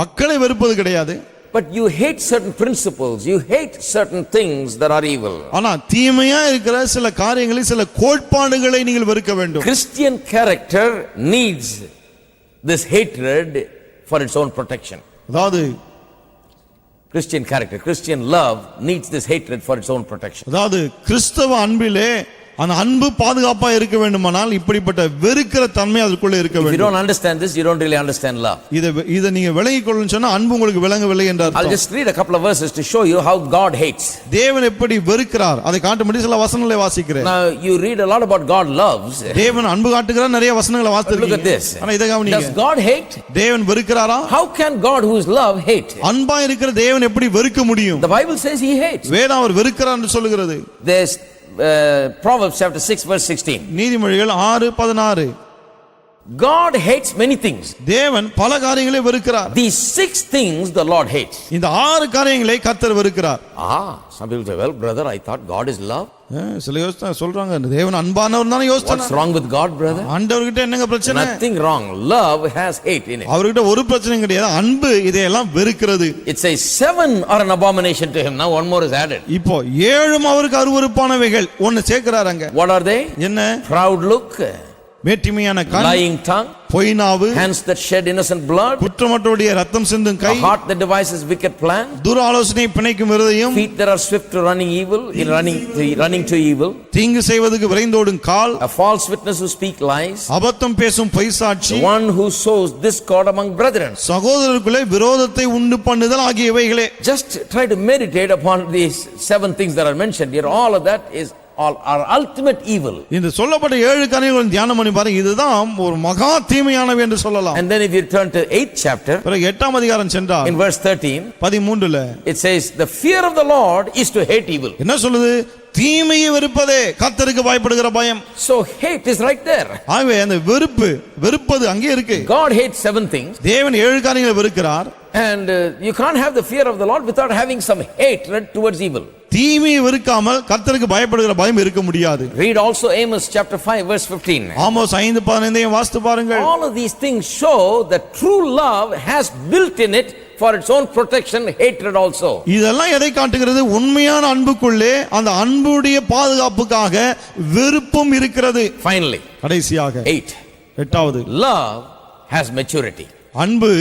[SPEAKER 2] மக்களை வெறுப்பது கிடையாது.
[SPEAKER 1] but you hate certain principles, you hate certain things that are evil.
[SPEAKER 2] ஆனா தீமையா இருக்கிற சில காரியங்களை, சில கோட்பாடுகளை நீங்கள் வெறுக்க வேண்டும்.
[SPEAKER 1] Christian character needs this hatred for its own protection.
[SPEAKER 2] அதாவது
[SPEAKER 1] Christian character, Christian love needs this hatred for its own protection.
[SPEAKER 2] அதாவது கிறிஸ்தவ அன்பிலே அந்த அன்பு பாதுகாப்பா இருக்க வேண்டுமானால் இப்படிப்பட்ட வெறுக்கிற தன்மை அதுக்குள்ள இருக்க
[SPEAKER 1] If you
[SPEAKER 2] வேண்டும்.
[SPEAKER 1] don't understand this, you don't really understand love.
[SPEAKER 2] இத நீங்க விளங்கிக் கொள்ளணும்னு சொன்னா அன்பு உங்களுக்கு விளங்கவில்லை என்றார்.
[SPEAKER 1] I'll just read a couple of verses to show you how God hates.
[SPEAKER 2] தேவன் எப்படி வெறுக்கிறார் அதை காட்டும்படி சில வசனங்களை வாசிக்கிறேன்.
[SPEAKER 1] Now you read a lot about God loves.
[SPEAKER 2] தேவன் அன்பு காட்டுகிறார், நிறைய வசனங்களை வாசிக்கிறீங்க.
[SPEAKER 1] Look at this.
[SPEAKER 2] ஆனா இத கவனிங்க.
[SPEAKER 1] Does God hate?
[SPEAKER 2] தேவன் வெறுக்கிறாரா?
[SPEAKER 1] How can God who is love hate?
[SPEAKER 2] அன்பா இருக்கிற தேவன் எப்படி வெறுக்க முடியும்?
[SPEAKER 1] The Bible says he hates.
[SPEAKER 2] வேதம் அவர் வெறுக்கிறார் என்று சொல்லுகிறது.
[SPEAKER 1] There's Proverbs chapter 6 verse 16.
[SPEAKER 2] நீதிமொழிகள் 6:16.
[SPEAKER 1] God hates many things.
[SPEAKER 2] தேவன் பல காரியங்களை வெறுக்கிறார்.
[SPEAKER 1] These 6 things the Lord hates.
[SPEAKER 2] இந்த 6 காரியங்களை கர்த்தர் வெறுக்கிறார்.
[SPEAKER 1] Some people say, well brother, I thought God is love.
[SPEAKER 2] சில யோசனை சொல்றாங்க தேவன் அன்பானவர் தான யோசனை.
[SPEAKER 1] What's wrong with God, brother?
[SPEAKER 2] ஆண்டவர்கிட்ட என்னங்க பிரச்சனை?
[SPEAKER 1] Nothing wrong. Love has hate in it.
[SPEAKER 2] அவர்கிட்ட ஒரு பிரச்சனையும் கிடையாது, அன்பு இதையெல்லாம் வெறுக்கிறது.
[SPEAKER 1] It says 7 are an abomination to him. Now one more is added.
[SPEAKER 2] இப்போ 7 அவருக்கு அருவருப்பானவைகள் ஒன்னு சேர்க்கறாங்க.
[SPEAKER 1] What are they?
[SPEAKER 2] என்ன?
[SPEAKER 1] Proud look,
[SPEAKER 2] மேட்டிமையான கண்,
[SPEAKER 1] lying tongue,
[SPEAKER 2] பொய்நாவு,
[SPEAKER 1] hands that shed innocent blood,
[SPEAKER 2] குற்றமற்றவருடைய ரத்தம் சிந்தும் கை,
[SPEAKER 1] a heart that devises wicked plan,
[SPEAKER 2] துராலோசனை பிணைக்கும் இருதயம்,
[SPEAKER 1] feet that are swift to running evil, running to evil,
[SPEAKER 2] தீங்கு செய்வதற்கு விரைந்தோடும் கால்,
[SPEAKER 1] a false witness who speak lies,
[SPEAKER 2] அபத்தம் பேசும் பொய்சாட்சி,
[SPEAKER 1] one who sows discord among brethren.
[SPEAKER 2] சகோதரருக்குள்ளே விரோதத்தை உண்டு பண்ணுதல் ஆகியவைகளே.
[SPEAKER 1] Just try to meditate upon these 7 things that are mentioned here. All of that is all are ultimate evil.
[SPEAKER 2] இந்த சொல்லப்பட்ட 7 காரியங்களை தியானம் பண்ணி பாருங்க, இதுதான் ஒரு மகா தீமையானவை என்று சொல்லலாம்.
[SPEAKER 1] And then if you turn to 8th chapter,
[SPEAKER 2] பிறகு 8ஆம் அதிகாரம் சென்றால்
[SPEAKER 1] in verse 13,
[SPEAKER 2] 13ல
[SPEAKER 1] it says the fear of the Lord is to hate evil.
[SPEAKER 2] என்ன சொல்லுது? தீமையை வெறுப்பதே கர்த்தருக்கு பயப்படுகிற பயம்.
[SPEAKER 1] So hate is right there.
[SPEAKER 2] ஆகவே அந்த வெறுப்பது அங்கே இருக்கு.
[SPEAKER 1] God hates 7 things.
[SPEAKER 2] தேவன் 7 காரியங்களை வெறுக்கிறார்.
[SPEAKER 1] And you can't have the fear of the Lord without having some hatred towards evil.
[SPEAKER 2] தீமையை வெறுக்காமல் கர்த்தருக்கு பயப்படுகிற பயம் இருக்க முடியாது.
[SPEAKER 1] Read also Amos chapter 5 verse 15.
[SPEAKER 2] Amos 5:15 வாசித்து பாருங்கள்.
[SPEAKER 1] All of these things show that true love has built in it for its own protection hatred also.
[SPEAKER 2] இதெல்லாம் எதை காட்டுகிறது? உண்மையான அன்புக்குள்ளே அந்த அன்புடைய பாதுகாப்புக்காக வெறுப்பும் இருக்கிறது.
[SPEAKER 1] Finally,
[SPEAKER 2] கடைசியாக 8வது,
[SPEAKER 1] love has maturity.
[SPEAKER 2] அன்பு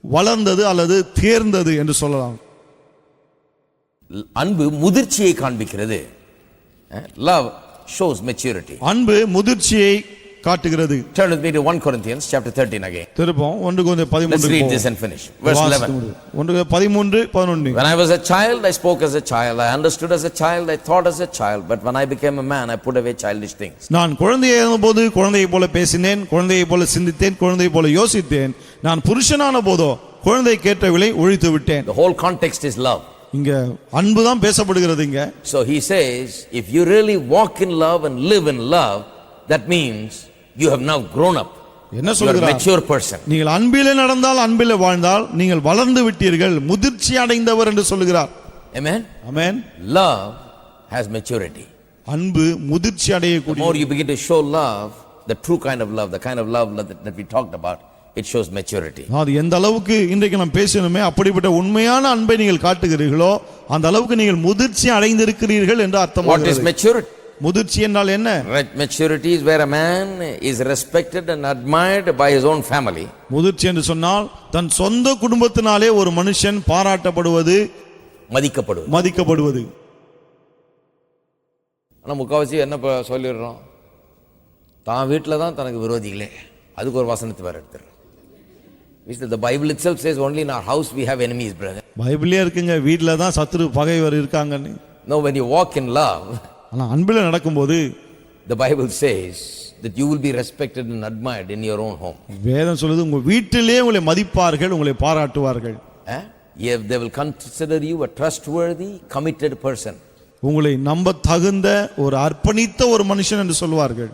[SPEAKER 2] வளர்ந்தது அல்லது தேர்ந்தது என்று சொல்லலாம்.
[SPEAKER 1] அன்பு முதிர்ச்சியை காண்பிக்கிறது. Love shows maturity.
[SPEAKER 2] அன்பு முதிர்ச்சியை காட்டுகிறது.
[SPEAKER 1] Turn with me to 1 Corinthians chapter 13 again.
[SPEAKER 2] திருப்போம் 1 கொரிந்தியர் 13.
[SPEAKER 1] Let's read this and finish. Verse 11.
[SPEAKER 2] 1 கொரிந்தியர் 13:11.
[SPEAKER 1] When I was a child, I spoke as a child, I understood as a child, I thought as a child, but when I became a man, I put away childish things.
[SPEAKER 2] நான் குழந்தையாக இருந்தபோது குழந்தையைப் போல பேசினேன், குழந்தையைப் போல சிந்தித்தேன், குழந்தையைப் போல யோசித்தேன். நான் புருஷனான போதோ குழந்தை கேட்டவிலை ஒழித்து விட்டேன்.
[SPEAKER 1] The whole context is love.
[SPEAKER 2] இங்க அன்பு தான் பேசப்படுகிறது இங்க.
[SPEAKER 1] So he says, if you really walk in love and live in love, that means you have now grown up.
[SPEAKER 2] என்ன
[SPEAKER 1] You are a
[SPEAKER 2] சொல்கிறார்?
[SPEAKER 1] mature person.
[SPEAKER 2] நீங்கள் அன்பிலே நடந்தால் அன்பிலே வாழ்ந்தால் நீங்கள் வளர்ந்து விட்டீர்கள், முதிர்ச்சி அடைந்தவர் என்று சொல்லுகிறார்.
[SPEAKER 1] Amen?
[SPEAKER 2] Amen.
[SPEAKER 1] Love has maturity.
[SPEAKER 2] அன்பு முதிர்ச்சி
[SPEAKER 1] The
[SPEAKER 2] அடையக்கூடிய
[SPEAKER 1] more you begin to show love, the true kind of love, the kind of love that we talked about, it shows maturity.
[SPEAKER 2] அது எந்த அளவுக்கு இன்றைக்கு நாம் பேசணுமே அப்படிப்பட்ட உண்மையான அன்பை நீங்கள் காட்டுகிறீர்களோ அந்த அளவுக்கு நீங்கள் முதிர்ச்சி அடைந்திருக்கிறீர்கள் என்று
[SPEAKER 1] What is
[SPEAKER 2] அர்த்தமாகிறது.
[SPEAKER 1] maturity?
[SPEAKER 2] முதிர்ச்சி என்றால் என்ன?
[SPEAKER 1] Maturity is where a man is respected and admired by his own family.
[SPEAKER 2] முதிர்ச்சி என்று சொன்னால் தன் சொந்த குடும்பத்தினாலே ஒரு மனுஷன் பாராட்டப்படுவது,
[SPEAKER 1] மதிக்கப்படுவது.
[SPEAKER 2] மதிக்கப்படுவது.
[SPEAKER 1] ஆனா முக்காவாசி என்ன சொல்லிடுறோம், தான் வீட்டில் தான் தனக்கு விரோதிகளே, அதுக்கு ஒரு வசனத்தை வேற எடுத்துறோம். The Bible itself says only in our house we have enemies, brother.
[SPEAKER 2] பைபிளே இருக்குங்க, வீட்டில தான் சத்துரு பகைவர் இருக்காங்கன்னு.
[SPEAKER 1] No, when you walk in love,
[SPEAKER 2] ஆனா அன்பில் நடக்கும்போது
[SPEAKER 1] the Bible says that you will be respected and admired in your own home.
[SPEAKER 2] வேதம் சொல்லுது உங்க வீட்டிலே உங்களை மதிப்பார்கள், உங்களை பாராட்டுவார்கள்.
[SPEAKER 1] If they will consider you a trustworthy, committed person.
[SPEAKER 2] உங்களை நம்ப தகுந்த ஒரு அர்ப்பணித்த ஒரு மனுஷன் என்று சொல்வார்கள்.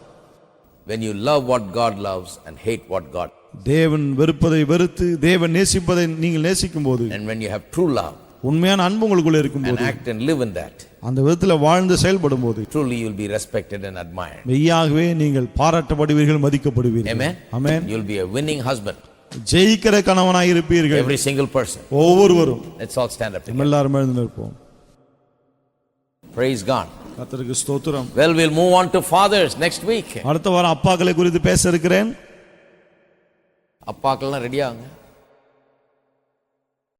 [SPEAKER 1] When you love what God loves and hate what God.
[SPEAKER 2] தேவன் வெறுப்பதை வெறுத்து தேவன் நேசிப்பதை நீங்கள் நேசிக்கும் போது,
[SPEAKER 1] And when you have true love
[SPEAKER 2] உண்மையான அன்பு உங்களுக்குள்ள இருக்கும்
[SPEAKER 1] and
[SPEAKER 2] போது,
[SPEAKER 1] act and live in that,
[SPEAKER 2] அந்த விதத்துல வாழ்ந்து செயல்படும் போது
[SPEAKER 1] truly you will be respected and admired.
[SPEAKER 2] மெய்யாகவே நீங்கள் பாராட்டப்படுவீர்கள், மதிக்கப்படுவீர்கள்.
[SPEAKER 1] Amen.
[SPEAKER 2] Amen.
[SPEAKER 1] You will be a winning husband.
[SPEAKER 2] ஜெயிக்கிற கணவனாய் இருப்பீர்கள்.
[SPEAKER 1] Every single person.
[SPEAKER 2] ஒவ்வொருவரும்.
[SPEAKER 1] Let's all stand up together.
[SPEAKER 2] நம்ம எல்லாரும் எழுந்து நிற்போம்.
[SPEAKER 1] Praise God.
[SPEAKER 2] கர்த்தருக்கு ஸ்தோத்திரம்.
[SPEAKER 1] Well, we'll move on to fathers next week.
[SPEAKER 2] அடுத்த வாரம் அப்பாக்களை குறித்து பேச இருக்கிறேன்.
[SPEAKER 1] அப்பாக்கள்லாம் ரெடியாங்க.